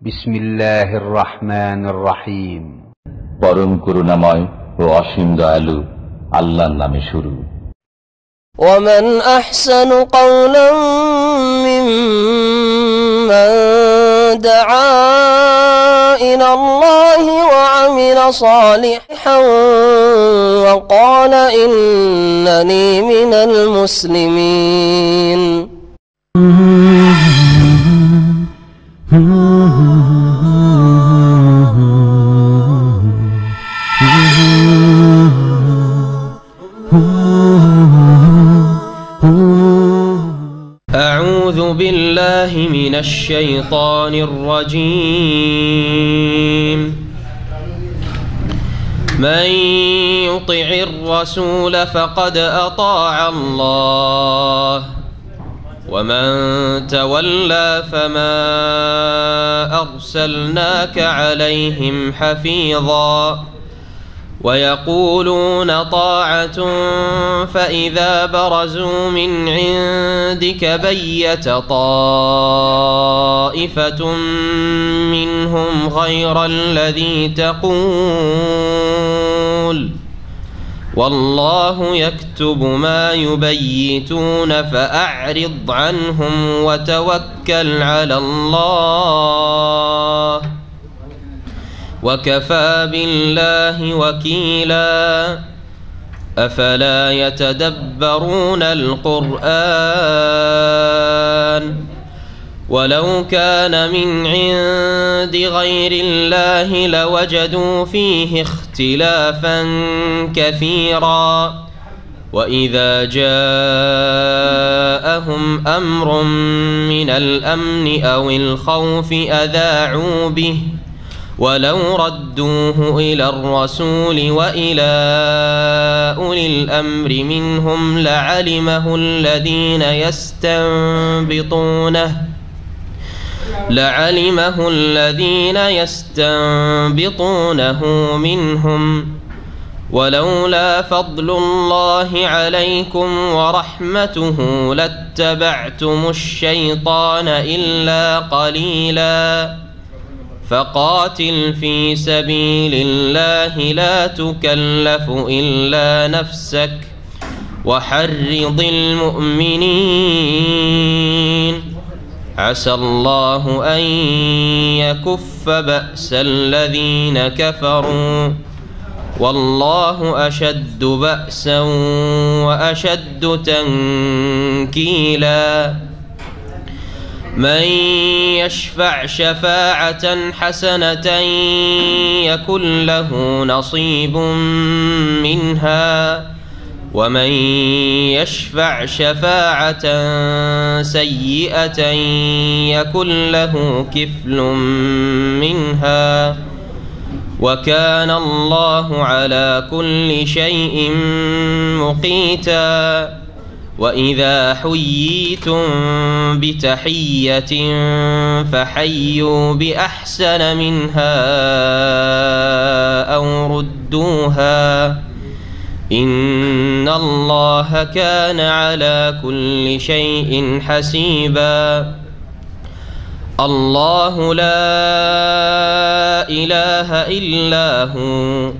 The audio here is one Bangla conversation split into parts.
বিসমিল্লাহির রহমানির রহিম। পরম করুণাময় ও অসীম দয়ালু আল্লাহর নামে শুরু। ومن أحسن قولا ممن دعا إلى الله وعمل صالحا وقال إنني من المسلمين. أعوذ بالله من الشيطان الرجيم. من يطع الرسول فقد أطاع الله ومن تولى فما أرسلناك عليهم حفيظا ويقولون طاعة فإذا برزوا من عندك بيت طائفة منهم غير الذي تقول والله يكتب ما يبيتون فأعرض عنهم وتوكل على الله وكفى بالله وكيلا. أفلا يتدبرون القرآن ولو كان من عند غير الله لوجدوا فيه اختلافا كثيرا وإذا جاءهم أمر من الأمن أو الخوف أذاعوا به ولو ردوه إلى الرسول وإلى أولي الأمر منهم لعلمه الذين يستنبطونه منهم ولولا فضل الله عليكم ورحمته لاتبعتم الشيطان إلا قليلا. فقاتل في سبيل الله لا تكلف إلا نفسك وحرض المؤمنين عسى الله أن يكف بأس الذين كفروا والله أشد بأسا وأشد تنكيلا. من يشفع شفاعة حسنة يكن له نصيب منها ومن يشفع شفاعة سيئة يكن له كفل منها وكان الله على كل شيء مقيتا. وإذا حييتم بتحية فحيوا بأحسن منها أو ردوها إن الله كان على كل شيء حسيبا. الله لا إله إلا هو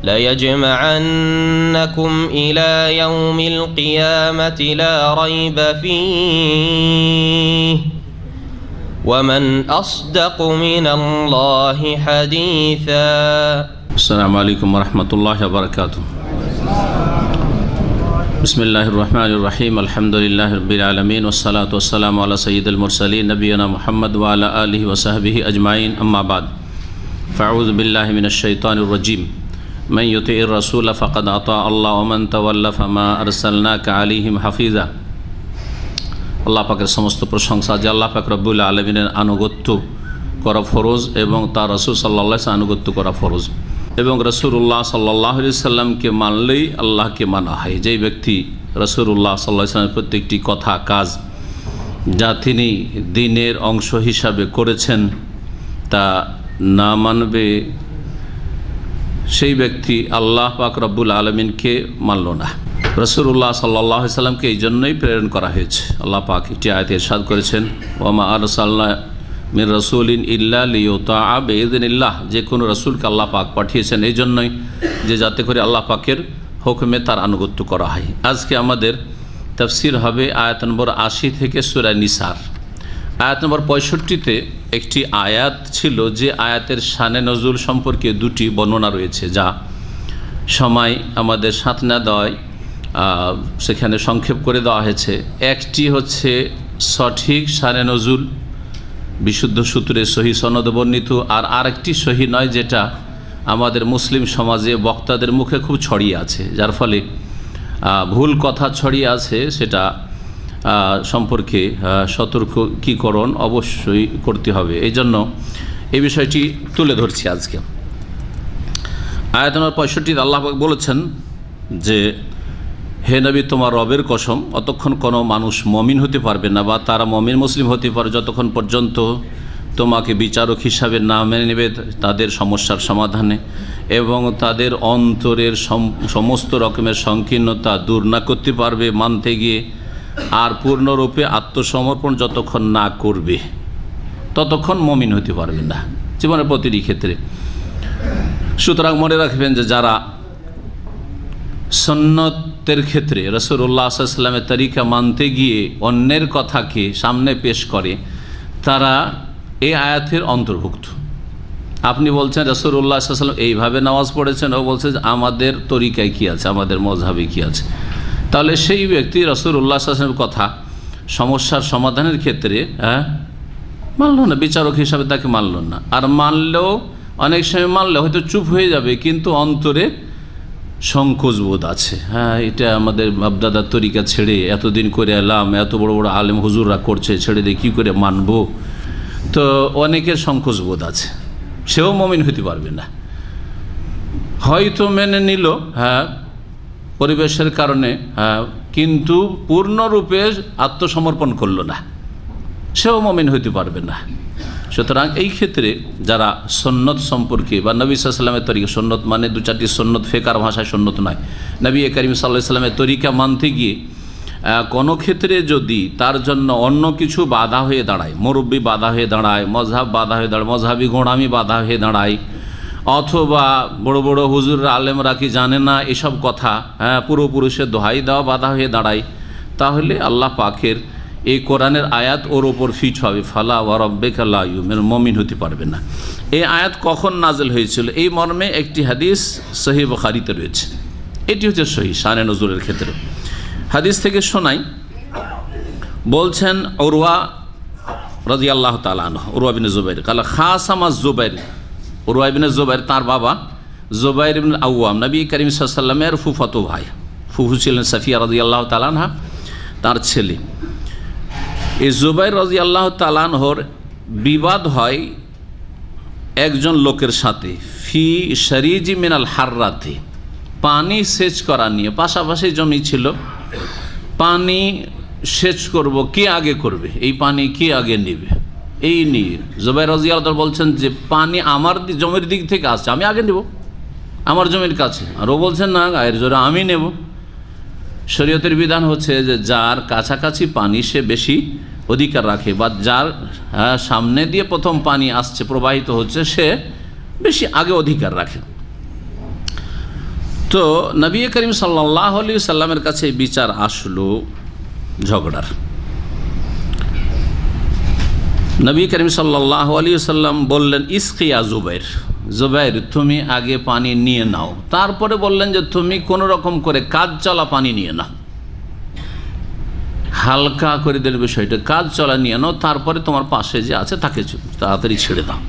ليجمعنكم إلى يوم القيامة لا ريب فيه ومن أصدق من الله حديثا. السلام عليكم ورحمة الله وبركاته. بسم الله الرحمن الرحيم. الحمد لله رب العالمين والصلاة والسلام على سيد المرسلين نبينا محمد وعلى آله وصحبه أجمعين. أما بعد فأعوذ بالله من الشيطان الرجيم. من يطع الرسول فقد أطاع الله ومن تولى فما أرسلناك عليهم حفيظا. আল্লাহ পাকের সমস্ত প্রশংসা যে আল্লাহ পাক রব্বুল আলামিনের আনুগত্য করা ফরজ এবং তার রাসূল সাল্লাল্লাহু আলাইহি ওয়াসাল্লাম আনুগত্য করা ফরজ এবং রাসূলুল্লাহ সাল্লাল্লাহু আলাইহি সাল্লামকে মানলেই আল্লাহকে মানা হয়। যেই ব্যক্তি রাসূলুল্লাহ সাল্লাল্লাহু আলাইহি ওয়াসাল্লামের প্রত্যেকটি কথা কাজ যা তিনি দ্বীনের অংশ হিসাবে করেছেন তা না মানবে সেই ব্যক্তি আল্লাহ পাক রব্বুল আলমিনকে মানল না। রাসূলুল্লাহ সাল্লাল্লাহু আলাইহি ওয়াসাল্লামকে এই জন্যই প্রেরণ করা হয়েছে। আল্লাহ পাক একটি আয়াতে ইরশাদ করেছেন, ওয়ামা আরসালনা মির রাসূলিন ইল্লা লিয়ুতাআ বিইযনিল্লাহ, যে কোনো রাসূলকে আল্লাহ পাক পাঠিয়েছেন এই জন্যই যে যাতে করে আল্লাহ পাকের হুকুমে তার আনুগত্য করা হয়। আজকে আমাদের তাফসীর হবে আয়াত নম্বর 80 থেকে সূরা নিসার। আয়াত নম্বর 65-তে একটি আয়াত ছিল যে আয়াতের শানে নজুল সম্পর্কে দুটি বর্ণনা রয়েছে, যা সময় আমাদের সাথ না দেওয়ায় সেখানে সংক্ষেপ করে দেওয়া হয়েছে। একটি হচ্ছে সঠিক শানে নজুল, বিশুদ্ধ সূত্রে সহি সনদ বর্ণিত, আর আরেকটি সহি নয়, যেটা আমাদের মুসলিম সমাজে বক্তাদের মুখে খুব ছড়িয়ে আছে, যার ফলে ভুল কথা ছড়িয়ে আছে, সেটা সম্পর্কে সতর্কীকরণ অবশ্যই করতে হবে। এই জন্য এই বিষয়টি তুলে ধরছি আজকে। আয়াত নম্বর 65 আল্লাহ পাক বলেছেন যে, হে নবী, তোমার রবের কসম, অতক্ষণ কোনো মানুষ মমিন হতে পারবে না বা তারা মমিন মুসলিম হতে পারে যতক্ষণ পর্যন্ত তোমাকে বিচারক হিসাবে না মেনে নেবে তাদের সমস্যার সমাধানে এবং তাদের অন্তরের সমস্ত রকমের সংকীর্ণতা দূর না করতে পারবে মানতে গিয়ে, আর পূর্ণরূপে আত্মসমর্পণ যতক্ষণ না করবে ততক্ষণ মমিন হতে পারবে না জীবনের প্রতিটি ক্ষেত্রে। সুতরাং মনে রাখবেন যে যারা সুন্নতের ক্ষেত্রে রাসূলুল্লাহ সাল্লাল্লাহু আলাইহি ওয়াসাল্লামের তরিকা মানতে গিয়ে অন্যের কথাকে সামনে পেশ করে, তারা এই আয়াতের অন্তর্ভুক্ত। আপনি বলছেন রাসূলুল্লাহ সাল্লাল্লাহু আলাইহি ওয়াসাল্লাম এইভাবে নামাজ পড়েছেন, ও বলছে যে আমাদের তরিকায় কী আছে, আমাদের মযহাবে কী আছে, তাহলে সেই ব্যক্তি রাসূলুল্লাহ সাল্লাল্লাহু আলাইহি ওয়াসাল্লামের কথা সমস্যার সমাধানের ক্ষেত্রে মানল না, বিচারক হিসাবে তাকে মানল না। আর মানলেও অনেক সময় মানলে হয়তো চুপ হয়ে যাবে, কিন্তু অন্তরে সংকোচ বোধ আছে। এটা আমাদের বাপদাদার তরিকা ছেড়ে এতদিন করে এলাম, এত বড় বড় আলেম হুজুররা করছে, ছেড়ে দিয়ে কী করে মানব, তো অনেকের সংকোচ বোধ আছে, সেও মুমিন হতে পারবে না। হয়তো মেনে নিল পরিবেশের কারণে, কিন্তু পূর্ণরূপে আত্মসমর্পণ করল না, সেও মুমিন হতে পারবে না। সুতরাং এই ক্ষেত্রে যারা সুন্নত সম্পর্কে বা নবী সাল্লাল্লাহু আলাইহি ওয়াসাল্লামের তরিকা, সুন্নত মানে দু চারটি সুন্নত, ফেকার ভাষায় সুন্নত নয়, নবী করিম সাল্লাল্লাহু আলাইহি ওয়াসাল্লামের তরিকা মানতে গিয়ে কোনো ক্ষেত্রে যদি তার জন্য অন্য কিছু বাধা হয়ে দাঁড়ায়, মুরব্বি বাধা হয়ে দাঁড়ায়, মজহাব বাধা হয়ে দাঁড়ায়, মজহাবি গোঁড়ামি বাধা হয়ে দাঁড়ায়, অথবা বড় বড় হুজুররা আলেমরা কি জানে না এসব কথা, পূর্বপুরুষের দোহাই দেওয়া বাধা হয়ে দাঁড়ায়, তাহলে আল্লাহ পাকের এই কোরআনের আয়াত ওর ওপর ফিট হবে, ফালা ওয়া রাব্বিকা লা ইউমিনুন, মুমিন হতে পারবে না। এই আয়াত কখন নাজিল হয়েছিল এই মর্মে একটি হাদিস সহিহ বুখারীতে রয়েছে। এটি হচ্ছে সহিহ শানে নজুলের ক্ষেত্রে। হাদিস থেকে শোনাই, বলছেন উরওয়া রাদিয়াল্লাহু তাআলা আনহু, উরওয়া ইবনে জুবাইর কালা খাসামা জুবাইর, উরওয়া ইবনে জুবাইর তার বাবা জুবাইর ইবনে আওয়াম নবী করিম সাল্লাল্লাহু আলাইহি ওয়াসাল্লামের ফুফাতো ভাই, ফুফু ছিলেন সাফিয়া রাদিয়াল্লাহু তাআলা আনহা, তার ছেলে। এই জুবাইর রাদিয়াল্লাহু তাআলা আনহুর বিবাদ হয় একজন লোকের সাথে, ফি শারিজি মিনাল হাররাতে, পানি সেচ করা নিয়ে। পাশাপাশি জমি ছিল, পানি সেচ করব, কে আগে করবে, এই পানি কে আগে নেবে, এই নিয়ে জুবাইর রাদিয়াল্লাহু তাআলা বলছেন যে পানি আমার জমির দিক থেকে আসছে, আমি আগে নেব আমার জমির কাছে। আর ও বলছেন না, গায়ের জোরে আমি নেব। শরীয়তের বিধান হচ্ছে যে যার কাছাকাছি পানি সে বেশি অধিকার রাখে, বা যার সামনে দিয়ে প্রথম পানি আসছে, প্রবাহিত হচ্ছে, সে বেশি আগে অধিকার রাখে। তো নবী করিম সাল্লাল্লাহু আলাইহি সাল্লামের কাছে বিচার আসলো ঝগড়ার। নবী করিম সাল্লাল্লাহু আলাইহি সাল্লাম বললেন, ইসকিয়া জুবাইর, জুবাইর তুমি আগে পানি নিয়ে নাও। তারপরে বললেন যে তুমি কোনো রকম করে কাজ চলা পানি নিয়ে নাও, হালকা করে দেন বিষয়টা, কাজ চলা নিয়ে নাও, তারপরে তোমার পাশে যে আছে তাকে তাড়াতাড়ি ছেড়ে দাও।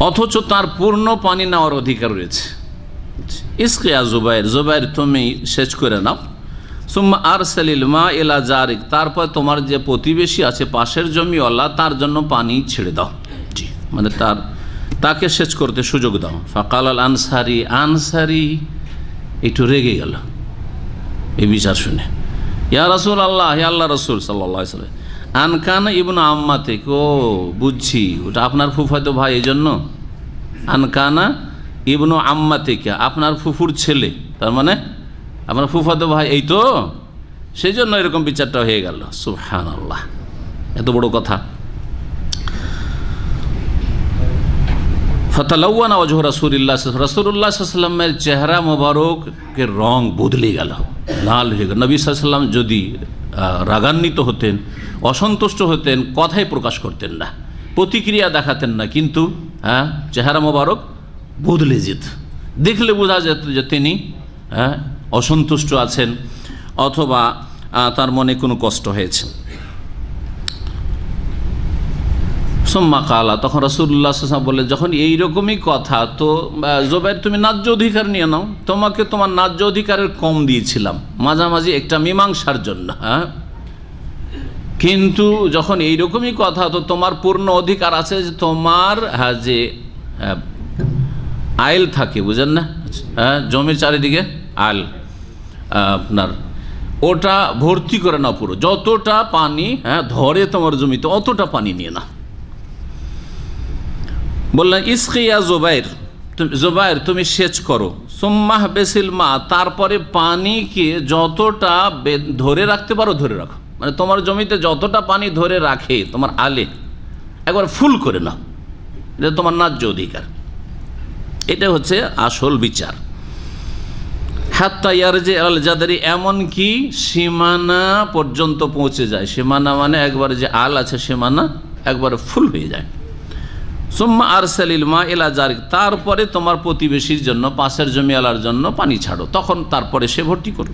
অথচ তার পূর্ণ পানি নেওয়ার অধিকার রয়েছে। ইসকিয়া জুবাইর, জুবাইর তুমি সেচ করে নাও। সুম্মা আরসালিল মা ইলা জারিক, তারপর তোমার যে প্রতিবেশী আছে পাশের জমিওয়ালা, তার জন্য পানি ছেড়ে দাও, জি মানে তাকে সেচ করতে সুযোগ দাও। ফাকাল আল আনসারি, আনসারি একটু রেগে গেল এই বিচার শুনে, ইয়া রাসূলুল্লাহ, হে আল্লাহ রাসূল সাল্লাল্লাহু আলাইহি ওয়াসাল্লাম, আনকানা ইবনু আম্মাতিক, ও বুঝছি ওটা আপনার ফুফাতো ভাই, এই জন্য আনকানা ইবনু আম্মাতিক, আপনার ফুফুর ছেলে, তার মানে আপনার ফুফাতো ভাই, এই তো সেই জন্য এরকম বিচারটা হয়ে গেল। সুবহানাল্লাহ, এত বড় কথা। ফাতালাওয়ানা ওয়াজহু রাসূলিল্লাহ রাসূলুল্লাহ সাল্লাল্লাহু আলাইহি ওয়াসাল্লামের চেহারা মোবারকের রং বদলে গেল, লাল হয়ে গেল। নবী সাল্লাল্লাহু আলাইহি ওয়াসাল্লাম যদি রাগান্বিত হতেন, অসন্তুষ্ট হতেন, কথাই প্রকাশ করতেন না, প্রতিক্রিয়া দেখাতেন না, কিন্তু চেহারা মোবারক বদলে যেত। দেখলে বোঝা যেত যে তিনি অসন্তুষ্ট আছেন অথবা তার মনে কোনো কষ্ট হয়েছে। সুম্মা কালা, তখন রাসূলুল্লাহ সাল্লাল্লাহু আলাইহি ওয়াসাল্লাম বললেন, যখন এইরকমই কথা, তো জুবাইর তুমি ন্যায্য অধিকার নিয়ে নাও, তোমাকে তোমার ন্যায্য অধিকারের কম দিয়েছিলাম মাঝামাঝি একটা মীমাংসার জন্য, কিন্তু যখন এইরকমই কথা, তো তোমার পূর্ণ অধিকার আছে যে তোমার যে আইল থাকে, বুঝেন না, জমির চারিদিকে আইল আপনার, ওটা ভর্তি করে নাও পুরো, যতটা পানি ধরে তোমার জমিতে অতটা পানি নিয়ে না। বললেন ইসকিয়া জুবাইর তুমি সেচ করো, সুম্মাহ বেসিল মা, তারপরে পানিকে যতটা ধরে রাখতে পারো ধরে রাখো, মানে তোমার জমিতে যতটা পানি ধরে রাখে তোমার আলে একবার ফুল করে নাও, এটা তোমার ন্যায্য অধিকার। এটা হচ্ছে আসল বিচার। হাত্তা ইয়ারজি আল জাদারি, এমনকি সীমানা পর্যন্ত পৌঁছে যায়, সীমানা মানে একবার যে আল আছে সীমানা একবারে ফুল হয়ে যায়। সুম্মা আরসালিল মা ইলা জারিক, তারপরে তোমার প্রতিবেশীর জন্য, পাশের জমিওয়ালার জন্য পানি ছাড়ো, তখন তারপরে সে ভর্তি করো।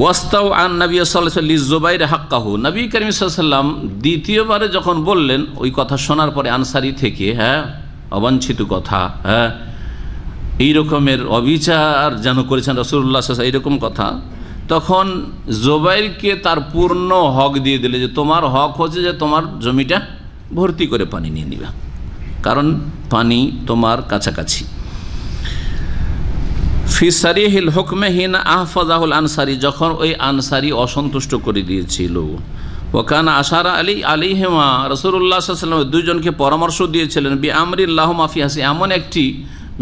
ওয়াস্তাউ আন নবী সাল্লাল্লাহু আলাইহি ওয়াসাল্লাম লিজুবাইর হাক্কাহু, নবী করিম সাল্লাল্লাহু আলাইহি ওয়াসাল্লাম দ্বিতীয়বারে যখন বললেন ওই কথা শোনার পরে আনসারী থেকে, অবাঞ্ছিত কথা, এই রকমের অবিচার যেন করেছেন রাসূলুল্লাহ সাল্লাল্লাহু আলাইহি ওয়াসাল্লাম, এইরকম কথা, তখন জুবাইরকে তার পূর্ণ হক দিয়ে দিলে, যে তোমার হক হচ্ছে যে তোমার জমিটা ভর্তি করে পানি নিয়ে নিবা, কারণ পানি তোমার কাছাকাছি। ফি সারিহিল হুকমে হিনা আহফাজাহুল আনসারি, যখন ওই আনসারি অসন্তুষ্ট করে দিয়েছিল, ওয়াকানা আশারা আলাইহিমা, রাসূলুল্লাহ সাল্লাল্লাহু আলাইহি ওয়াসাল্লাম দুইজনকে পরামর্শ দিয়েছিলেন, বি আমরিল্লাহুমা ফি হাসি, এমন একটি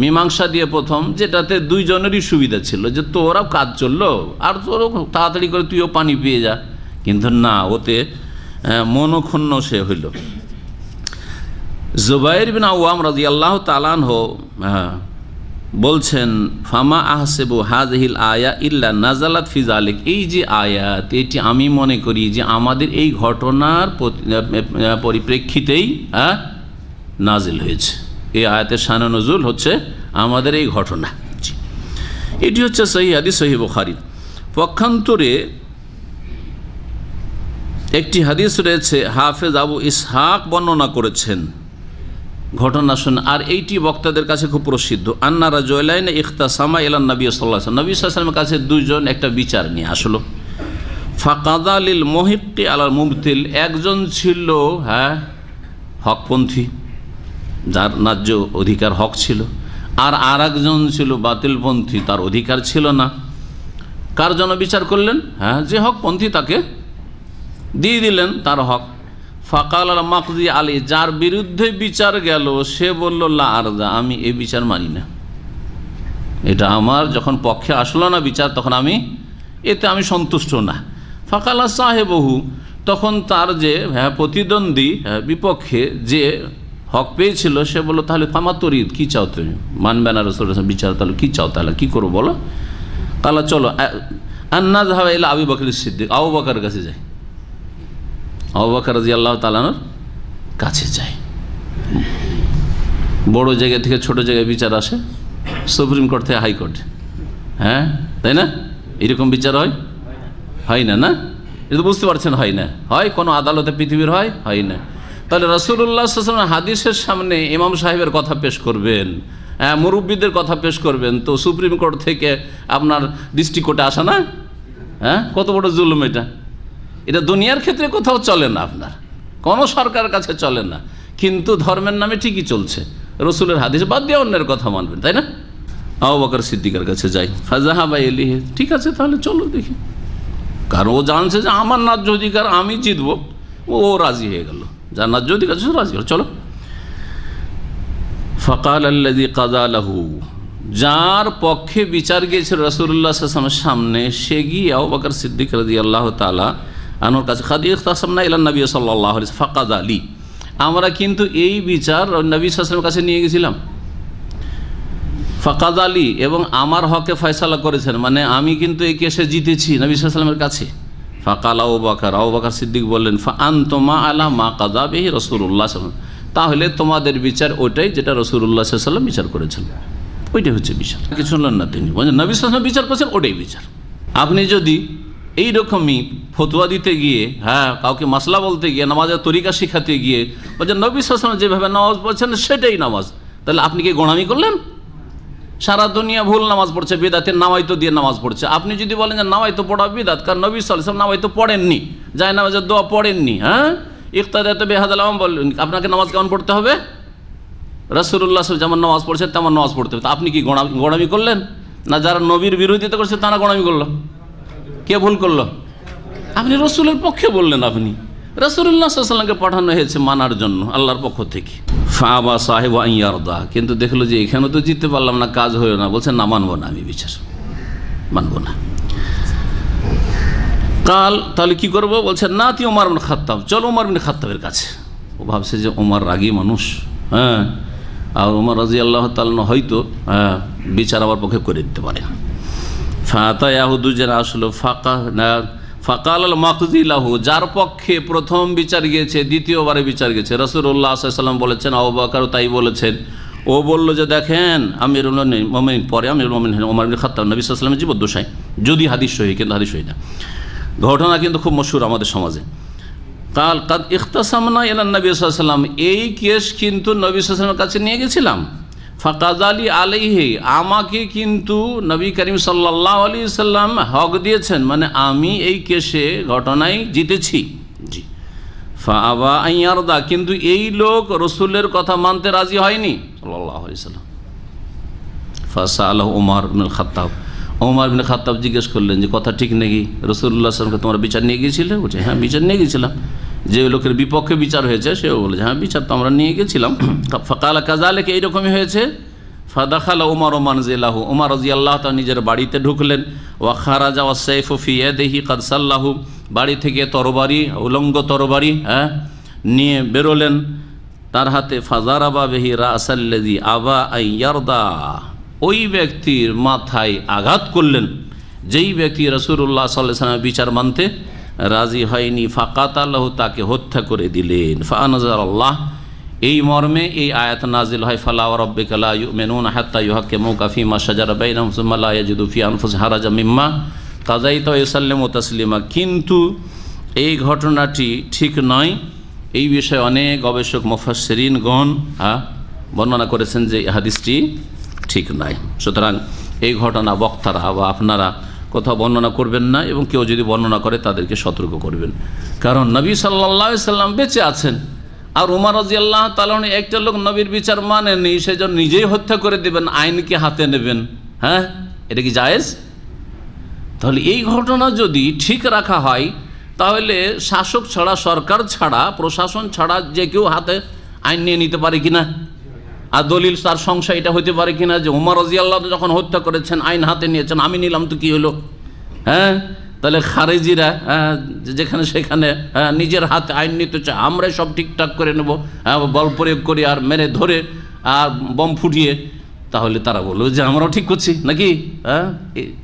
মীমাংসা দিয়ে প্রথম, যেটাতে দুইজনেরই সুবিধা ছিল, যে তোরাও কাজ চললো আর তোরও তাড়াতাড়ি করে তুইও পানি পেয়ে যা, কিন্তু না, ওতে মনক্ষুণ্ণ সে হইল। জুবাইর বিন আওয়াম রাদিয়াল্লাহু তাআলা আনহু বলছেন, ফামা আহসেবু হাযিহিল আয়া ইল্লা নাযালাত ফি যালিক, এই যে আয়াত, এটি আমি মনে করি যে আমাদের এই ঘটনার পরিপ্রেক্ষিতেই নাজিল হয়েছে। এই আয়াতের শানে নজুল হচ্ছে আমাদের এই ঘটনা। এটি হচ্ছে সহিহ হাদিস, সহিহ বুখারী। পক্ষান্তরে একটি হাদিস রয়েছে, হাফেজ আবু ইসহাক বর্ণনা করেছেন ঘটনা শুনে, আর এইটি বক্তাদের কাছে খুব প্রসিদ্ধ। আন্না রাজুলাইন ইখতাসামা ইলা নবী সাল্লাল্লাহু আলাইহি ওয়াসাল্লাম, নবী সাল্লাল্লাহু আলাইহি ওয়াসাল্লামের কাছে দুইজন একটা বিচার নিয়ে আসলো। ফাকাদা লিল মুহিক্কি আলাল মুবতিল, একজন ছিল হকপন্থী, যার ন্যায্য অধিকার হক ছিল, আর আরেকজন ছিল বাতিলপন্থী, তার অধিকার ছিল না। কার জন্য বিচার করলেন? যে হকপন্থী তাকে দিয়ে দিলেন তার হক। ফাকাল আল মাকদি আলী, যার বিরুদ্ধে বিচার গেল সে বলল, লা আরদা, আমি এই বিচার মানি না, এটা আমার যখন পক্ষে আসলো না বিচার, তখন এতে আমি সন্তুষ্ট না। ফাকালা সাহেবহু, তখন তার যে প্রতিদ্বন্দ্বী বিপক্ষে যে হক পেয়েছিল সে বললো, তাহলে ফামা তরিদ, কী চাও তুমি, মানবে না রাসূলুল্লাহ বিচার, তাহলে কী চাও, তাহলে কী করো বলো। কালা চলো আন্না যাহাবা ইলা আবু বকর সিদ্দিক, আবু বকরের কাছে যাই, আবু বকর রাদিয়াল্লাহু তাআলার কাছে যাই। বড় জায়গা থেকে ছোট জায়গায় বিচার আসে, সুপ্রিম কোর্ট থেকে হাইকোর্ট, তাই না? এরকম বিচার হয় না, না? এটা বুঝতে পারছেন, হয় না, হয় কোনো আদালতে পৃথিবীর হয় না। তাহলে রাসূলুল্লাহ সাল্লাল্লাহু আলাইহি ওয়াসাল্লাম হাদিসের সামনে ইমাম সাহেবের কথা পেশ করবেন, মুরব্বীদের কথা পেশ করবেন, তো সুপ্রিম কোর্ট থেকে আপনার ডিস্ট্রিক্ট কোর্টে আসা না? কত বড় জুলুম এটা! এটা দুনিয়ার ক্ষেত্রে কোথাও চলে না, আপনার কোনো সরকারের কাছে চলে না, কিন্তু ধর্মের নামে ঠিকই চলছে। রসুলের হাদিস বাদ দিয়ে অন্যের কথা মানবেন, তাই না? আবু বকর সিদ্দিকের কাছে যাই। ফাজাহাবা ইলাইহি, ঠিক আছে তাহলে চলো দেখি, কারণ ও জানছে যে আমার ন্যায্য অধিকার আমি জিতবো, ও রাজি হয়ে গেল, যার ন্যায্য অধিকার রাজি হল, চলো। ফাকাল আল্লাযী কাযা লাহু, যার পক্ষে বিচার গিয়েছিল রাসূলুল্লাহ সাল্লাল্লাহু আলাইহি ওয়াসাল্লামের সামনে, সে গিয়ে আবু বকর সিদ্দিক রাদিয়াল্লাহু তাআলা আনহুর কাছে, খাদি ইখতাসামনা ইলা নবী সাল্লাল্লাহু আলাইহি ওয়াসাল্লাম ফাকাযা লি, আমরা কিন্তু এই বিচার নবী সাল্লাল্লাহু আলাইহি ওয়াসাল্লামের কাছে নিয়ে গেছিলাম। ফাকাদ আলী, এবং আমার হকে ফয়সালা করেছেন, মানে আমি কিন্তু এই কেসে জিতেছি নবী সাল্লাল্লাহু আলাইহি ওয়াসাল্লামের কাছে। ফাকাল আবু বকর সিদ্দিক বললেন, ফাআনতুমা আলা মা কাযা বিহি রাসূলুল্লাহ সাল্লাল্লাহু আলাইহি ওয়াসাল্লাম, তাহলে তোমাদের বিচার ওইটাই যেটা রাসূলুল্লাহ সাল্লাল্লাহু আলাইহি ওয়াসাল্লাম বিচার করেছেন, ওইটাই হচ্ছে বিচার। কিছু শুনলেন না, তিনি বলেন নবী সাল্লাল্লাহু আলাইহি ওয়াসাল্লাম বিচার করেছেন, ওটাই বিচার। আপনি যদি এইরকমই ফতোয়া দিতে গিয়ে, কাউকে মাসলা বলতে গিয়ে, নামাজের তরিকা শিখাতে গিয়ে বলছেন নবী সাল্লাল্লাহু আলাইহি ওয়াসাল্লাম যেভাবে নামাজ পড়ছেন সেটাই নামাজ, তাহলে আপনি কি গোঁড়ামি করলেন? সারা দুনিয়া ভুল নামাজ পড়ছে, বিদাতের নামাইতো দিয়ে নামাজ পড়ছে। আপনি যদি বলেন যে নামাইতো পড়া বিদাত, কারণ নবী সাল্লাল্লাহু আলাইহি ওয়াসাল্লাম নামাইতো পড়েননি, যায় নামাজের দোয়া পড়েননি, ইক্তাদাত বিহাদাল আমল, বললেন আপনাকে নামাজ কেমন পড়তে হবে? রাসূলুল্লাহ সাল্লাল্লাহু আলাইহি ওয়াসাল্লাম যেমন নামাজ পড়ছেন তেমন নামাজ পড়তে হবে। আপনি কি গোঁড়ামি করলেন? না যারা নবীর বিরোধিতা করছে তারা গোঁড়ামি করলো? কে ভুল করলো? আপনি রসুলের পক্ষে বললেন। আপনি রাসূলুল্লাহ সাল্লাল্লাহু আলাইহি ওয়াসাল্লামকে পাঠানো হয়েছে মানার জন্য আল্লাহর পক্ষ থেকে। ফাআবা সাহিবু আন ইয়ারদা, কিন্তু দেখলো যে এখানে তো জিততে পারলাম না, কাজ হলো না, বলছেন না, মানবো না, আমি বিচার মানবো না। কাল, তাহলে কি করবো? বলছেন না তুই ওমর ইবনে খাত্তাব, চলো ওমর ইবনে খাত্তাবের কাছে। ও ভাবছে যে ওমর রাগী মানুষ, আর ওমর রাদিয়াল্লাহু তাআলা হয়তো বিচার আমার পক্ষে করে দিতে পারে। ফাতা ইয়াহুদুজের আসলো ফাকাল আল মাকজি লাহু, যার পক্ষে প্রথম বিচার গিয়েছে দ্বিতীয়বারে বিচার গেছে, রাসূলুল্লাহ সাল্লাল্লাহু আলাইহি ওয়াসাল্লাম বলেছেন, আবু বকর তাই বলেছেন। ও বলল যে দেখেন আমিরুল মুমিনিন, পরে আমিরুল মুমিনিন ওমর ইবনে খাত্তাব নবী সাল্লাল্লাহু আলাইহি ওয়াসাল্লামের জীবদ্দশায়, যদি হাদিস সহিহ, কিন্তু হাদিস সহিহ না, ঘটনা কিন্তু খুব মশহুর আমাদের সমাজে। কাল কাদ ইখতাসামনা ইলা নবী সাল্লাল্লাহু আলাইহি ওয়াসাল্লাম, এই কেস কিন্তু নবী সাল্লাল্লাহু আলাইহি ওয়াসাল্লামের কাছে নিয়ে গেছিলাম। ফাকাযালি আলাইহি, আমাকে কিন্তু নবী করিম সাল্লাল্লাহু আলাইহি ওয়াসাল্লাম হক দিয়েছেন, মানে আমি এই কেসে ঘটনায় জিতেছি। জি। ফাআবা আন ইয়ারদা, কিন্তু এই লোক রাসূলের কথা মানতে রাজি হয়নি সাল্লাল্লাহু আলাইহি ওয়াসাল্লাম। ফাসালাহু ওমর ইবনে খাত্তাব, ওমর ইবনে খাত্তাব জিজ্ঞেস করলেন যে কথা ঠিক নাকি, রাসূলুল্লাহ সাল্লাল্লাহু আলাইহি ওয়াসাল্লামকে তোমরা বিচার নিয়ে গিয়েছিলে? বলছে হ্যাঁ বিচার নিয়ে গেছিলাম। যে লোকের বিপক্ষে বিচার হয়েছে সেও বলেছে হ্যাঁ বিচার তো আমরা নিয়ে গেছিলাম। ফাকালা কাযালিকা, এইরকমই হয়েছে। ফাদাখালা ওমর মানজিলাহু, ওমর রাদিয়াল্লাহু তাআলা নিজের বাড়িতে ঢুকলেন। ওয়া খারাজা ওয়া সাইফু ফি ইয়াদিহি কাদ সাল্লাহু, বাড়ি থেকে তরবারি, উলঙ্গ তরবারি নিয়ে বেরোলেন তার হাতে। ফাজারাবা বিহি রাসাল্লাযী আবা আন ইয়ারদা, ওই ব্যক্তির মাথায় আঘাত করলেন যেই ব্যক্তি রাসূলুল্লাহ সাল্লাল্লাহু আলাইহি ওয়াসাল্লামের বিচার মানতে রাজি হয়নি। ফাকাতালাহু, তাকে হত্যা করে দিলেন। ফাআনজালাল্লাহ, এই মর্মে এই আয়াত নাজিল হয়, ফালা ওয়া রাব্বিকা লা ইউমিনুনা হাত্তা ইউহাক্কিমুকা ফীমা শাজারা বাইনাহুম সুম্মা লা ইয়াজিদু ফি আনফুসিহিম হারাজাম মিম্মা কাযাইতা ওয়া ইউসাল্লিমু তাসলিমা। কিন্তু এই ঘটনাটি ঠিক নয়, এই বিষয়ে অনেক গবেষক মুফাসসিরিনগণ বর্ণনা করেছেন যে হাদিসটি ঠিক নয়। সুতরাং এই ঘটনা বক্তারা বা আপনারা কোথাও বর্ণনা করবেন না, এবং কেউ যদি বর্ণনা করে তাদেরকে সতর্ক করবেন, কারণ নবী সাল্লাল্লাহু আলাইহি ওয়াসাল্লাম বেঁচে আছেন। আর ওমর রাদিয়াল্লাহু তাআলা একটা লোক নবীর বিচার মানেনি, সেজন্য নিজেই হত্যা করে দেবেন, আইনকে হাতে নেবেন। এটা কি জায়েজ? তাহলে এই ঘটনা যদি ঠিক রাখা হয়, তাহলে শাসক ছাড়া, সরকার ছাড়া, প্রশাসন ছাড়া যে কেউ হাতে আইন নিয়ে নিতে পারে কিনা, আর দলিল তার সংশয় এটা হতে পারে কিনা যে ওমর রাদিয়াল্লাহু যখন হত্যা করেছেন আইন হাতে নিয়েছেন, আমি নিলাম তো কি হলো? তাহলে খারেজিরা যেখানে সেখানে নিজের হাতে আইন নিতে চায়, আমরাই সব ঠিকঠাক করে নেব, বল প্রয়োগ করি আর মেরে ধরে আর বম ফুটিয়ে, তাহলে তারা বললো যে আমরাও ঠিক করছি নাকি?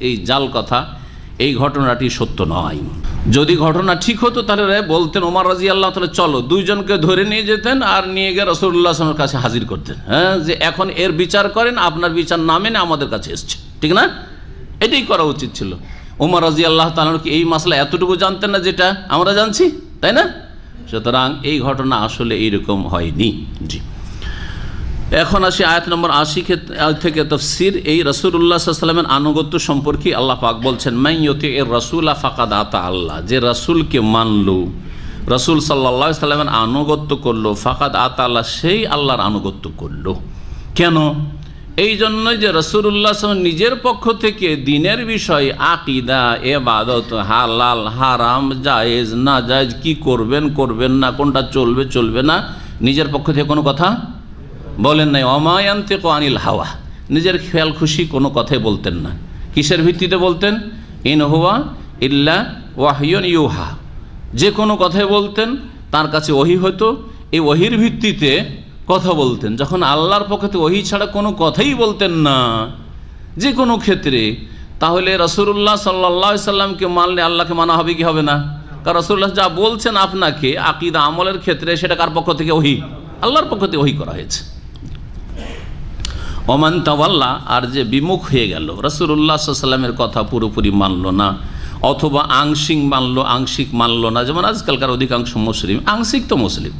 এই জাল কথা, এই ঘটনাটি সত্য নয়। যদি ঘটনা ঠিক হতো তাহলে বলতেন ওমর রাদিয়াল্লাহু তাআলা চলো, দুইজনকে ধরে নিয়ে যেতেন আর নিয়ে গিয়ে রাসূলুল্লাহ সাল্লাল্লাহু আলাইহি ওয়াসাল্লামের কাছে হাজির করতেন, যে এখন এর বিচার করেন, আপনার বিচার না মেনে আমাদের কাছে এসছে, ঠিক না? এটাই করা উচিত ছিল। ওমর রাদিয়াল্লাহু তাআলা কি এই মাসলা এতটুকু জানতেন না যেটা আমরা জানছি, তাই না? সুতরাং এই ঘটনা আসলে এইরকম হয়নি। জি, এখন আসি আয়াত নম্বর 80 থেকে তাফসীর। এই রাসূলুল্লাহ সাল্লাল্লাহু আলাইহি ওয়াসাল্লামের আনুগত্য সম্পর্কে আল্লাহ পাক বলছেন, মান ইউতিইর রাসূলা ফাকাদ আতা আল্লাহ, যে রাসূলকে মানলো, রাসূল সাল্লাল্লাহু আলাইহি ওয়াসাল্লামের আনুগত্য করলো, ফাকাদ আতা আল্লাহ, সেই আল্লাহর আনুগত্য করলো। কেন? এই জন্য যে রাসূলুল্লাহ সাল্লাল্লাহু আলাইহি ওয়াসাল্লাম নিজের পক্ষ থেকে দিনের বিষয়, আকীদা, ইবাদত, হালাল হারাম, জায়েজ না জায়েজ, কি করবেন করবেন না, কোনটা চলবে চলবে না, নিজের পক্ষ থেকে কোনো কথা বলেন নাই। ওমা ইয়ানতিকু আনিল হাওয়া, নিজের খেয়াল খুশি কোনো কথাই বলতেন না। কিসের ভিত্তিতে বলতেন? ইন হুয়া ইল্লা ওয়াহয়ুন ইউহা, যে কোনো কথাই বলতেন তার কাছে ওহী হতো, এই ওহির ভিত্তিতে কথা বলতেন, যখন আল্লাহর পক্ষ থেকে ওহি ছাড়া কোনো কথাই বলতেন না যে কোনো ক্ষেত্রে, তাহলে রাসূলুল্লাহ সাল্লাল্লাহু আলাইহি সাল্লামকে মানলে আল্লাহকে মানা হবে কি হবে না? কারণ রাসূলুল্লাহ যা বলছেন আপনাকে আকীদা আমলের ক্ষেত্রে, সেটা কার পক্ষ থেকে? ওহি, আল্লাহর পক্ষ থেকে ওহি করা হয়েছে। ওমান তাওয়াল্লা, আর যে বিমুখ হয়ে গেল, রাসূলুল্লাহ সাল্লাল্লাহু আলাইহি সাল্লামের কথা পুরোপুরি মানলো না, অথবা আংশিক মানলো, আংশিক মানলো না, যেমন আজকালকার অধিকাংশ মুসলিম আংশিক তো মুসলিম।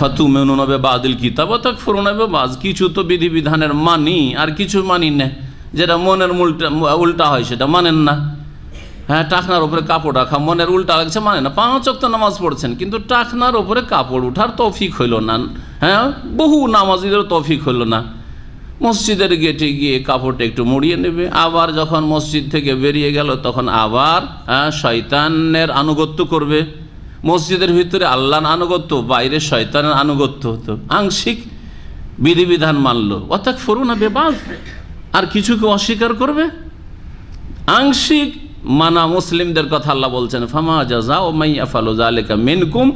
ফাতুমিনুনা বিবাদিল কিতাব ওয়া তাকফুরুনা বিবাদ, কিছু তো বিধিবিধানের মানি আর কিছু মানি না, যেটা মনের উল্টা হয় সেটা মানেন না। হ্যাঁ, টাকনার উপরে কাপড় রাখা মনের উল্টা লাগছে মানে না। 5 ওয়াক্ত নামাজ পড়ছেন কিন্তু টাকনার উপরে কাপড় উঠার তৌফিক হইল না। হ্যাঁ, বহু নামাজিদের তৌফিক হইল না। মসজিদের গেটে গিয়ে কাপড়টা একটু মুড়িয়ে নেবে, আবার যখন মসজিদ থেকে বেরিয়ে গেল তখন আবার শয়তানের আনুগত্য করবে। মসজিদের ভিতরে আল্লাহর আনুগত্য, বাইরে শয়তানের আনুগত্য হতো। আংশিক বিধিবিধান মানলো, অর্থাৎ ফরুনা বেবাদ, আর কিছুকে অস্বীকার করবে। আংশিক মানা মুসলিমদের কথা আল্লাহ বলছেন, ফামা জাযাউ মান ইয়াফআলু যালিকা মিনকুম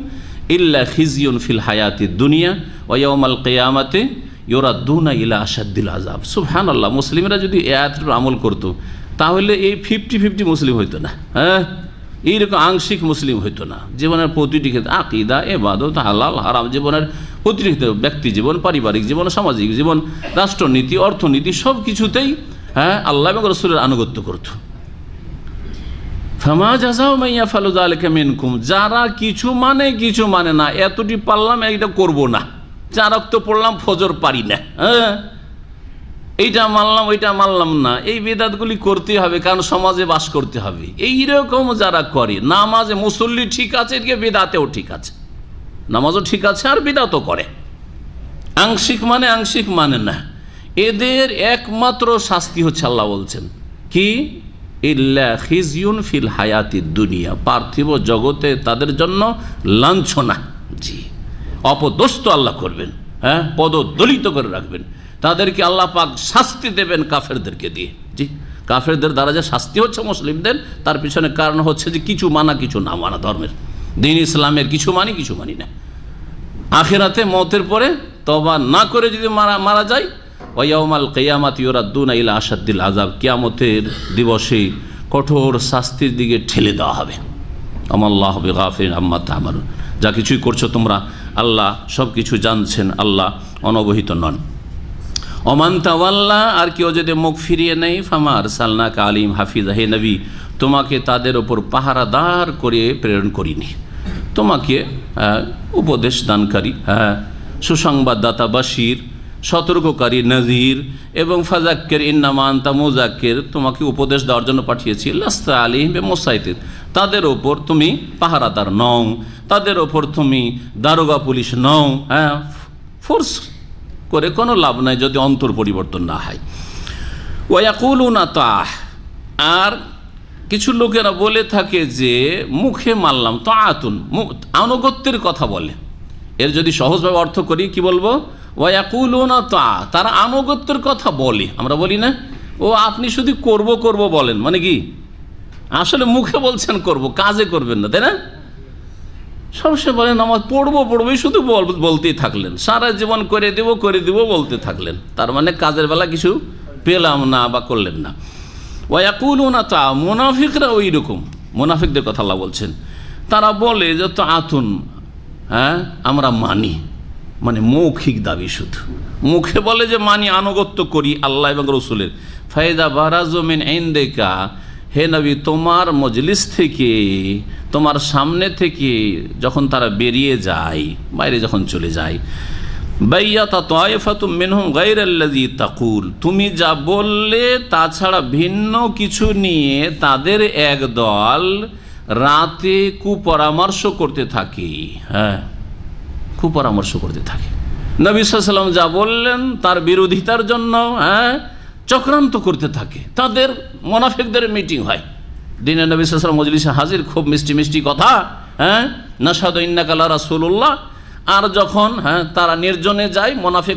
ইল্লা খিজিয়ুন ফিল হায়াতিদ দুনিয়া ওয়া ইয়াউমাল কিয়ামাতি ইউরাদ্দুনা ইলা আশাদ্দিল আযাব। সুবহানাল্লাহ, মুসলিমরা যদি এই আয়াতের আমল করত তাহলে এই 50-50 মুসলিম হইতো না। হ্যাঁ, এইরকম আংশিক মুসলিম হইতো না। জীবনের প্রতিটি ক্ষেত্রে আকীদা, ইবাদত, হালাল হারাম, জীবনের প্রতিটি ক্ষেত্রে, ব্যক্তি জীবন, পারিবারিক জীবন, সামাজিক জীবন, রাষ্ট্রনীতি, অর্থনীতি, সব কিছুতেই হ্যাঁ আল্লাহ এবং রাসূলের আনুগত্য করত। ফামা জাযাউ মান ইয়াফআলু যালিকা মিনকুম, যারা কিছু মানে কিছু মানে না, এতটি পারলাম এইটা করব না, 4 ওয়াক্ত পড়লাম ফজর পারি না, হ্যাঁ এইটা মানলাম ওইটা মানলাম না, এই বিদআতগুলি করতে হবে কারণ সমাজে বাস করতে হবে। এইরকম যারা করে, নামাজে মুসল্লি ঠিক আছে, এদিকে বিদআতেও ঠিক আছে, নামাজও ঠিক আছে আর বিদআতও করে, আংশিক মানে আংশিক মানে না, এদের একমাত্র শাস্তি হচ্ছে আল্লাহ বলছেন কি, ইল্লা খিজিয়ুন ফিল হায়াতিদ দুনিয়া, পার্থিব জগতে তাদের জন্য লাঞ্ছনা, জি অপদস্থ আল্লাহ করবেন, হ্যাঁ পদদলিত করে রাখবেন তাদেরকে, আল্লাহ পাক শাস্তি দেবেন কাফেরদেরকে দিয়ে। জি, কাফেরদের দ্বারা যে শাস্তি হচ্ছে মুসলিমদের, তার পিছনে কারণ হচ্ছে যে কিছু মানা কিছু না মানা, ধর্মের দ্বীন ইসলামের কিছু মানি কিছু মানি না। আখিরাতে মওতের পরে তওবা না করে যদি মারা যায়, ওয়া ইয়াউমাল কিয়ামাতি ইউরাদ্দুনা ইলা আশাদ্দিল আযাব, কিয়ামতের দিবসে কঠোর শাস্তির দিকে ঠেলে দেওয়া হবে। আমাল্লাহু বিগাফিরিন আম্মা তা'মালুন, যা কিছুই করছো তোমরা, আল্লাহ সব কিছু জানছেন, আল্লাহ অনবহিত নন। ওমান তাওয়াল্লা, আর কেউ যদি মুখ ফিরিয়ে নেয়, ফামা আরসালনাকা আলাইহিম হাফিজা, হে নবী তোমাকে তাদের ওপর পাহারাদার করে প্রেরণ করিনি, তোমাকে উপদেশ দানকারী, সুসংবাদদাতা, বাশির, সতর্ককারী, নজির এবং ফাযাক্কির ইন্নামা আনতা মুযাক্কির, তোমাকে উপদেশ দেওয়ার জন্য পাঠিয়েছি। লাস্তা আলাইহিম বিমুসাইতির, তাদের ওপর তুমি পাহারাদার নও, তাদের ওপর তুমি দারোগা পুলিশ নও। হ্যাঁ, ফোর্স করে কোনো লাভ নাই যদি অন্তর পরিবর্তন না হয়। ওয়া ইয়াকুলুনা তাহ, আর কিছু লোকেরা বলে থাকে যে মুখে মানলাম, তাআতুন আনুগত্যের কথা বলে। এর যদি সহজভাবে অর্থ করি কি বলবো, ওয়া ইয়াকুলুনা তাআ, তারা আনুগত্যের কথা বলে, আমরা বলি না ও আপনি শুধু করব করব বলেন, মানে কি আসলে মুখে বলছেন করব, কাজে করবেন না, তাই না? সবসময় বলেন নামাজ পড়বো পড়বোই শুধু বলতেই থাকলেন, সারা জীবন করে দেব বলতে থাকলেন, তার মানে কাজের বেলা কিছু পেলাম না বা করলেন না। ওয়া ইয়াকুলুনা তাআ, মুনাফিকরা ওই রকম, মুনাফিকদের কথা আল্লাহ বলছেন, তারা বলে যে তাআতুন, হ্যাঁ আমরা মানি, মানে মৌখিক দাবি, শুধু মুখে বলে যে মানি, আনুগত্য করি আল্লাহ এবং রাসূলের। ফাইদা বারাজু মিন ইনদিকা, হে নবী তোমার মজলিস থেকে, তোমার সামনে থেকে যখন তারা বেরিয়ে যায়, বাইরে যখন চলে যায়, বাইয়াতা তায়েফাতুম মিনহুম গায়রাল্লাযী তাকুল, তুমি যা বললে তাছাড়া ভিন্ন কিছু নিয়ে তাদের এক দল রাতে কুপরামর্শ করতে থাকে। হ্যাঁ, কুপরামর্শ করতে থাকে, নবী সাল্লাল্লাহু আলাইহি ওয়াসাল্লাম যা বললেন তার বিরোধিতার জন্য চক্রান্ত করতে থাকে। তাদের মুনাফিকদের মিটিং হয়, দিনে নবী সাল্লাল্লাহু আলাইহি ওয়াসাল্লাম মজলিসে হাজির, খুব মিষ্টি মিষ্টি কথা, হ্যাঁ নাশহাদু ইন্নাকা লা রাসূলুল্লাহ। আর যখন তারা নির্জনে যায়,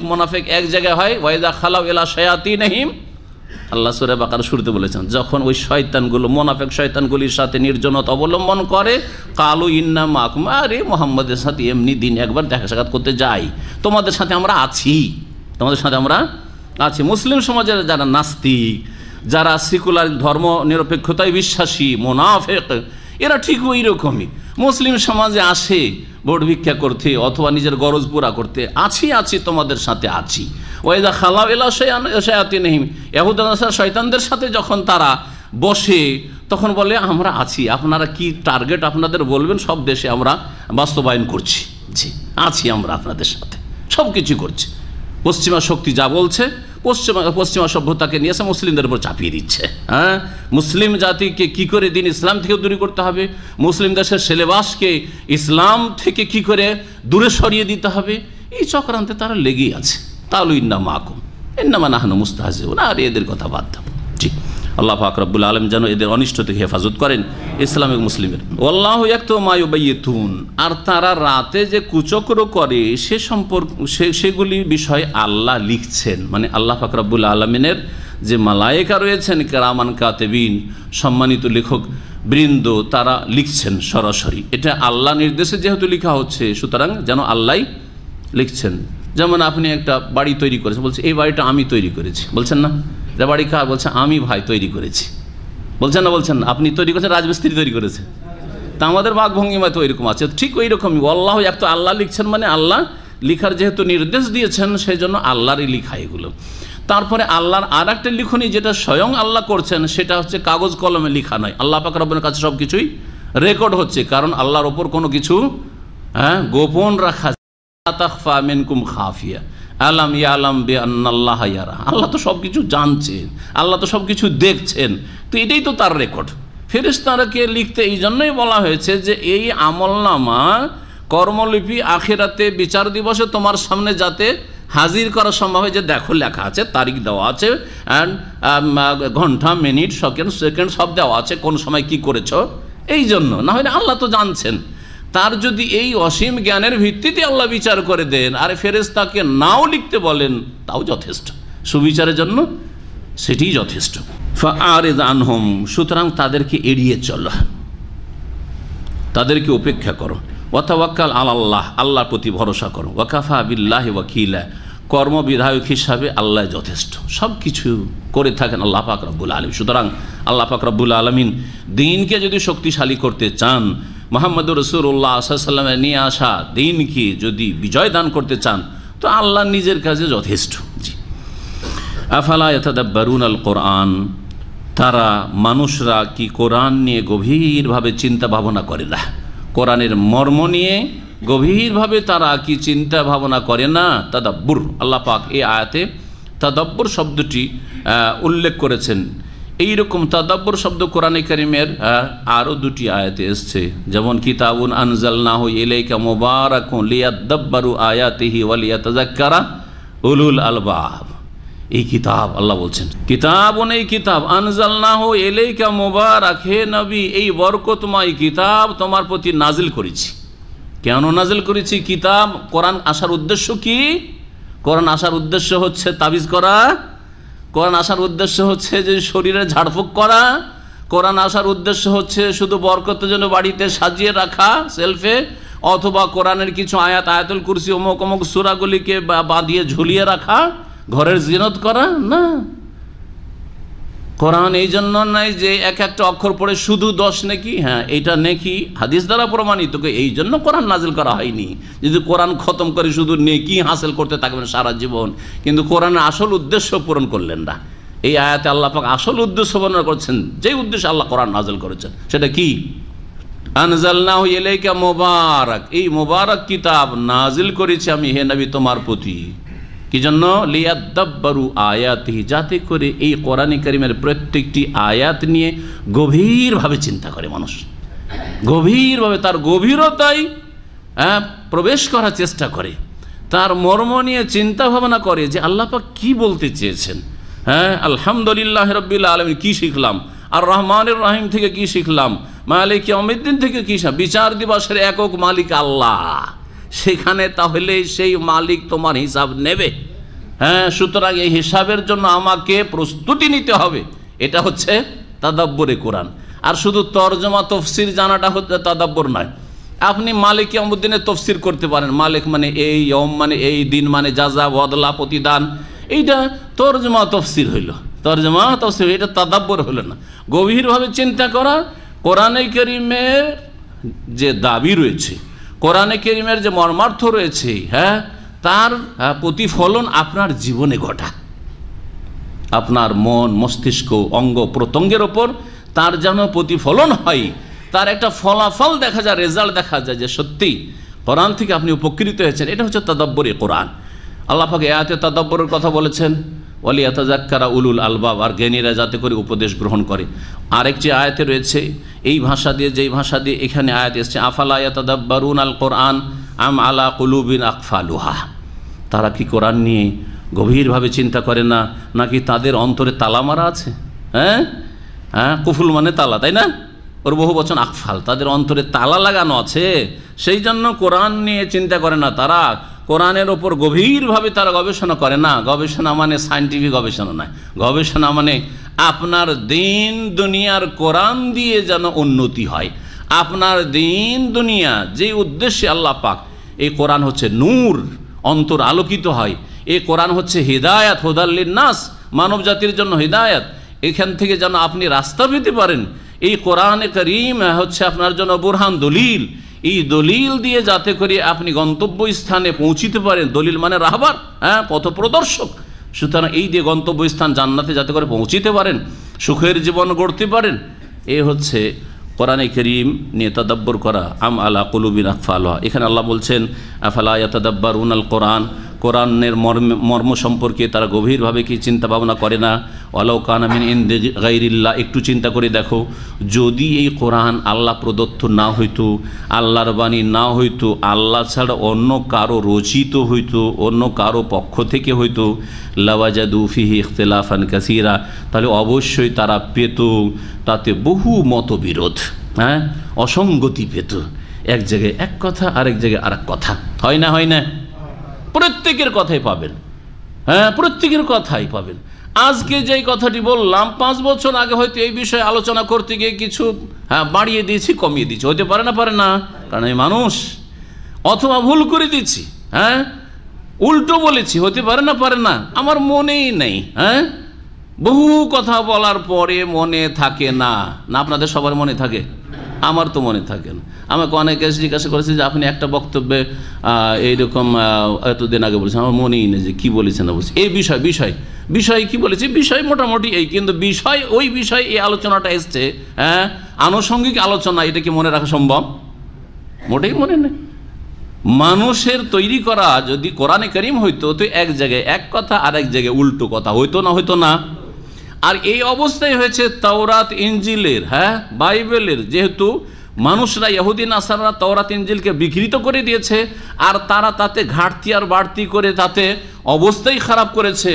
মুনাফিক এক জায়গায় হয়, ওয়াইদা খালাউ ইলা শায়াতিনহিম আল্লাহ সূরা বাকারা শুরুতে বলেছেন, যখন ওই শয়তানগুলো মুনাফিক শয়তানগুলির সাথে নির্জনতা অবলম্বন করে, কালু ইন্না মাকুম, আরে মুহাম্মাদের সাথে এমনি দিন একবার দেখা সাক্ষাৎ করতে যাই, তোমাদের সাথে আমরা আছি, তোমাদের সাথে আমরা আছি। মুসলিম সমাজের যারা নাস্তিক, যারা সেকুলার ধর্ম নিরপেক্ষতায় বিশ্বাসী মুনাফিক, এরা ঠিক ওই রকমই মুসলিম সমাজে আসে ভোট ভিক্ষা করতে অথবা নিজের গরজ পুরা করতে, আছি তোমাদের সাথে আছি। ওয়াইদা খালাউ ইলা শায়াতিনহিম, ইহুদ ও নাসারা শয়তানদের সাথে যখন তারা বসে তখন বলে আমরা আছি, আপনারা কি টার্গেট আপনাদের বলবেন, সব দেশে আমরা বাস্তবায়ন করছি, জি আছি আমরা আপনাদের সাথে, সব কিছু করছি। পশ্চিমা শক্তি যা বলছে, পশ্চিমা সভ্যতাকে নিয়ে এসে মুসলিমদের উপর চাপিয়ে দিচ্ছে। হ্যাঁ, মুসলিম জাতিকে কি করে দিন ইসলাম থেকে দূরে করতে হবে, মুসলিম দেশের সিলেবাসকে ইসলাম থেকে কি করে দূরে সরিয়ে দিতে হবে, এই চক্রান্তে তারা লেগেই আছে। তালু ইন্না মাকুম ইন্নামা নাহনু মুস্তাহজিউন, আর এদের কথা বাদ দাও। জি, আল্লাহ পাক রব্বুল আলামিন যেন এদের অনিষ্ট থেকে হেফাজত করেন ইসলামিক মুসলিমের। ওয়াল্লাহু ইয়াকতুবু মা ইউবাইয়িতুন, আর তারা রাতে যে কুচক্র করে সে সম্পর্ক সেগুলি বিষয় আল্লাহ লিখছেন। মানে আল্লাহ পাক রব্বুল আলামিনের যে মালায়েকা রয়েছেন কিরামান কাতিবিন, সম্মানিত লেখক বৃন্দ, তারা লিখছেন সরাসরি। এটা আল্লাহ নির্দেশে যেহেতু লেখা হচ্ছে, সুতরাং যেন আল্লাহই লিখছেন। যেমন আপনি একটা বাড়ি তৈরি করেছেন, বলছে এই বাড়িটা আমি তৈরি করেছি, বলছেন না? যে বাড়ি কার, বলছে আমি ভাই তৈরি করেছি, বলছেন না? বলছেন আপনি তৈরি করেছেন, রাজমিস্ত্রি তৈরি করেছে। তা আমাদের বাকভঙ্গিমা তো ওইরকম আছে, ঠিক ওই রকমই আল্লাহ এক তো আল্লাহ লিখছেন, মানে আল্লাহ লিখার যেহেতু নির্দেশ দিয়েছেন সেই জন্য আল্লাহরই লিখা এগুলো। তারপরে আল্লাহর আর একটা লিখনি যেটা স্বয়ং আল্লাহ করছেন, সেটা হচ্ছে কাগজ কলমে লিখা নয়, আল্লাহ পাক রব্বুল কাছে সব কিছুই রেকর্ড হচ্ছে, কারণ আল্লাহর ওপর কোনো কিছু গোপন রাখা, তাখফা মিনকুম খাফিয়া আলাম ইয়ালাম বিআন্নাল্লাহ ইয়ারা, আল্লাহ তো সব কিছু জানছেন, আল্লাহ তো সব কিছু দেখছেন, তো এটাই তো তার রেকর্ড। ফেরেশতাকে লিখতে এই জন্যই বলা হয়েছে যে এই আমলনামা কর্মলিপি আখিরাতে বিচার দিবসে তোমার সামনে যাতে হাজির করা সম্ভব হয়, যে দেখো লেখা আছে, তারিখ দেওয়া আছে, ঘন্টা মিনিট সেকেন্ড সব দেওয়া আছে, কোন সময় কি করেছ, এই জন্য। না হলে আল্লাহ তো জানছেন। তার যদি এই অসীম জ্ঞানের ভিত্তিতে আল্লাহ বিচার করে দেন আর ফেরেশতাকে নাও লিখতে বলেন, তাও যথেষ্ট, সুবিচারের জন্য সেটিই যথেষ্ট। ফাআরিদ আনহুম, সুতরাং তাদেরকে এড়িয়ে চলো, তাদেরকে উপেক্ষা করো। ওয়াতাওয়াক্কাল আলাল্লাহ, আল্লাহর প্রতি ভরসা করো। ওয়াকাফা বিল্লাহি ওয়াকিলা, কর্মবিধায়ক হিসাবে আল্লাহ যথেষ্ট, সব কিছু করে থাকেন আল্লাহ পাক রব্বুল আলামিন। সুতরাং আল্লাহ পাক রব্বুল আলামিন দিনকে যদি শক্তিশালী করতে চান, মুহাম্মদুর রাসূলুল্লাহ সাল্লাল্লাহু আলাইহি ওয়াসাল্লামের নিয়ে আসা দিনকে যদি বিজয় দান করতে চান, তো আল্লাহ নিজের কাছে যথেষ্ট। জি, আফালা ইয়াতাদাব্বারুনাল কোরআন, তারা মানুষরা কি কোরআন নিয়ে গভীরভাবে চিন্তা ভাবনা করে না? কোরআনের মর্ম নিয়ে গভীরভাবে তারা কি চিন্তা ভাবনা করে না? তাদাব্বুর, আল্লাহ পাক এই আয়াতে তাদাব্বুর শব্দটি উল্লেখ করেছেন। এইরকম তাদাব্বুর শব্দ কোরআনে কারিমের আরও দুটি আয়াতে এসছে, যেমন কিতাবুন আনজালনাহু ইলাইকা মুবারাকুন লিয়াদাব্বারু আয়াতিহি ওয়া লিয়াতাযাক্কারা উলুল আলবাব। এই কিতাব আল্লাহ বলছেন, কিতাবুন, এই কিতাব, আনজালনাহু ইলাইকা মুবারাক, হে নবী এই বরকতময় কিতাব তোমার প্রতি নাজিল করেছি। কেন নাজিল করেছি কিতাব? কোরআন আসার উদ্দেশ্য কি? কোরআন আসার উদ্দেশ্য হচ্ছে তাবিজ করা, কোরআন আসার উদ্দেশ্য হচ্ছে যে শরীরে ঝাড়ফুঁক করা, কোরআন আসার উদ্দেশ্য হচ্ছে শুধু বরকতের জন্য বাড়িতে সাজিয়ে রাখা সেলফে, অথবা কোরআনের কিছু আয়াত, আয়াতুল কুরসি, অমুক অমুক সূরাগুলিকে বাঁধিয়ে ঝুলিয়ে রাখা, ঘরের জিনত করা না। কোরআন এই জন্য নাই যে এক একটা অক্ষর পড়ে শুধু 10 নেকি, হ্যাঁ এটা নেকি হাদিস দ্বারা প্রমাণিত, এই জন্য কোরআন নাজিল করা হয়নি। যদি কোরআন খতম করে শুধু নেকি হাসিল করতে থাকবেন সারা জীবন, কিন্তু কোরআনের আসল উদ্দেশ্য পূরণ করলেন না। এই আয়াতে আল্লাহ পাক আসল উদ্দেশ্য বর্ণনা করছেন, যে উদ্দেশ্যে আল্লাহ কোরআন নাজিল করেছেন, সেটা কি? আনজালনাহু ইলাইকা মুবারাক, এই মুবারক কিতাব নাজিল করেছি আমি হে নবী তোমার প্রতি। কি জন্য? লিয়াদাব্বারু আয়াতিহি, যাতে করে এই কোরআনে কারিমের প্রত্যেকটি আয়াত নিয়ে গভীরভাবে চিন্তা করে মানুষ, গভীরভাবে তার গভীরতায় প্রবেশ করার চেষ্টা করে, তার মর্ম নিয়ে চিন্তা ভাবনা করে যে আল্লাহ পাক কি বলতে চেয়েছেন। হ্যাঁ, আলহামদুলিল্লাহ রাব্বিল আলামিন কি শিখলাম, আর রহমানের রহিম থেকে কি শিখলাম, মালিক ইয়াউমিদ্দিন থেকে কি শিখলাম, বিচার দিবসের একক মালিক আল্লাহ, সেখানে তাহলে সেই মালিক তোমার হিসাব নেবে। হ্যাঁ, সুতরাং এই হিসাবের জন্য আমাকে প্রস্তুতি নিতে হবে। এটা হচ্ছে তাদাব্বুরে কোরআন। আর শুধু তরজমা তফসির জানাটা হচ্ছে তাদাব্বুর নয়। আপনি মালিক ইয়াউমুদ্দিনের তফসির করতে পারেন, মালিক মানে এই, ইয়ম মানে এই, দিন মানে যাজা, বদলা, প্রতিদান, এইটা তরজমা তফসির হইল, তরজমা তফসির, এটা তাদাব্বুর হলো না। গভীরভাবে চিন্তা করা, কোরআনে কারীমের যে দাবি রয়েছে, কোরআনে কারীমের যে মর্মার্থ রয়েছে, হ্যাঁ, তার প্রতিফলন আপনার জীবনে ঘটা, আপনার মন, মস্তিষ্ক, অঙ্গ প্রত্যঙ্গের ওপর তার যেন প্রতিফলন হয়, তার একটা ফলাফল দেখা যায়, রেজাল্ট দেখা যায় যে সত্যি কোরআন থেকে আপনি উপকৃত হয়েছেন। এটা হচ্ছে তাদাব্বুরে কোরআন। আল্লাহ পাক আয়াতে তাদাব্বুরের কথা বলেছেন, ওয়ালিয়াতাযাক্কারা উলুল আলবাব, আর জ্ঞানীরা যাতে করে উপদেশ গ্রহণ করে। আরেকটি আয়াতে রয়েছে এই ভাষা দিয়ে, যেই ভাষা দিয়ে এখানে আয়াত এসছে, আফালা ইয়াতাদাব্বারুনাল কোরআন আম আলা কুলুবিন আকফালুহা, তারা কি কোরআন নিয়ে গভীরভাবে চিন্তা করে না, নাকি তাদের অন্তরে তালা মারা আছে? হ্যাঁ হ্যাঁ, কুফুল মানে তালা, তাই না? ওর বহু বচন আকফাল, তাদের অন্তরে তালা লাগানো আছে, সেই জন্য কোরআন নিয়ে চিন্তা করে না তারা, কোরআনের ওপর গভীরভাবে তারা গবেষণা করে না। গবেষণা মানে সায়েন্টিফিক গবেষণা নয়, গবেষণা মানে আপনার দিন দুনিয়ার কোরআন দিয়ে যেন উন্নতি হয়, আপনার দিন দুনিয়া যে উদ্দেশ্যে আল্লাহ পাক, এই কোরআন হচ্ছে নূর, অন্তর আলোকিত হয়, এই কোরআন হচ্ছে হিদায়াত, হুদাল্লিন নাস, মানব জাতির জন্য হিদায়াত, এখান থেকে যেন আপনি রাস্তা পেতে পারেন। এই কোরআনে কারীম হচ্ছে আপনার জন্য বুরহান, দলিল, এই দলিল দিয়ে যাতে করে আপনি গন্তব্য স্থানে পৌঁছিতে পারেন। দলিল মানে রাহবার, হ্যাঁ, পথ প্রদর্শক। সুতরাং এই দিয়ে গন্তব্য স্থান জান্নাতে যাতে করে পৌঁছিতে পারেন, সুখের জীবন গড়তে পারেন, এ হচ্ছে কোরআনে কারীম নিয়ে তাদাব্বুর করা। আম আলা কুলুবিন আকফালুহা, এখানে আল্লাহ বলছেন আফালা ইয়াতাদাব্বারুনাল কোরআন, কোরআনের মর্ম সম্পর্কে তারা গভীরভাবে কি চিন্তা ভাবনা করে না? ওয়ালাউ কানা মিন ইনদি গায়রিল্লাহ, একটু চিন্তা করে দেখো, যদি এই কোরআন আল্লাহ প্রদত্ত না হইতো, আল্লাহর বাণী না হইতো, আল্লাহ ছাড়া অন্য কারো রচিত হইতো, অন্য কারো পক্ষ থেকে হইতো, লাওয়াজাদু ফিহি ইখতিলাফান কাসীরা, তাহলে অবশ্যই তারা পেত তাতে বহু মতবিরোধ, হ্যাঁ, অসঙ্গতি পেত। এক জায়গায় এক কথা, আরেক জায়গায় আরেক কথা, হয় না? হয় না? প্রত্যেকের কথাই পাবেন, হ্যাঁ, প্রত্যেকের কথাই পাবেন। আজকে যেই কথাটি বললাম, 5 বছর আগে হয়তো এই বিষয়ে আলোচনা করতে গিয়ে কিছু বাড়িয়ে দিয়েছি, কমিয়ে দিয়েছি, হতে পারে না? পারে না, কারণ এই মানুষ। অথবা ভুল করে দিচ্ছি, হ্যাঁ, উল্টো বলেছি, হতে পারে না? পারে না, আমার মনেই নেই, হ্যাঁ, বহু কথা বলার পরে মনে থাকে না। না, আপনাদের সবার মনে থাকে? আমার তো মনে থাকে না। আমাকে অনেকে জিজ্ঞাসা করেছে যে আপনি একটা বক্তব্যে এইরকম এতদিন আগে বলেছেন, আমার মনেই নেই যে কী বলেছেন না বলছি। এই বিষয় কি বলেছি, বিষয় মোটামুটি এই, কিন্তু বিষয় ওই বিষয় এই আলোচনাটা এসছে, হ্যাঁ, আনুষঙ্গিক আলোচনা, এটা কি মনে রাখা সম্ভব? মোটেই মনে নেই। মানুষের তৈরি করা যদি কোরআনে কারীম হইতো, তো এক জায়গায় এক কথা, আরেক জায়গায় উল্টো কথা হইতো না? হইতো না? আর এই অবস্থায় হয়েছে তাওরাত ইনজিলের, হ্যাঁ, বাইবেলের, যেহেতু মানুষরা, ইহুদি নাসারারা তাওরাত ইনজিলকে বিকৃত করে দিয়েছে, আর তারা তাতে ঘাটতি আর বাড়তি করে তাতে অবস্থাই খারাপ করেছে,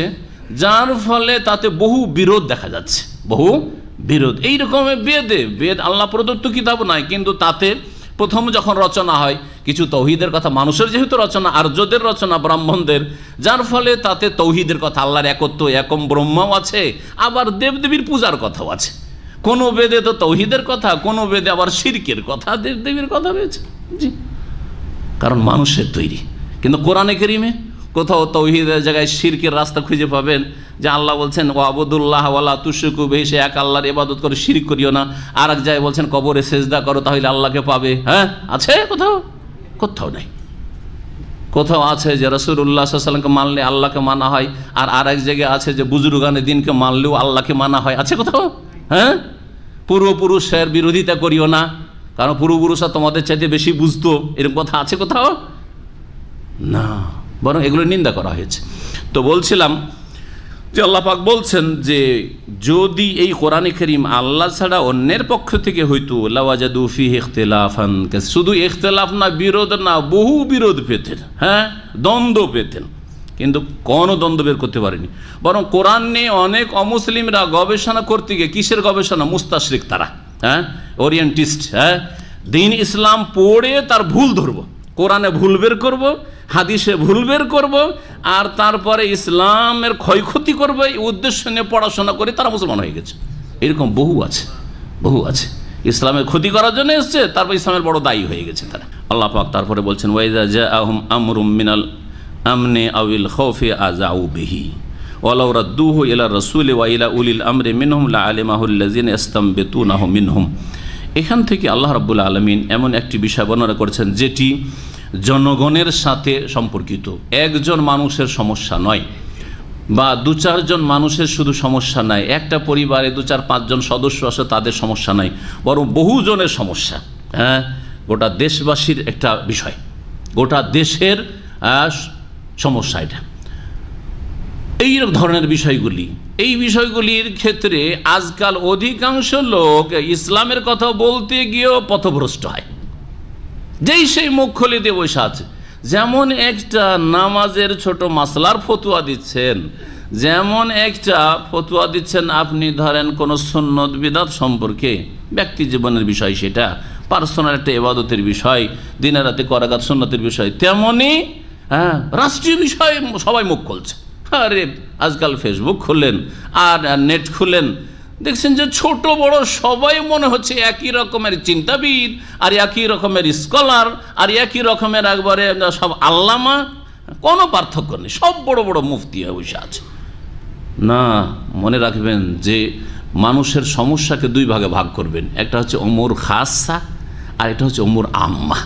যার ফলে তাতে বহু বিরোধ দেখা যাচ্ছে, বহু বিরোধ। এই রকমের বেদ আল্লাহ প্রদত্ত কিতাব নয়, কিন্তু তাতে প্রথম যখন রচনা হয় কিছু তৌহিদের কথা, মানুষের যেহেতু রচনা, আর্যদের রচনা, ব্রাহ্মণদের, যার ফলে তাতে তৌহিদের কথা, আল্লাহর একত্ব, একম ব্রহ্মাও আছে, আবার দেবদেবীর পূজার কথাও আছে। কোনো বেদে তো তৌহিদের কথা, কোনো বেদে আবার শিরকের কথা, দেবদেবীর কথা রয়েছে, জি, কারণ মানুষের তৈরি। কিন্তু কোরআনে কারীমে কোথাও তৌহিদের জায়গায় শিরকের রাস্তা খুঁজে পাবেন, যে আল্লাহ বলছেন ওয়াবুদুল্লাহ ওয়ালা তুশরিকু বিহি, সে এক আল্লাহর ইবাদত করে শিরক করিও না। আর এক জায়গায় বলছেন কবরে সেজদা করো তাহলে আল্লাহকে পাবে, হ্যাঁ, আছে? কোথাও? কোথাও নাই। কোথাও আছে যে রাসূলুল্লাহ সাল্লাল্লাহু আলাইহি ওয়াসাল্লামকে মানলে আল্লাহকে মানা হয়, আর আরেক জায়গায় আছে যে বুজুর্গানে দিনকে মানলেও আল্লাহকে মানা হয়, আছে কোথাও? হ্যাঁ, পূর্বপুরুষের বিরোধিতা করিও না, কারণ পূর্বপুরুষরা তোমাদের চাইতে বেশি বুঝতো, এরকম কথা আছে কোথাও? না, বরং এগুলো নিন্দা করা হয়েছে। তো বলছিলাম যে আল্লাহ পাক বলছেন যে যদি এই কোরআনে কারীম আল্লাহ ছাড়া অন্যের পক্ষ থেকে হইতো, লাওয়াজাদু ফিহি ইখতিলাফান, শুধু ইখতিলাফ না, বিরোধ না, বহু বিরোধ পেতেন, হ্যাঁ, দ্বন্দ্ব পেতেন, কিন্তু কোনো দ্বন্দ্ব বের করতে পারেনি। বরং কোরআন নিয়ে অনেক অমুসলিমরা গবেষণা করতে গিয়ে, কিসের গবেষণা? মুস্তাশরিক তারা, হ্যাঁ, ওরিয়েন্টিস্ট, হ্যাঁ, দ্বীন ইসলাম পড়ে তার ভুল ধরবো, কোরআনে ভুল বের করবো, হাদিসে ভুল বের করব, আর তারপরে ইসলামের ক্ষয়ক্ষতি করবে, এই উদ্দেশ্য নিয়ে পড়াশোনা করে তারা মুসলমান হয়ে গেছে। এরকম বহু আছে, বহু আছে। ইসলামের ক্ষতি করার জন্য এসছে, তারপর ইসলামের বড় দায়ী হয়ে গেছে তারা। আল্লাহ পাক তারপরে বলছেন, ওয়াইদা জাআহুম আমরুম মিনাল আমনি আউল খাউফি আযাউ বিহি ওয়ালাউ রাদ্দুহু ইলা রাসূলি ওয়া ইলা উলিল আমরি মিনহুম লাআলিমাহু আল্লাযিনা ইসতামবিতুনাহু মিনহুম। এখান থেকে আল্লাহ রাব্বুল আলামিন এমন একটি বিষয় বর্ণনা করেছেন যেটি জনগণের সাথে সম্পর্কিত। একজন মানুষের সমস্যা নয়, বা দু চারজন মানুষের শুধু সমস্যা নাই, একটা পরিবারে 2-4-5 জন সদস্য আছে তাদের সমস্যা নাই, বরং বহুজনের সমস্যা। হ্যাঁ, গোটা দেশবাসীর একটা বিষয়, গোটা দেশের সমস্যা এটা। এই ধরনের বিষয়গুলি, এই বিষয়গুলির ক্ষেত্রে আজকাল অধিকাংশ লোক ইসলামের কথা বলতে গিয়েও পথভ্রষ্ট হয়। যেই সেই মুখ খুলে দিয়ে বসে আছে। যেমন একটা নামাজের ছোট মাসলার ফতুয়া দিচ্ছেন, যেমন একটা ফতুয়া দিচ্ছেন আপনি ধরেন কোনো সুন্নত বিদআত সম্পর্কে, ব্যক্তি জীবনের বিষয়, সেটা পার্সোনাল একটা ইবাদতের বিষয়, দিনে রাতে করাগাত সুন্নতের বিষয়, তেমনই রাষ্ট্রীয় বিষয় সবাই মুখ খুলছে। আরে আজকাল ফেসবুক খুললেন আর নেট খুললেন, দেখছেন যে ছোট বড় সবাই মনে হচ্ছে একই রকমের চিন্তাবিদ, আর একই রকমের স্কলার, আর একই রকমের একবারে সব আল্লামা, কোনো পার্থক্য নেই, সব বড় বড় মুফতি হয়ে বসে আছে। না, মনে রাখবেন যে মানুষের সমস্যাকে দুই ভাগে ভাগ করবেন, একটা হচ্ছে উমুর খাসা আর একটা হচ্ছে উমুর আম্মা।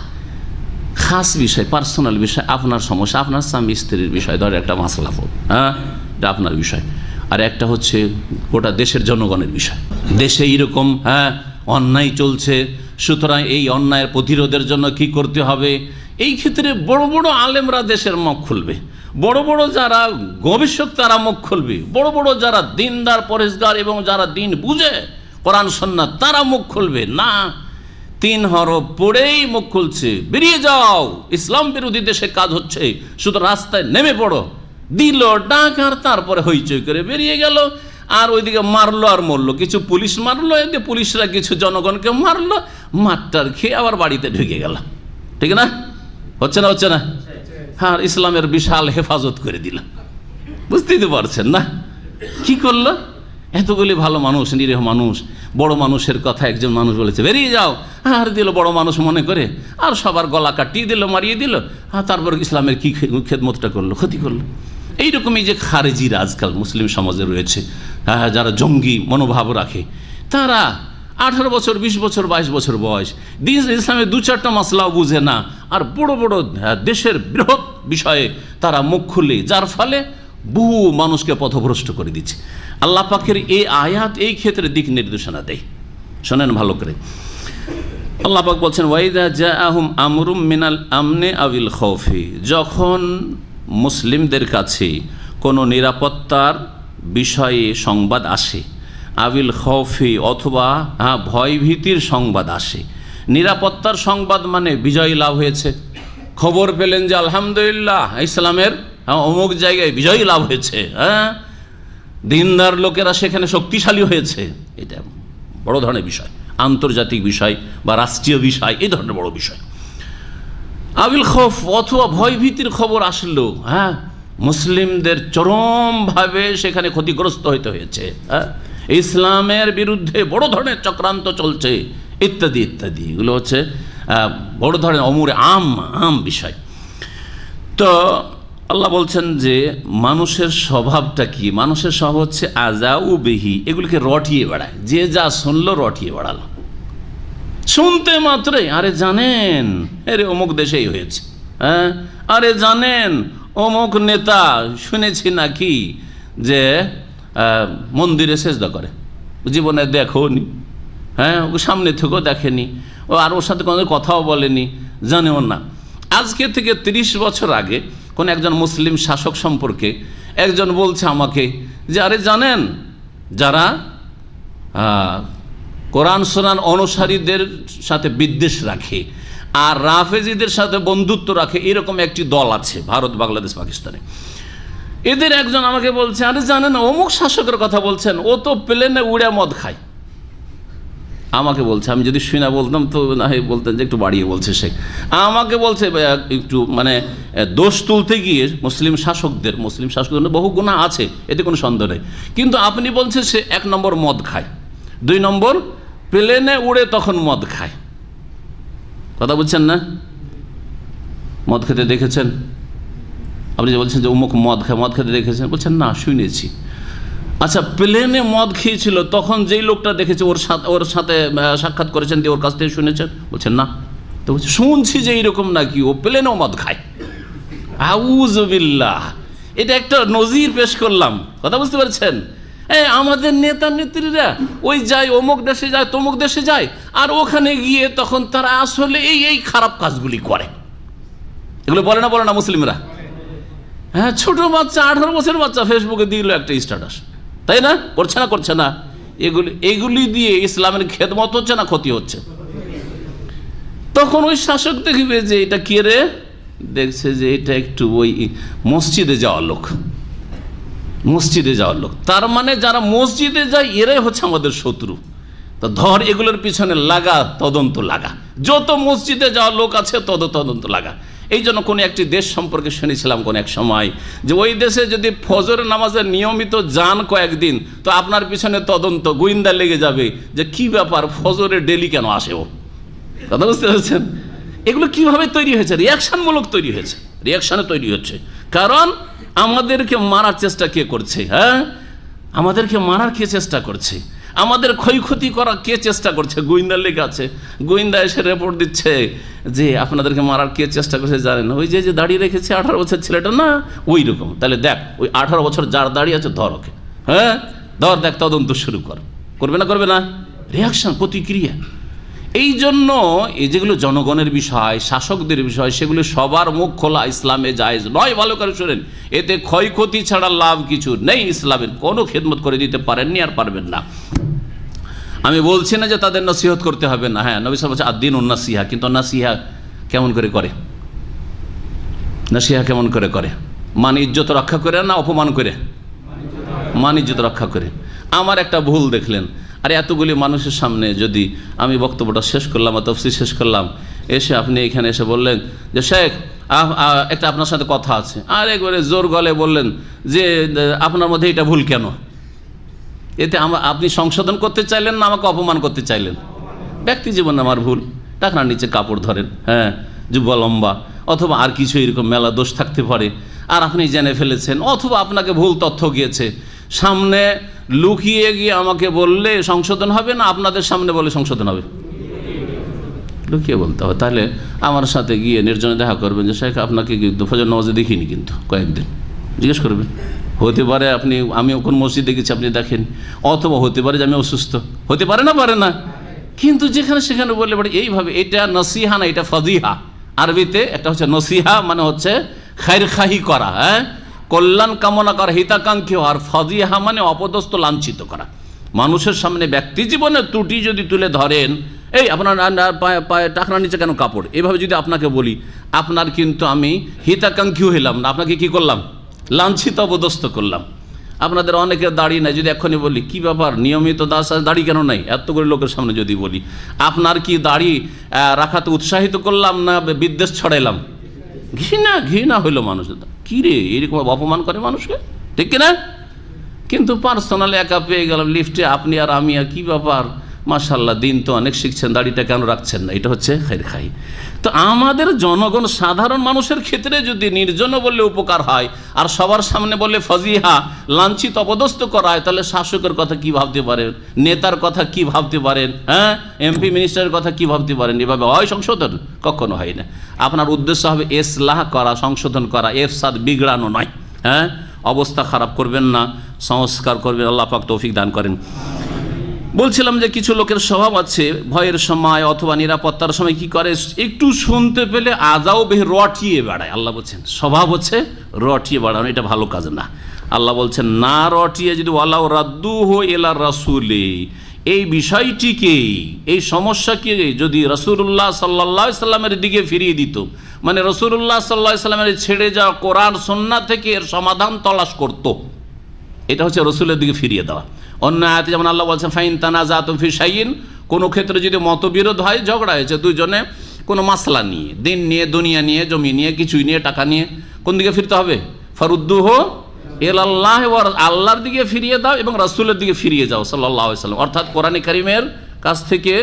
খাস বিষয়, পার্সোনাল বিষয়, আপনার সমস্যা, আপনার স্বামী স্ত্রীর বিষয়, ধর একটা মাসলা, হ্যাঁ, এটা আপনার বিষয়। আর একটা হচ্ছে গোটা দেশের জনগণের বিষয়। দেশে এইরকম অন্যায় চলছে, সুতরাং এই অন্যায়ের প্রতিরোধের জন্য কি করতে হবে, এই ক্ষেত্রে বড় বড় আলেমরা দেশের মুখ খুলবে, বড় বড় যারা গবেষক তারা মুখ খুলবে, বড় বড় যারা দিনদার পরেশগার এবং যারা দিন বুঝে কোরআন সুন্নাত তারা মুখ খুলবে না। 3 হরফ পড়েই মুখ খুলছে, বেরিয়ে যাও, ইসলাম বিরোধী দেশে কাজ হচ্ছে, শুধু রাস্তায় নেমে পড়ো, দিল ডাক আর তারপরে হইচই করে বেরিয়ে গেল। আর ওইদিকে মারলো আর মরলো, কিছু পুলিশ মারলো, এদিকে পুলিশরা কিছু জনগণকে মারলো, মারটার খেয়ে আবার বাড়িতে ঢুকে গেল। ঠিক না? হচ্ছে না? হচ্ছে না? হ্যাঁ, ইসলামের বিশাল হেফাজত করে দিল। বুঝতেই তো পারছেন না কি করলো? এতগুলি ভালো মানুষ, নিরীহ মানুষ, বড় মানুষের কথা একজন মানুষ বলেছে বেরিয়ে যাও, আর দিল বড় মানুষ মনে করে, আর সবার গলা কাটিয়ে দিল, মারিয়ে দিল। তারপর ইসলামের কি খেদমতটা করলো, ক্ষতি করলো। এইরকমই যে খারেজিরা আজকাল মুসলিম সমাজে রয়েছে, যারা জঙ্গি মনোভাব রাখে, তারা 18 বছর, 20 বছর, 22 বছর বয়স, দিন ইসলামের 2-4টা মাসলাও বুঝে না, আর বড় বড় দেশের বৃহৎ বিষয়ে তারা মুখ খুলে, যার ফলে বহু মানুষকে পথভ্রষ্ট করে দিচ্ছে। আল্লাহ পাকের এই আয়াত এই ক্ষেত্রে দিক নির্দেশনা দেয়। শোনেন ভালো করে, আল্লাহ পাক বলছেন, ওয়াইদা জাআহুম আমরুম মিনাল আমনি আউল খাউফি, যখন মুসলিমদের কাছে কোনো নিরাপত্তার বিষয়ে সংবাদ আসে, আবিল খাউফি অথবা ভয়ভীতির সংবাদ আসে। নিরাপত্তার সংবাদ মানে বিজয় লাভ হয়েছে, খবর পেলেন যে আলহামদুলিল্লাহ ইসলামের অমুক জায়গায় বিজয় লাভ হয়েছে, দিনদার লোকেরা সেখানে শক্তিশালী হয়েছে, এটা বড় ধরনের বিষয়, আন্তর্জাতিক বিষয় বা রাষ্ট্রীয় বিষয়, এই ধরনের বড় বিষয়। আবিল খৌফ অথবা ভয়ভীতির খবর আসলো, মুসলিমদের চরমভাবে সেখানে ক্ষতিগ্রস্ত হইতে হয়েছে, ইসলামের বিরুদ্ধে বড় ধরনের চক্রান্ত চলছে, ইত্যাদি ইত্যাদি। এগুলো হচ্ছে বড় ধরনের অমূরে আম বিষয়। তো আল্লাহ বলছেন যে মানুষের স্বভাবটা কি? মানুষের স্বভাব হচ্ছে আজাউ বিহি, এগুলিকে রটিয়ে বেড়ায়, যে যা শুনলো রটিয়ে বেড়ালো, শুনতে মাত্রই আরে জানেন আরে অমুক দেশেই হয়েছে, আরে জানেন অমুক নেতা শুনেছি নাকি যে মন্দিরে সেজদা করে, জীবনে দেখোনি, ও সামনে থেকেও দেখেনি, ও আর ওর সাথে কোনো কথাও বলেনি, জানেও না। আজকে থেকে 30 বছর আগে কোন একজন মুসলিম শাসক সম্পর্কে একজন বলছে আমাকে যে আরে জানেন যারা কোরআন সুন্নাহ অনুসারীদের সাথে বিদ্বেষ রাখে আর রাফেজিদের সাথে বন্ধুত্ব রাখে, এরকম একটি দল আছে ভারত, বাংলাদেশ, পাকিস্তানে। এদের একজন আমাকে বলছে আরে জানেন অমুক শাসকের কথা বলছেন, ও তো প্লেনে উড়ে মদ খায়, আমাকে বলছে, আমি যদি শুই না বলতাম তো না হয় বলতেন যে একটু বাড়িয়ে বলছে সে। আমাকে বলছে একটু মানে দোষ তুলতে গিয়ে মুসলিম শাসকদের বহু গুনাহ আছে, এতে কোনো সন্দেহ নেই, কিন্তু আপনি বলছেন সে 1 নম্বর মদ খায়, 2 নম্বর প্লেনে উড়ে তখন মদ খায়। কথা বলছেন না? মদ খেতে দেখেছেন? আপনি যে বলছেন যে অমুক মদ খায়, মদ খেতে দেখেছেন? বলছেন না, শুনেছি। আচ্ছা, প্লেনে মদ খেয়েছিল তখন যেই লোকটা দেখেছে ওর সাথে সাক্ষাৎ করেছেন, দিয়ে ওর কাছ থেকে শুনেছেন? বলছেন না। তো বলছে শুনছি যে এইরকম নাকি ও প্লেনেও মদ খায়। আউযুবিল্লাহ, এটা একটা নজির পেশ করলাম। কথা বুঝতে পারছেন? আমাদের নেতা নেত্রীরা ওই যায়, অমুক দেশে যায়, তমুক দেশে যায়, আর ওখানে গিয়ে তখন তারা আসলে এই খারাপ কাজগুলি করে। এগুলো বলে না মুসলিমরা? হ্যাঁ, ছোট বাচ্চা, 18 বছরের বাচ্চা ফেসবুকে দিল একটা স্ট্যাটাস, তাই না? করছে না? এগুলি দিয়ে ইসলামের খেদমত হচ্ছে না ক্ষতি হচ্ছে? তখন ওই শাসক দেখবে যে এটা কে রে, দেখছে যে এটা একটু ওই মসজিদে যাওয়ার লোক, তার মানে যারা মসজিদে যায় এরাই হচ্ছে আমাদের শত্রু। তো ধর এগুলোর পিছনে লাগা, তদন্ত লাগা, যত মসজিদে যাওয়ার লোক আছে তদন্ত লাগা। এই জন্য কোনো একটি দেশ সম্পর্কে শুনেছিলাম কোন এক সময় যে ওই দেশে যদি ফজর নামাজের নিয়মিত যান কয়েকদিন, তো আপনার পিছনে তদন্ত, গোয়েন্দা লেগে যাবে যে কি ব্যাপার, ফজরে ডেলি কেন আসে ও। কথা বুঝতে পারছেন? এগুলো কিভাবে তৈরি হয়েছে? রিয়াকশনমূলক তৈরি হয়েছে, রিয়াকশনে তৈরি হচ্ছে। কারণ আমাদেরকে মারার চেষ্টা কে করছে? হ্যাঁ, আমাদেরকে মারার কে চেষ্টা করছে? আমাদের ক্ষয়ক্ষতি করা কে চেষ্টা করছে? গোয়েন্দা লেগে আছে, গোয়েন্দা এসে রিপোর্ট দিচ্ছে যে আপনাদেরকে মারার কে চেষ্টা করছে জানেন? ওই যে দাঁড়িয়ে রেখেছে 18 বছর ছেলেটা না, ওই রকম। তাহলে দেখ, ওই 18 বছর যার দাঁড়িয়ে আছে ধর ওকে, হ্যাঁ ধর, দেখ তদন্ত শুরু করবে না? রিয়াকশন, প্রতিক্রিয়া। এই জন্য এই যেগুলো জনগণের বিষয়, শাসকদের বিষয়, সেগুলো সবার মুখ খোলা ইসলামে জায়েজ নয়। ভালো করে শোনেন, এতে ক্ষয়ক্ষতি ছাড়া লাভ কিছু নেই। ইসলামের কোনো খেদমত করে দিতে পারেননি আর পারবেন না। আমি বলছি না যে তাদের নসিহত করতে হবে না, হ্যাঁ, নবী সাল্লাল্লাহু আলাইহি ওয়াসাল্লাম আদ-দীনুন নাসিহা, কিন্তু নাসিহা কেমন করে করে? নাসিহা কেমন করে করে? মান ইজ্জত রক্ষা করে না অপমান করে? মান ইজ্জত রক্ষা করে। আমার একটা ভুল দেখলেন, আরে এতগুলি মানুষের সামনে যদি আমি বক্তব্যটা শেষ করলাম বা তাফসীর শেষ করলাম, এসে আপনি এখানে এসে বললেন যে শেখ একটা আপনার সাথে কথা আছে, আর একবারে জোর গলে বললেন যে আপনার মধ্যে এটা ভুল কেন? এতে আপনি সংশোধন করতে চাইলেন না আমাকে অপমান করতে চাইলেন? ব্যক্তি জীবনে আমার ভুল, টাকনার নিচে কাপড় ধরেন, হ্যাঁ, যুব্বা লম্বা, অথবা আর কিছু এরকম মেলা দোষ থাকতে পারে, আর আপনি জেনে ফেলেছেন, অথবা আপনাকে ভুল তথ্য গিয়েছে, সামনে লুকিয়ে গিয়ে আমাকে বললে সংশোধন হবে না আপনাদের সামনে বলে সংশোধন হবে? লুকিয়ে বলতে হবে। তাহলে আমার সাথে গিয়ে নির্জনে দেখা করবেন যে শেখ আপনাকে কিন্তু ফজর নামাজে দেখিনি, কিন্তু কয়েকদিন জিজ্ঞেস করবেন। হতে পারে আমি কোন মসজিদে গেছি আপনি দেখেন, অথবা হতে পারে যে আমি অসুস্থ, হতে পারে না, কিন্তু যেখানে সেখানে বললে পরে এইভাবে, এটা নসিহা না, এটা ফজিহা। আরবিতে একটা হচ্ছে নসিহা, মানে হচ্ছে খায়রখাহি করা, হ্যাঁ, কল্যাণ কামনা করা, হিতাকাঙ্ক্ষী, আর ফজিহা মানে অপদস্থ, লাঞ্ছিত করা। মানুষের সামনে ব্যক্তি জীবনের ত্রুটি যদি তুলে ধরেন, এই আপনার পায়ে টাকনার নিচে কেন কাপড়, এভাবে যদি আপনাকে বলি, আপনার কিন্তু আমি হিতাকাঙ্ক্ষীও হলাম না, আপনাকে কি করলাম? লাঞ্ছিত, অপদস্থ করলাম। আপনাদের অনেকের দাড়ি নাই, যদি এক্ষুনি বলি কি ব্যাপার নিয়মিত দাড়ি কেন নাই, এত করে লোকের সামনে যদি বলি, আপনার কি দাড়ি রাখাতে উৎসাহিত করলাম না বিদ্বেষ ছড়াইলাম? ঘৃণা হইলো মানুষের। কি রে, এরকম অপমান করে মানুষকে, ঠিক কিনা? কিন্তু পার্সোনালি একা পেয়ে গেলাম লিফটে, আপনি আর আমি, আর কি ব্যাপার, মাশাআল্লাহ দিন তো অনেক শিখছেন, দাড়িটা কেন রাখছেন না? এটা হচ্ছে খাই। তো আমাদের জনগণ, সাধারণ মানুষের ক্ষেত্রে যদি নির্জন বললে উপকার হয়, আর সবার সামনে বললে ফজিহা, লাঞ্ছিত অপদস্থ করা হয়, তাহলে শাসকের কথা কি ভাবতে পারেন, নেতার কথা কি ভাবতে পারেন, হ্যাঁ, এমপি মিনিস্টারের কথা কি ভাবতে পারেন? এভাবে হয় সংশোধন? কখনো হয় না। আপনার উদ্দেশ্য হবে ইসলাহ করা, সংশোধন করা, এফসাদ বিগড়ানো নয়, হ্যাঁ, অবস্থা খারাপ করবেন না, সংস্কার করবেন। আল্লাহ পাক তৌফিক দান করেন। বলছিলাম যে কিছু লোকের স্বভাব আছে, ভয়ের সময় অথবা নিরাপত্তার সময় কি করে, একটু শুনতে পেলে আজাও বেহ রটিয়ে বেড়ায়। আল্লাহ বলছেন স্বভাব হচ্ছে রটিয়ে বেড়ানো, এটা ভালো কাজ না। আল্লাহ বলছেন না রটিয়ে যদি ওয়ালাউ রাদ্দুহু ইলা রাসূলি, এই বিষয়টিকে, এই সমস্যাকে যদি রাসূলুল্লাহ সাল্লাল্লাহু আলাইহি সাল্লামের দিকে ফিরিয়ে দিত, মানে রাসূলুল্লাহ সাল্লাল্লাহু আলাইহি সাল্লামের ছেড়ে যাওয়া কোরআন সুন্নাহ থেকে এর সমাধান তলাশ করত, এটা হচ্ছে রসুলের দিকে ফিরিয়ে দেওয়া। অন্য আয়াতে যেমন আল্লাহ বলছেন ফাইন তানাজাতুম ফি শাইইন কোনো ক্ষেত্রে যদি মতবিরোধ হয়, ঝগড়া হয়েছে দুজনে কোনো মাসলা নিয়ে, দিন নিয়ে, দুনিয়া নিয়ে, জমি নিয়ে, কিছুই নিয়ে, টাকা নিয়ে, কোন দিকে ফিরতে হবে? ফারুদ্দুহু ইলাল্লাহি ওয়া আল্লাহর দিকে ফিরিয়ে দাও এবং রাসূলের দিকে ফিরিয়ে যাও সাল্লাল্লাহু আলাইহি ওয়াসাল্লাম। অর্থাৎ কোরআনে কারীমের কাছ থেকে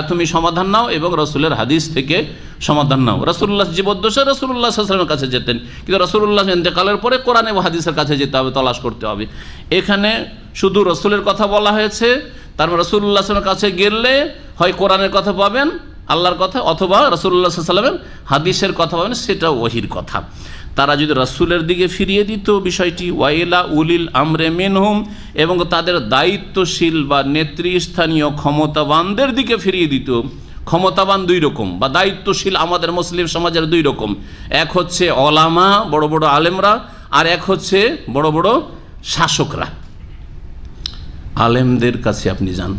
তুমি সমাধান নাও এবং রাসূলের হাদিস থেকে সমাধান নাও। রাসূলুল্লাহ জীবদ্দশায় রাসূলুল্লাহ সাল্লাল্লাহু আলাইহি ওয়াসাল্লামের কাছে যেতেন, কিন্তু রাসূলুল্লাহ ইন্তেকালের পরে কোরআন এবং হাদিসের কাছে যেতে হবে, তলাশ করতে হবে। এখানে শুধু রাসূলের কথা বলা হয়েছে, তার মানে রাসূলুল্লাহ সাল্লাল্লাহু আলাইহি ওয়াসাল্লামের কাছে গেলে হয় কোরআনের কথা পাবেন, আল্লাহর কথা, অথবা রাসূলুল্লাহ সাল্লাল্লাহু আলাইহি ওয়াসাল্লামের হাদিসের কথা পাবেন, সেটা ওহীর কথা। তারা যদি রাসূলের দিকে ফিরিয়ে দিত বিষয়টি, ওয়াইলা উলিল আমরে মিনহুম, এবং তাদের দায়িত্বশীল বা নেতৃস্থানীয় ক্ষমতাবানদের দিকে ফিরিয়ে দিত। ক্ষমতাবান দুই রকম, বা দায়িত্বশীল আমাদের মুসলিম সমাজের দুই রকম, এক হচ্ছে ওলামা, বড় বড় আলেমরা, আর এক হচ্ছে বড় বড় শাসকরা। আলেমদের কাছে আপনি যান,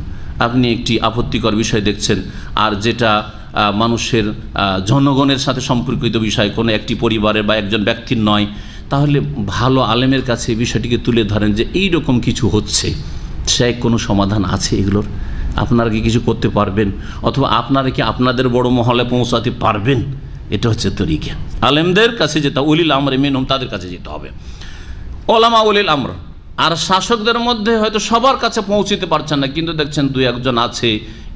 আপনি একটি আপত্তিকর বিষয় দেখছেন, আর যেটা মানুষের জনগণের সাথে সম্পর্কিত বিষয়, কোনো একটি পরিবারের বা একজন ব্যক্তির নয়, তাহলে ভালো আলেমের কাছে বিষয়টিকে তুলে ধরেন যে এই রকম কিছু হচ্ছে, সে কোনো সমাধান আছে এগুলোর, আপনারা কি কিছু করতে পারবেন, অথবা আপনারা কি আপনাদের বড় মহলে পৌঁছাতে পারবেন। এটা হচ্ছে তরিকা। আলেমদের কাছে যেতে, উলিল আমরে মিনহুম, তাদের কাছে যেতে হবে, ওলামা উলিল আমর। আর শাসকদের মধ্যে হয়তো সবার কাছে পৌঁছতে পারছেন না, কিন্তু দেখছেন দুই একজন আছে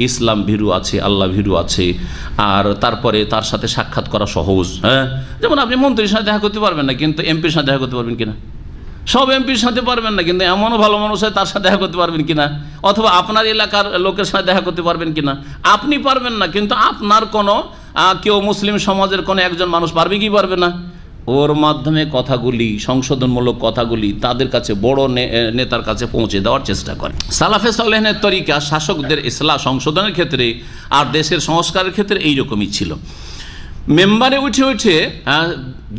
ইসলাম ভীরু আছে, আল্লাহ ভীরু আছে, আর তারপরে তার সাথে সাক্ষাৎ করা সহজ। হ্যাঁ, যেমন আপনি মন্ত্রীর সাথে দেখা করতে পারবেন না, কিন্তু এমপির সাথে দেখা করতে পারবেন কিনা? সব এমপির সাথে পারবেন না, কিন্তু এমনও ভালো মানুষ হয় তার সাথে দেখা করতে পারবেন কিনা? অথবা আপনার এলাকার লোকের সাথে দেখা করতে পারবেন কিনা? আপনি পারবেন না, কিন্তু আপনার কোনো কেউ মুসলিম সমাজের কোনো একজন মানুষ পারবে কি পারবে না? ওর মাধ্যমে কথাগুলি, সংশোধনমূলক কথাগুলি তাদের কাছে, বড় নেতার কাছে পৌঁছে দেওয়ার চেষ্টা করে। সালাফে সালেহিনের তরিকা শাসকদের ইসলাহ সংশোধনের ক্ষেত্রে আর দেশের সংস্কারের ক্ষেত্রে এইরকমই ছিল। মেম্বারে উঠে উঠে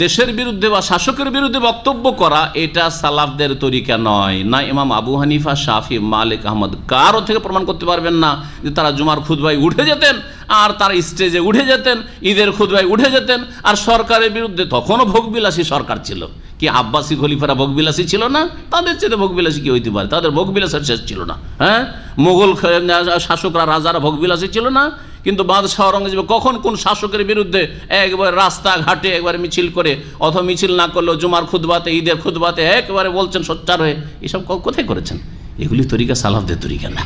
দেশের বিরুদ্ধে বা শাসকের বিরুদ্ধে বক্তব্য করা, এটা সালাফদের তরিকা নয়। না ইমাম আবু হানিফা, শাফি, মালিক, আহমদ কারো থেকে প্রমাণ করতে পারবেন না যে তারা জুমার খুতবায় উঠে যেতেন, আর তারা স্টেজে উঠে যেতেন, ঈদের খুতবায় উঠে যেতেন, আর সরকারের বিরুদ্ধে, তখনও ভোগবিলাসী সরকার ছিল। কি আব্বাসী খলিফারা ভোগবিলাসী ছিল না? তাদের চেয়ে ভোগবিলাসী কি হইতে পারে? তাদের ভোগবিলাসের শেষ ছিল না। হ্যাঁ, মোগল শাসকরা, রাজারা ভোগবিলাসী ছিল না? কিন্তু বাদশাহ আওরঙ্গজেব কখন কোন শাসকের বিরুদ্ধে একবার রাস্তাঘাটে একবার মিছিল করে, অথবা মিছিল না করলেও জুমার খুতবাতে, ঈদের খুতবাতে একবারে বলছেন সোচ্চার হয়ে, এসব কোথায় করেছেন? এগুলি তরিকা সালাফদের তরিকা না,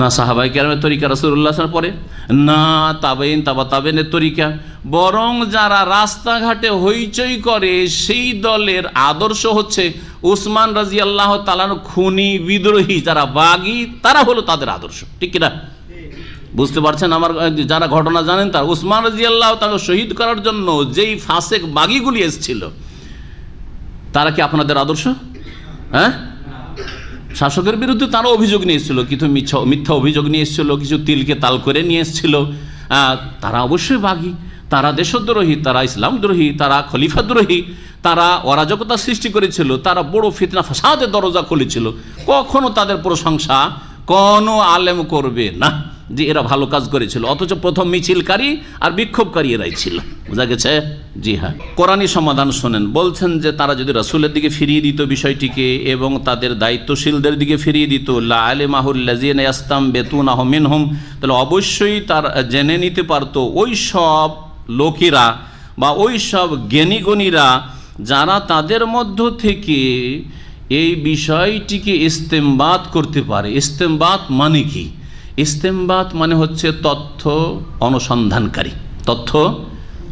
না সাহাবায়ে কেরামের তরিকা, রাসূলুল্লাহ পরে না তাবেইন, তাবা তাবেইনের তরিকা। বরং যারা রাস্তাঘাটে হইচই করে সেই দলের আদর্শ হচ্ছে উসমান রাদিয়াল্লাহু তাআলা খুনি, বিদ্রোহী, যারা বাগী, তারা হলো তাদের আদর্শ। ঠিক কিনা? বুঝতে পারছেন? আমার যারা ঘটনা জানেন, তার উসমান রাদিয়াল্লাহু তাআলা শহীদ করার জন্য যেই ফাসেক বাগীগুলি এসেছিল, তারা কি আপনাদের আদর্শ? হ্যাঁ, শাসকের বিরুদ্ধে তারা অভিযোগ নিয়ে এসেছিল, কিছু মিথ্যা অভিযোগ নিয়ে এসেছিল, কিছু তিলকে তাল করে নিয়ে এসেছিল, তারা অবশ্যই বাগী, তারা দেশদ্রোহী, তারা ইসলামদ্রোহী, তারা খলিফাদ্রোহী, তারা অরাজকতা সৃষ্টি করেছিল, তারা বড় ফিতনা ফাসাদের দরজা খুলেছিল। কখনো তাদের প্রশংসা কোনো আলেম করবে না যে এরা ভালো কাজ করেছিল, অথচ প্রথম মিছিলকারী আর বিক্ষোভকারী এরাই ছিল। বোঝা গেছে? জি হ্যাঁ। কোরআনী সমাধান শোনেন, বলছেন যে তারা যদি রাসূলের দিকে ফিরিয়ে দিত বিষয়টিকে এবং তাদের দায়িত্বশীলদের দিকে ফিরিয়ে দিত, লা আলিমাহুল্লাযিনা ইয়াস্তামবিতুনাহু মিনহুম, তাহলে অবশ্যই তার জেনে নিতে পারতো ওই সব লোকেরা বা ওই সব জ্ঞানীগুণীরা যারা তাদের মধ্য থেকে এই বিষয়টিকে ইস্তেমবাত করতে পারে। ইস্তেমবাত মানে কি? ইস্তেমবাত মানে হচ্ছে তথ্য অনুসন্ধানকারী, তথ্য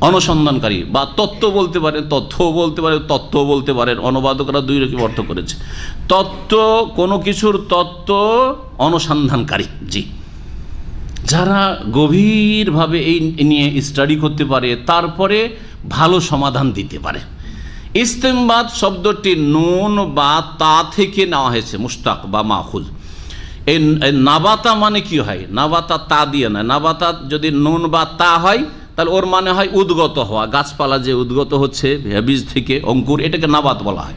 অনুসন্ধানকারী, বা তত্ত্ব বলতে পারেন, তথ্য বলতে পারেন, তত্ত্ব বলতে পারেন। অনুবাদকরা দুই রকম অর্থ করেছে। তত্ত্ব, কোনো কিছুর তত্ত্ব অনুসন্ধানকারী, জি, যারা গভীরভাবে এই নিয়ে স্টাডি করতে পারে, তারপরে ভালো সমাধান দিতে পারে। ইস্তেমবাত শব্দটি নুন বা তা থেকে নেওয়া হয়েছে, মুশতাক বা মাখুজ। এই নাবাতা মানে কি হয়? নাবাতা তা দিয়ে না, নাবাতা যদি নুন বা তা হয় তাহলে ওর মানে হয় উদ্গত হওয়া, গাছপালা যে উদ্গত হচ্ছে বীজ থেকে অঙ্কুর, এটাকে নাবাত বলা হয়।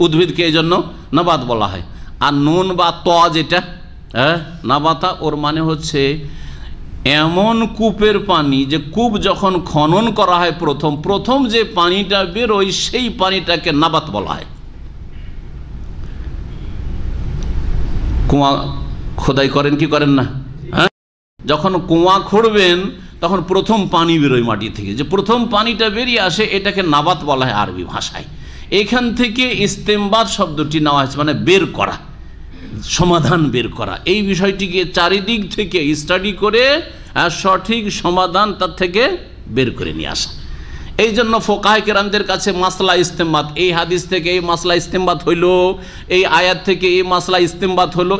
উদ্ভিদকে এই জন্য নাবাত বলা হয়। আর নুন বা ত যেটা নাবাতা, ওর মানে হচ্ছে এমন কূপের পানি, যে কূপ যখন খনন করা হয় প্রথম যে পানিটা বেরোয় সেই পানিটাকে নাবাত বলা হয়। কুয়া খোদাই করেন কি করেন না? যখন কুয়া খুঁড়বেন তখন প্রথম পানি বেরোয় মাটি থেকে, যে প্রথম পানিটা বেরিয়ে আসে এটাকে নাবাত বলা হয় আরবি ভাষায়। এখান থেকে ইস্তেমবাদ শব্দটি নেওয়া হয়েছে, মানে বের করা, সমাধান বের করা। এই বিষয়টিকে চারিদিক থেকে স্টাডি করে সঠিক সমাধান তার থেকে বের করে নিয়ে আসা। এই জন্য ফোকাহে কেরামদের কাছে মাসলা ইস্তেমবাদ, এই হাদিস থেকে এই মাসলা ইস্তেমবাদ হইল, এই আয়াত থেকে এই মাসলা ইস্তেমবাদ হলো,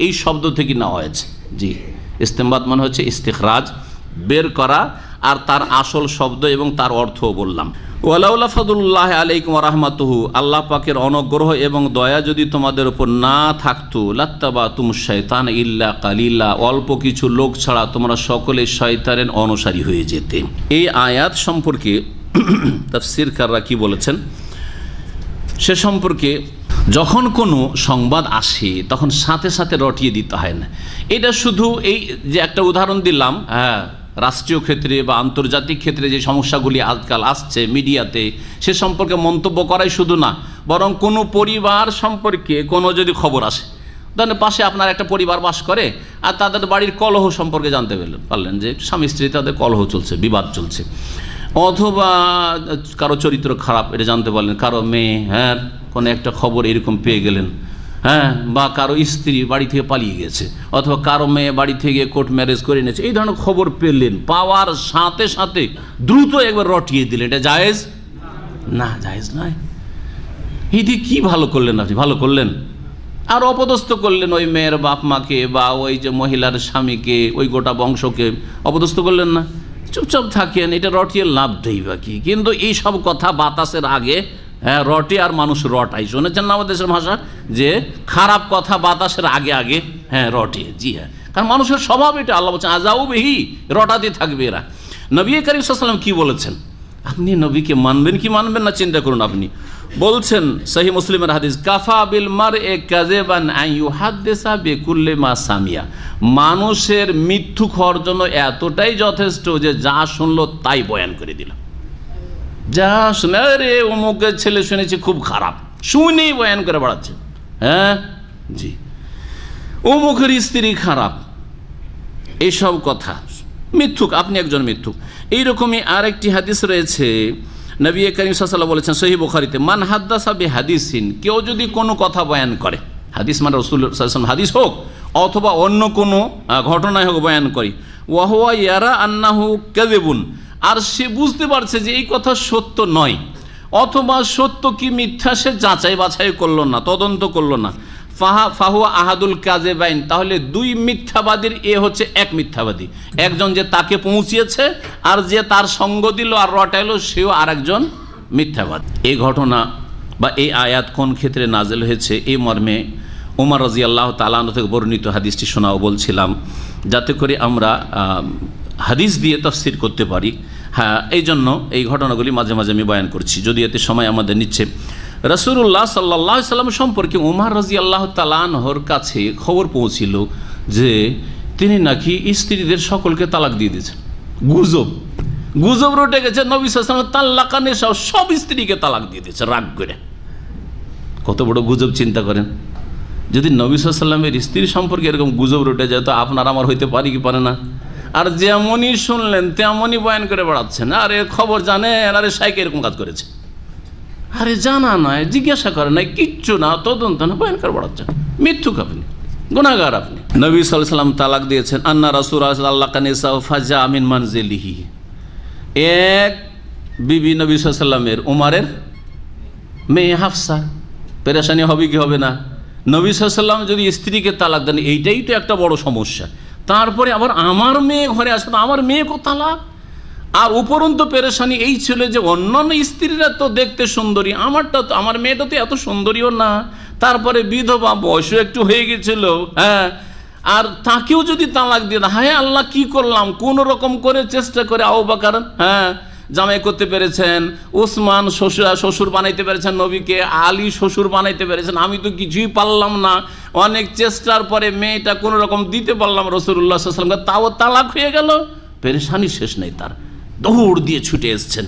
এই শব্দ থেকে নেওয়া হয়েছে। জি, ইস্তেমবাদ মানে হচ্ছে ইস্তিখরাজ, বের করা, আর তার আসল শব্দ এবং তার অর্থও বললাম। ওয়ালাউলা ফাদুল্লাহ আলাইকুম ওয়া রাহমাতুহু, আল্লাহ পাকের অনুগ্রহ এবং দয়া যদি তোমাদের উপর না থাকতো, লাত্তাবাতুম শাইতান ইল্লা কালিলা, অল্প কিছু লোক ছাড়া তোমরা সকলে শয়তানের অনুসারী হয়ে যেতে। এই আয়াত সম্পর্কে তাফসীরকাররা কি বলেছেন সে সম্পর্কে, যখন কোনো সংবাদ আসে তখন সাথে সাথে রটিয়ে দিতে হয় না। এটা শুধু এই যে একটা উদাহরণ দিলাম, রাষ্ট্রীয় ক্ষেত্রে বা আন্তর্জাতিক ক্ষেত্রে যে সমস্যাগুলি আজকাল আসছে মিডিয়াতে, সে সম্পর্কে মন্তব্য করাই শুধু না, বরং কোনো পরিবার সম্পর্কে কোনো যদি খবর আসে, ধরেন পাশে আপনার একটা পরিবার বাস করে আর তাদের বাড়ির কলহ সম্পর্কে জানতে পারলেন যে স্বামী স্ত্রী তাদের কলহ চলছে, বিবাদ চলছে, অথবা কারো চরিত্র খারাপ এটা জানতে পারলেন, কারো মেয়ে কোনো একটা খবর এরকম পেয়ে গেলেন, বা কারো স্ত্রী বাড়ি থেকে পালিয়ে গেছে, অথবা কারো মেয়ে বাড়ি থেকে কোর্ট ম্যারেজ করে নিয়েছে, এই ধরনের খবর পেলেন, পাওয়ার সাথে সাথে দ্রুত একবার রটিয়ে দিলেন, এটা জায়েজ না? জায়েজ নয়। এটি কি ভালো করলেন আপনি? ভালো করলেন আর অপদস্থ করলেন ওই মেয়ের বাপ মাকে বা ওই যে মহিলার স্বামীকে, ওই গোটা বংশকে অপদস্থ করলেন না? চুপচাপ থাকেন, এটা রটিয়ে লাভটাই বা কি? কিন্তু এই সব কথা বাতাসের আগে রটে আর মানুষ রটাই, শুনেছেন না আমাদের দেশের ভাষা, যে খারাপ কথা বাতাসের আগে আগে রটে। জি হ্যাঁ, কারণ মানুষের স্বভাব এটা। আল্লাহ বলছেন আজাউ বিহি, রটাতে থাকবে এরা। নবী করিম সাল্লাল্লাহু আলাইহি ওয়াসাল্লাম কি বলেছেন? আপনি নবীকে মানবেন কি মানবেন না চিন্তা করুন। আপনি বলছেন সহিহ মুসলিমের হাদিস, কাফা বিল মারই কাযিবান আন ইউহাদ্দিসা বিকুল্লি মা সামিয়া, মানুষের মিথ্যুক হওয়ার জন্য এতটাই যথেষ্ট যে যা শুনলো তাই বয়ান করে দিল। যা শুনে, রে অমুকের ছেলে শুনেছি খুব খারাপ, শুনেই বয়ান করে বেড়াচ্ছে। জি, অমুকের স্ত্রী খারাপ, এইসব কথা মিথ্যুক, আপনি একজন মিথ্যুক। এইরকমই আরেকটি হাদিস রয়েছে, নবী করিম সাল্লাল্লাহু আলাইহি ওয়াসাল্লাম বলেছেন সহিহ বুখারীতে, মান হাদ্দাসা বিহাদিসিন, কেউ যদি কোনো কথা বয়ান করে, হাদিস মানে রাসূল সাল্লাল্লাহু আলাইহি ওয়াসাল্লাম হাদিস হোক অথবা অন্য কোনো ঘটনায় হোক বয়ান করে, ওয়া হুয়া ইয়ারা আন্নাহু কাযিবুন, আর সে বুঝতে পারছে যে এই কথা সত্য নয়, অথবা সত্য কি মিথ্যা সে যাচাই বাছাই করলো না, তদন্ত করলো না, ফাহুয়া আহাদুল কাযিবাইন, তাহলে দুই মিথ্যাবাদীর এ হচ্ছে এক মিথ্যাবাদী, একজন যে তাকে পৌঁছিয়েছে আর যে তার সঙ্গ দিল আর রটাইলো সেও আর একজন মিথ্যাবাদী। এই ঘটনা বা এই আয়াত কোন ক্ষেত্রে নাজেল হয়েছে এই মর্মে ওমর রাদিয়াল্লাহু তাআলা আনহু থেকে বর্ণিত হাদিসটি শোনাও বলছিলাম, যাতে করে আমরা হাদিস দিয়ে তাফসীর করতে পারি। এই জন্য এই ঘটনাগুলি মাঝে মাঝে আমি বয়ান করছি, যদি এতে সময় আমাদের নিচ্ছে। রাসূলুল্লাহ সাল্লাল্লাহু আলাইহি সাল্লাম সম্পর্কে ওমর রাদিয়াল্লাহু তাআলা আনহুর কাছে খবর পৌঁছিল যে তিনি নাকি স্ত্রীদের সকলকে তালাক দিয়ে দিয়েছেন। গুজব রটে গেছে, নবী সাল্লাল্লাহু আলাইহি ওয়াসাল্লাম তালাকা নিসা, সব স্ত্রীকে তালাক দিয়ে দিয়েছে রাগ করে। কত বড় গুজব চিন্তা করেন। যদি নবী সাল্লাল্লাহু আলাইহি ওয়াসাল্লামের স্ত্রী সম্পর্কে এরকম গুজব রটে যায় তো আপনার আমার হইতে পারে কি পারে না? আর যেমনই শুনলেন তেমনই বয়ান করে বেড়াচ্ছেন, আরে খবর জানেন, আরে শাইখ এরকম কাজ করেছে, আরে জানা নয়, জিজ্ঞাসা করে নাই, কিচ্ছু না, তদন্ত না, বয়ান করে বেড়াচ্ছেন। মিথ্যুক আপনি, গুনাহগার আপনি। নবী সাল্লাল্লাহু আলাইহি ওয়াসাল্লাম তালাক দিয়েছেন। আন্না রাসূলুল্লাহ সাল্লাল্লাহু আলাইহি ওয়াসাল্লাম ফাজা মিন মানজিলিহি, এক বিবি নবী সাল্লাল্লাহু আলাইহি ওয়াসাল্লামের উমরের মেয়ে হাফসা, পেরেশানি হবে কি হবে না? নবী সাল্লাল্লাহু আলাইহি ওয়াসাল্লাম যদি স্ত্রীকে তালাক দেন, এইটাই তো একটা বড় সমস্যা। তারপরে আবার আমার মেয়ে ঘরে আসে, তো আমার মেয়েকেও তালাক। আর উপরন্ত পেরেশানি এই ছিল যে অন্যান্য স্ত্রীরা তো দেখতে সুন্দরী, আমার মেয়েটা তো এত সুন্দরীও না, তারপরে বিধবা, বয়সও একটু হয়ে গেছিল, আর তাকেও যদি তালাক দিয়ে দেয়, হায় আল্লাহ কি করলাম। কোন রকম করে চেষ্টা করে আবু বকর জামাই করতে পেরেছেন, উসমান শ্বশুর বানাইতে পেরেছেন নবীকে, আলী শ্বশুর বানাইতে পেরেছেন, আমি তো কিছুই পারলাম না। অনেক চেষ্টার পরে মেয়েটা কোন রকম দিতে পারলাম রাসূলুল্লাহ সাল্লাল্লাহু আলাইহি ওয়াসাল্লাম, তাও তালাক হয়ে গেল। পেরেশানি শেষ নেই তার, দৌড় দিয়ে ছুটে এসছেন।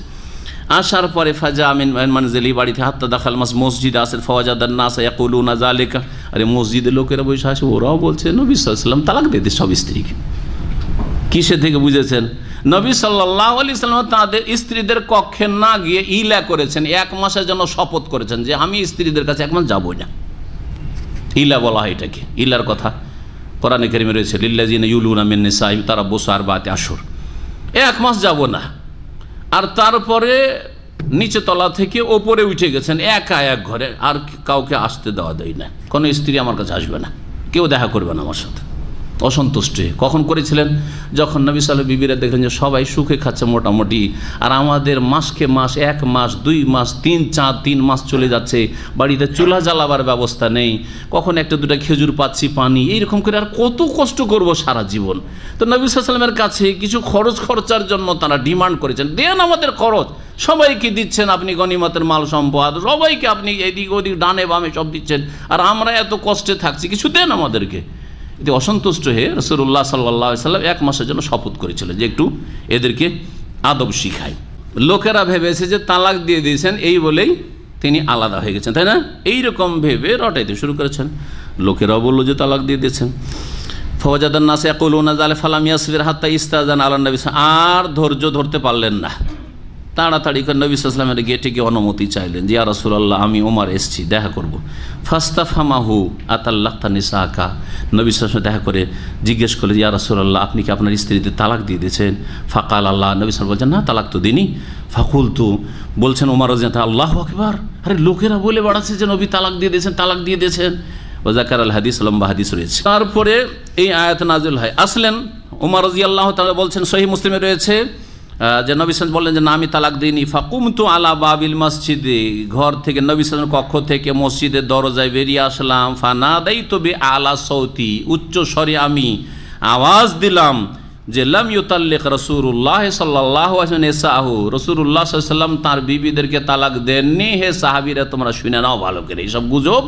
আসার পরে ফাজা মিন মানজিলি, বাড়িতে হাত্তা দাখাল মসজিদ আসেন, ফাওয়াজাদান নাস ইয়াকুলুনা যালিকা, আরে মসজিদে লোকেরা বসে আছে, ওরাও বলছে নবী সাল্লাল্লাহু আলাইহি ওয়াসাল্লাম তালাক দিয়ে দিয়েছে সব স্ত্রীকে। কিসে থেকে বুঝেছেন? নবী সাল্লাল্লাহু আলাইহি সাল্লাম তাদের স্ত্রীদের কক্ষে না গিয়ে ইলা করেছেন, 1 মাসের জন্য শপথ করেছেন যে আমি স্ত্রীদের কাছে 1 মাস যাবই না। ইলা বলা হয় এটাকে, ইলার কথা কোরআনে কারিমে রয়েছে, লিল্লাযিনা ইউলুনা মিন নিসাইহিম তারাব্বুসু আরবাআতি আশহুর, 1 মাস যাব না। আর তারপরে নিচে তলা থেকে ওপরে উঠে গেছেন একা এক ঘরে, আর কাউকে আসতে দেওয়া দেয় না, কোনো স্ত্রী আমার কাছে আসবে না, কেউ দেখা করবে না আমার সাথে। অসন্তুষ্ট কখন করেছিলেন? যখন নবী সাল্লাল্লাহু বিবিরা দেখলেন যে সবাই সুখে খাচ্ছে মোটামুটি, আর আমাদের মাসকে মাস 1 মাস 2 মাস 3 মাস চলে যাচ্ছে, বাড়িতে চুলা জ্বালাবার ব্যবস্থা নেই, কখন 1-2টা খেজুর পাচ্ছি পানি, এইরকম করে আর কত কষ্ট করব সারা জীবন। তো নবী সাল্লাল্লাহু আলাইহি ওয়াসাল্লামের কাছে কিছু খরচার জন্য তারা ডিমান্ড করেছেন, দেন আমাদের খরচ, সবাইকে দিচ্ছেন আপনি গনিমতের মাল সম্পদ, সবাইকে আপনি এদিক ওদিক ডানে বামে সব দিচ্ছেন, আর আমরা এত কষ্টে থাকছি, কিছু দেন আমাদেরকে। এতে অসন্তুষ্ট হয়ে রাসূলুল্লাহ সাল্লাল্লাহু আলাইহি ওয়াসাল্লাম 1 মাসের জন্য শপথ করেছিলেন যে একটু এদেরকে আদব শিখাই। লোকেরা ভেবেছে যে তালাক দিয়ে দিয়েছেন এই বলেই তিনি আলাদা হয়ে গেছেন, তাই না? এইরকম ভেবে রটাইতে শুরু করেছেন। লোকেরাও বললো যে তালাক দিয়ে দিয়েছেন। ফওয়াজাদান নাস ইয়াকুলুনা যালিকা ফালাম ইয়াসবির হাত্তা ইস্তাযানা আলা নবী, আর ধৈর্য ধরতে পারলেন না, তাড়াতাড়ি করে নবী সাল্লাল্লাহু আলাইহি ওয়াসাল্লামের গেটে গিয়ে অনুমতি চাইলেন যে ইয়া রাসূলুল্লাহ আমি ওমর এসেছি, দেখা করব। ফাস্তাফহামাহু আতাল্লাকতা নিসাকা, নবী সাল্লাল্লাহু আলাইহি ওয়াসাল্লাম দেখা করে জিজ্ঞেস করলেন ইয়া রাসূলুল্লাহ আপনি কি আপনার স্ত্রীদের তালাক দিয়ে দিয়েছেন? ফাকাল আল্লাহ, নবী সাল্লাল্লাহু আলাইহি ওয়াসাল্লাম বলছেন না তালাক তো দিইনি। ফাকুলতু, বলছেন ওমর রাদিয়াল্লাহু আনহু, আল্লাহু আকবার, আরে লোকেরা বলে বেড়াচ্ছে যে নবী তালাক দিয়ে দিয়েছেন, তালাক দিয়ে দিয়েছেন। ওয়াজাকার আল হাদিস, লম্বা হাদিস রয়েছে। তারপরে এই আয়াত নাজিল হয়। আসলেন ওমর রাদিয়াল্লাহু তাআলা বলছেন, সহিহ মুসলিমে রয়েছে যে নবী সাল্লাল্লাহু বললেন যে না আমি তালাক দিইনি। ফাকুমতু আলা বাবিল মসজিদে, ঘর থেকে নবী সাল্লাল্লাহু কক্ষ থেকে মসজিদের দরজায় বেরিয়ে আসলাম। ফানাদাইতু বি আলা সৌতি, উচ্চ স্বরে আমি আওয়াজ দিলাম যে লাম ইউতাল্লিক রাসূলুল্লাহ সাল্লাল্লাহু আলাইহি ওয়াসাল্লাম নিসাহু, রাসূলুল্লাহ সাল্লাল্লাহু আলাইহি ওয়াসাল্লাম তার বিবিদেরকে তালাক দেননি। হে সাহাবীরা তোমরা শুনে নাও ভালো করে, এইসব গুজব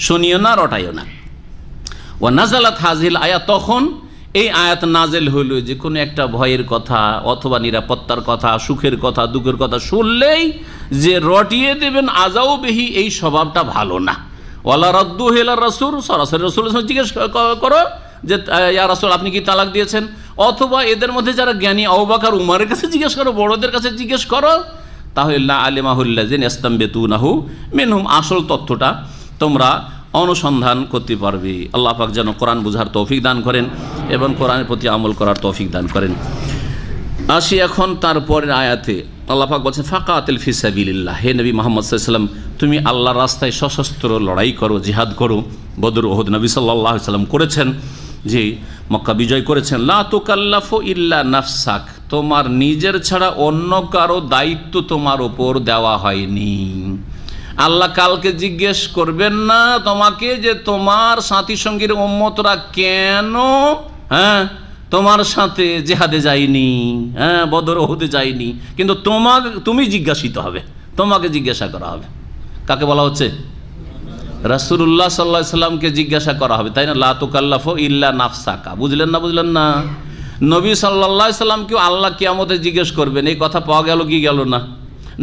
শুনিও না, রটাইও না। ওয়া নাযালাত হাযিল আয়াত, তখন এই আয়াত নাজেল হইল যে কোনো একটা ভয়ের কথা অথবা নিরাপত্তার কথা, সুখের কথা, দুঃখের কথা শুনলেই যে রটিয়ে দেবেন আজাও বেহি, এই স্বভাবটা ভালো না। ওয়ালা রাদ্দু ইলা রাসূল, সরাসরি রাসূলের জিজ্ঞেস করো যে ইয়া রাসূল আপনি কি তালাক দিয়েছেন, অথবা এদের মধ্যে যারা জ্ঞানী আবু বকর উমরের কাছে জিজ্ঞেস করো, বড়দের কাছে জিজ্ঞেস করো, তাহলে লা আলিমাহুল্লাযিনা ইস্তামবিতুনাহু মিনহুম, আসল তথ্যটা তোমরা অনুসন্ধান করতে পারবে। আল্লাহ পাক যেন কোরআন বুঝার তৌফিক দান করেন এবং কোরআনের প্রতি আমল করার তৌফিক দান করেন। আসি এখন তারপরের আয়াতে। আল্লাহ পাক বলছেন ফাকাতিল ফি সাবিলিল্লাহ, হে নবী মুহাম্মদ সাল্লাল্লাহু আলাইহি ওয়াসাল্লাম তুমি আল্লাহর রাস্তায় সশস্ত্র লড়াই করো, জিহাদ করো। বদর ওহুদ নবী সাল্লাল্লাহু আলাইহি ওয়াসাল্লাম করেছেন, যে মক্কা বিজয় করেছেন। লা তুকাল্লাফু ইল্লা নাফসাক, তোমার নিজের ছাড়া অন্য কারো দায়িত্ব তোমার ওপর দেওয়া হয়নি। আল্লাহ কালকে জিজ্ঞেস করবেন না তোমাকে যে তোমার সাথী সঙ্গীর উম্মতরা কেন তোমার সাথে জিহাদে যায়নি, বদর ওহুদে যায়নি, কিন্তু তুমি জিজ্ঞাসিত হবে, তোমাকে জিজ্ঞাসা করা হবে। কাকে বলা হচ্ছে? রাসূলুল্লাহ সাল্লাল্লাহু আলাইহি সাল্লামকে জিজ্ঞাসা করা হবে, তাই না? লা তুকাল্লাফু ইল্লা নাফসাকা, বুঝলেন না? বুঝলেন না? নবী সাল্লাল্লাহু আলাইহি সাল্লামকেও আল্লাহ কিয়ামতে জিজ্ঞেস করবেন, এই কথা পাওয়া গেল কি গেল না?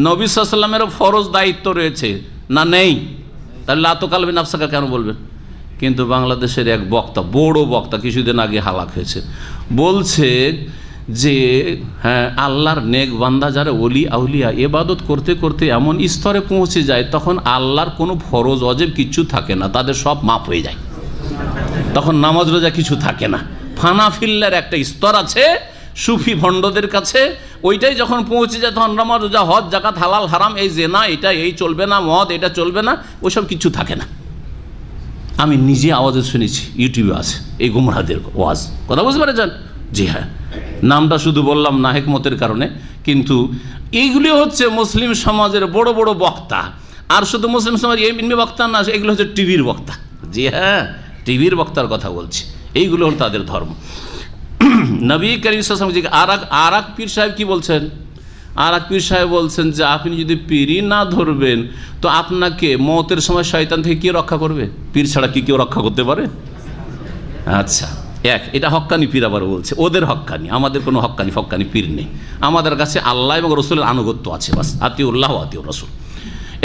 নবী সাল্লাল্লাহু আলাইহি সাল্লামেরও ফরজ দায়িত্ব রয়েছে না, নেই? তাহলে লা তুকাল্লাফু নাফসাকা কেন বলবেন? কিন্তু বাংলাদেশের এক বক্তা, বড় বক্তা, কিছুদিন আগে হালাক হয়েছে, বলছে যে হ্যাঁ আল্লাহর নেক বান্দা যারা ওলি আউলিয়া ইবাদত করতে করতে এমন স্তরে পৌঁছে যায় তখন আল্লাহর কোনো ফরজ অজেব কিছু থাকে না, তাদের সব মাপ হয়ে যায়, তখন নামাজ রোজা কিছু থাকে না। ফানাফিল্লার একটা স্তর আছে সুফি ভণ্ডদের কাছে, ওইটাই যখন পৌঁছে যায় তখন নামাজ রোজা হজ জাকাত হালাল হারাম, এই জেনা এটা এই চলবে না, মদ এটা চলবে না, ওইসব কিছু থাকে না। আমি নিজে আওয়াজে শুনেছি, ইউটিউবে আছে এই গুমরাহদের ওয়াজ, কথা বুঝতে পেরেছেন? জি হ্যাঁ, নামটা শুধু বললাম না হিকমতের কারণে, কিন্তু এইগুলি হচ্ছে মুসলিম সমাজের বড় বড় বক্তা। আর শুধু মুসলিম সমাজ এমনি বক্তা না, এগুলো হচ্ছে টিভির বক্তা। জি হ্যাঁ, টিভির বক্তার কথা বলছি, এইগুলো হল তাদের ধর্ম। নবী করিম সাল্লাল্লাহু আলাইহি ওয়াসাল্লাম আর এক পীর সাহেব কি বলছেন? আর এক পীর সাহেব বলছেন যে আপনি যদি পীরই না ধরবেন তো আপনাকে মওতের সময় শয়তান থেকে কে রক্ষা করবে? পীর ছাড়া কি কেউ রক্ষা করতে পারে? আচ্ছা, এটা হক্কানি পীর আবার বলছে, ওদের হক্কানি, আমাদের কোনো হক্কানি ফক্কানি পীর নেই। আমাদের কাছে আল্লাহ এবং রসুলের আনুগত্য আছে, বাস, আতিউল্লাহ আতিউর রসুল।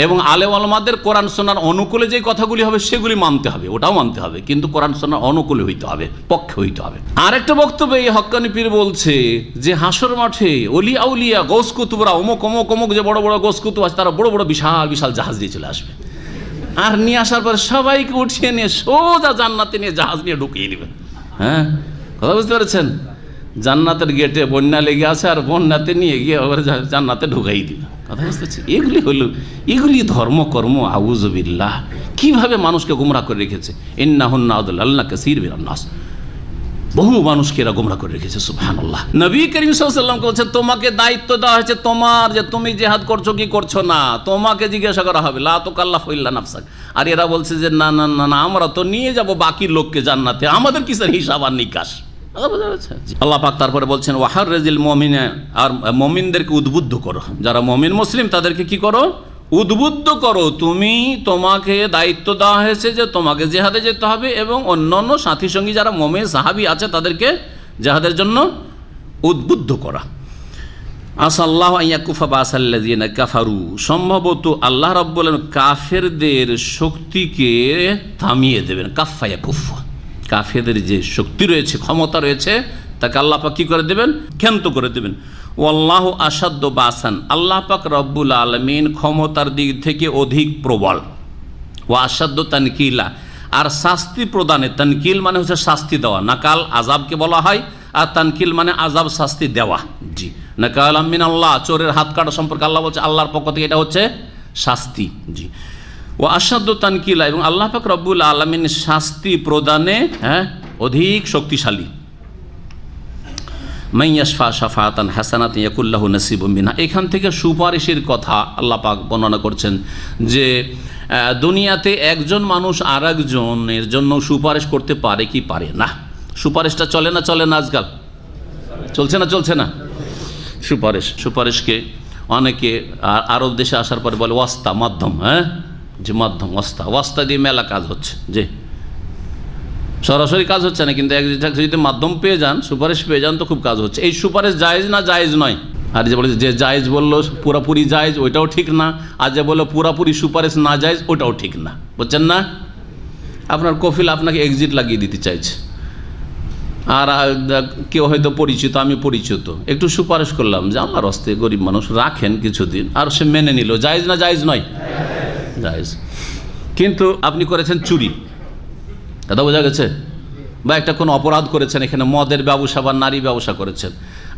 এবং আলেম ওলামাদের কোরআন সুন্নাহর অনুকূলে যে কথাগুলি হবে সেগুলি মানতে হবে, ওটাও মানতে হবে, কিন্তু কোরআন সুন্নাহর অনুকূলে হইতে হবে, পক্ষে হইতে হবে। আরেকটা বক্তব্যে এই হক্কানি পীর বলছে যে হাসর মাঠে অলি আউলিয়া গৌস কুতুবরা অমুক অমুক অমুক যে বড় বড় গৌস কুতুব আছে, তারা বড় বড় বিশাল বিশাল জাহাজ দিয়ে চলে আসবে, আর নিয়ে আসার পর সবাইকে উঠিয়ে নিয়ে সোজা জান্নাতে নিয়ে জাহাজ নিয়ে ঢুকিয়ে নেবে। হ্যাঁ, কথা বুঝতে পেরেছেন? জান্নাতের গেটে বন্যা লেগে আছে, আর বন্যাতে নিয়ে গিয়ে আবার জান্নাতে ঢুকাই দিবে। কথা বুঝতে পারছি? এগুলি ধর্মকর্ম, আউযুবিল্লাহ। কিভাবে মানুষকে গুমরাহ করে রেখেছে। ইন্নাহুন্না আদল্লাল্লাহ কাসীর মিনান নাস, বহু মানুষকে এরা গুমরাহ করে রেখেছে। সুবহানাল্লাহ। নবী করিম সাল্লাল্লাহু আলাইহি ওয়াসাল্লাম বলেছেন, তোমাকে দায়িত্ব দেওয়া হয়েছে তোমার, যে তুমি জিহাদ করছো কি করছো না, তোমাকে জিজ্ঞাসা করা হবে, লা তুকাল্লাফু ইল্লা নাফসাক। আর এরা বলছে যে না না না, আমরা তো নিয়ে যাব বাকি লোককে জান্নাতে, আমাদের কিসের হিসাব আর নিকাশ। আল্লাহ পাক তারপরে বলছেন, ওয়াহাররিজিল মুমিনা, আর মুমিনদেরকে উদ্বুদ্ধ করো, যারা মুমিন মুসলিম তাদেরকে কি করো, উদ্বুদ্ধ করো। তোমাকে দায়িত্ব দেওয়া হয়েছে যে তোমাকে জিহাদে যেতে হবে, এবং অন্যান্য সাথী সঙ্গী যারা মুমিন সাহাবী আছে তাদেরকে জিহাদের জন্য উদ্বুদ্ধ করা। আসাল্লাহু আন ইয়াকুফা বাসাল্লাযিনা কাফারু, সম্ভবত আল্লাহ রাব্বুল আলামিন কাফেরদের শক্তিকে থামিয়ে দেবেন। কাফা ইয়াকুফ, কাফেরদের যে শক্তি রয়েছে, ক্ষমতা রয়েছে, তাকে আল্লাহ পাক কি করে দেবেন, ক্ষান্ত করে দেবেন। ওয়াল্লাহু আসাদ্দু বাসান, আল্লাহ পাক রব্বুল আলামিন ক্ষমতার দিক থেকে অধিক প্রবল। ওয়া আসাদ্দু তানকিলা, আর শাস্তি প্রদানে, তানকিল মানে হচ্ছে শাস্তি দেওয়া, নাকাল আযাবকে বলা হয়, আর তানকিল মানে আযাব শাস্তি দেওয়া। জি, নাকাল মিন আল্লাহ, চোরের হাত কাটা সম্পর্কে আল্লাহ বলছে আল্লাহর পক্ষ থেকে এটা হচ্ছে শাস্তি। জি, ও আসাদ্দু তানকিলা, এবং আল্লাহ পাক রব্বুল আলামিন শাস্তি প্রদানে অধিক শক্তিশালী। মাইয়াশফা শাফাআতান হাসানাতান ইয়াকুল্লাহু নাসিবুম মিনহা, এখান থেকে সুপারিশের কথা আল্লাহ পাক বর্ণনা করছেন যে দুনিয়াতে একজন মানুষ আর একজনের জন্য সুপারিশ করতে পারে কি পারে না। সুপারিশটা চলে না আজকাল? চলছে না সুপারিশকে অনেকে আরব দেশে আসার পরে বলে ওয়াস্তা, মাধ্যম। যে মাধ্যম, ওয়াস্তা দিয়ে মেলা কাজ হচ্ছে, যে সরাসরি কাজ হচ্ছে না, কিন্তু যদি মাধ্যম পেয়ে যান, সুপারিশ পেয়ে যান, তো খুব কাজ হচ্ছে। এই সুপারিশ জায়েজ না জায়েজ নয়? আর যে বলে যে জায়েজ বললো পুরাপুরি জায়েজ, ওইটাও ঠিক না, আর যে বললো পুরাপুরি সুপারিশ না জায়েজ, ওটাও ঠিক না। বুঝছেন না? আপনার কফিল আপনাকে এক্সিট লাগিয়ে দিতে চাইছে, আর কেউ হয়তো পরিচিত, আমি পরিচিত, একটু সুপারিশ করলাম যে আল্লাহর হস্তে গরিব মানুষ রাখেন কিছুদিন, আর সে মেনে নিল। জায়েজ না জায়েজ নয়? জায়েজ। কিন্তু আপনি করেছেন চুরি, কথা বোঝা গেছে, বা একটা কোনো অপরাধ করেছেন, এখানে মদের ব্যবসা বা নারী ব্যবসা করেছেন,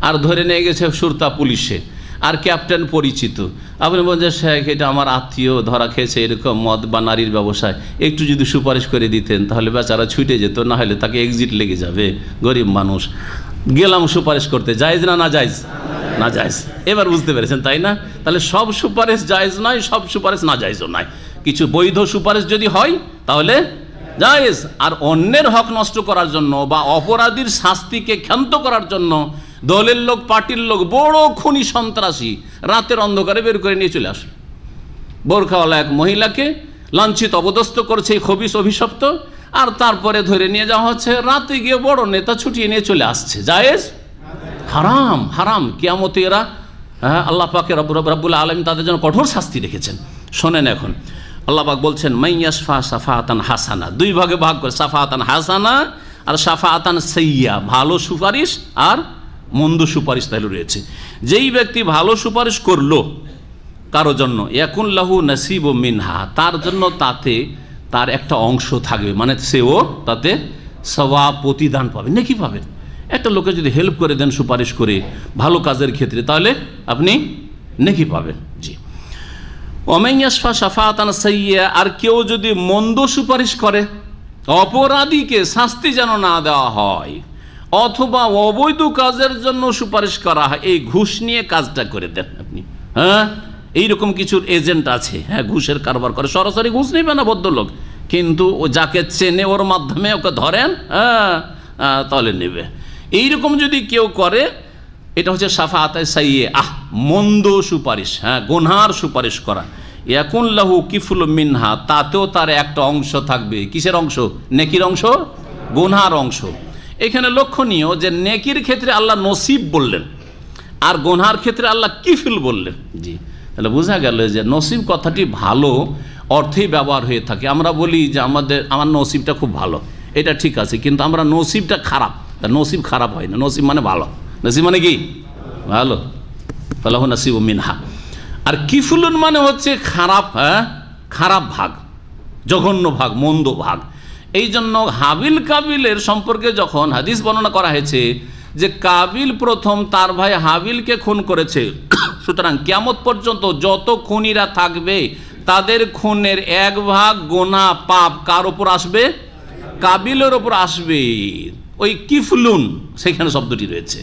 আর ধরে নিয়ে গেছে সুরতা পুলিশে, আর ক্যাপ্টেন পরিচিত। আপনি বলেন যে শেখ, এটা আমার আত্মীয় ধরা খেয়েছে এরকম মদ বা নারীর ব্যবসায়, একটু যদি সুপারিশ করে দিতেন তাহলে বেচারা ছুটে যেত, না হলে তাকে এক্সিট লেগে যাবে, গরিব মানুষ। গেলাম সুপারিশ করতে, জায়েজ না না জায়েজ? না জায়েজ। এবার বুঝতে পেরেছেন, তাই না? তাহলে সব সুপারিশ জায়েজ নয়, সব সুপারিশ না জায়েজও নয়। কিছু বৈধ সুপারিশ যদি হয় তাহলে জায়েজ, আর অন্যের হক নষ্ট করার জন্য বা অপরাধীর শাস্তিকে ক্ষান্ত করার জন্য দলের লোক, পার্টির লোক, বড় খুনি সন্ত্রাসী রাতের অন্ধকারে বের করে নিয়ে চলে আসে, বোরখাওয়ালা এক মহিলাকে লাঞ্ছিত অপদস্থ করছে এই খবিশ অভিশপ্ত, আর তারপরে ধরে নিয়ে যাওয়া হচ্ছে, রাতে গিয়ে বড় নেতা ছুটিয়ে নিয়ে চলে আসছে। জায়েজ? হারাম, হারাম। কিয়ামতে এরা আল্লাহ পাকে রব্বুল আলামিন তাদের জন্য কঠোর শাস্তি রেখেছেন। শোনেন, এখন আল্লাহ পাক বলছেন মাইয়াশফা শাফাআতান হাসানা, দুই ভাগে ভাগ করে, শাফাআতান হাসানা আর শাফাআতান সাইয়্যা, ভালো সুপারিশ আর মন্দ সুপারিশ তাহলে রয়েছে। যেই ব্যক্তি ভালো সুপারিশ করলো কারো জন্য, ইয়াকুন লাহু নাসিবুম মিনহা, তার জন্য তাতে তার একটা অংশ থাকবে, মানে সেও তাতে সওয়াব, প্রতিদান পাবে, নেকি পাবেন। একটা লোকে যদি হেল্প করে দেন সুপারিশ করে ভালো কাজের ক্ষেত্রে, তাহলে আপনি নেকি পাবেন। জি। ওমাইয়াশফা শাফাআতান সাইয়্যা, আর কেউ যদি মন্দ সুপারিশ করে, অপরাধীকে শাস্তি যেন না দেওয়া হয়, অথবা অবৈধ কাজের জন্য সুপারিশ করা হয়, এই ঘুষ নিয়ে কাজটা করে দেন আপনি। এইরকম কিছু এজেন্ট আছে, ঘুষের কারবার করে, সরাসরি ঘুষ নেবে না ভদ্রলোক, কিন্তু ও যাকে চেনে ওর মাধ্যমে ওকে ধরেন, তাহলে নেবে। এইরকম যদি কেউ করে, এটা হচ্ছে শাফাআতে সাইয়্যা, মন্দ সুপারিশ, গুনহার সুপারিশ করা। ইয়াকুন লাহু কিফলুম মিনহা, তাতেও তার একটা অংশ থাকবে। কিসের অংশ? নেকির অংশ, গুনহার অংশ। এখানে লক্ষণীয় যে নেকির ক্ষেত্রে আল্লাহ নসিব বললেন, আর গুনহার ক্ষেত্রে আল্লাহ কিফল বললেন। জি, তাহলে বোঝা গেল যে নসিব কথাটি ভালো অর্থেই ব্যবহার হয়ে থাকে। আমরা বলি যে আমার নসিবটা খুব ভালো, এটা ঠিক আছে, কিন্তু আমরা নসিবটা খারাপ, নসিব খারাপ হয় না, নসিব মানে ভালো। নসিব মানে কি? ভালো। ফালাহু নাসিবুম মিনহা। আর কিফলুন মানে হচ্ছে খারাপ, খারাপ ভাগ, জঘন্য ভাগ, মন্দ ভাগ। এই জন্য হাবিল কাবিলের সম্পর্কে যখন হাদিস বর্ণনা করা হয়েছে যে কাবিল প্রথম তার ভাই হাবিলকে খুন করেছে, সুতরাং কিয়ামত পর্যন্ত যত খুনিরা থাকবে তাদের খুনের 1 ভাগ গোনা পাপ কার ওপর আসবে? কাবিলের ওপর আসবে। ওই কিফলুন সেখানে শব্দটি রয়েছে,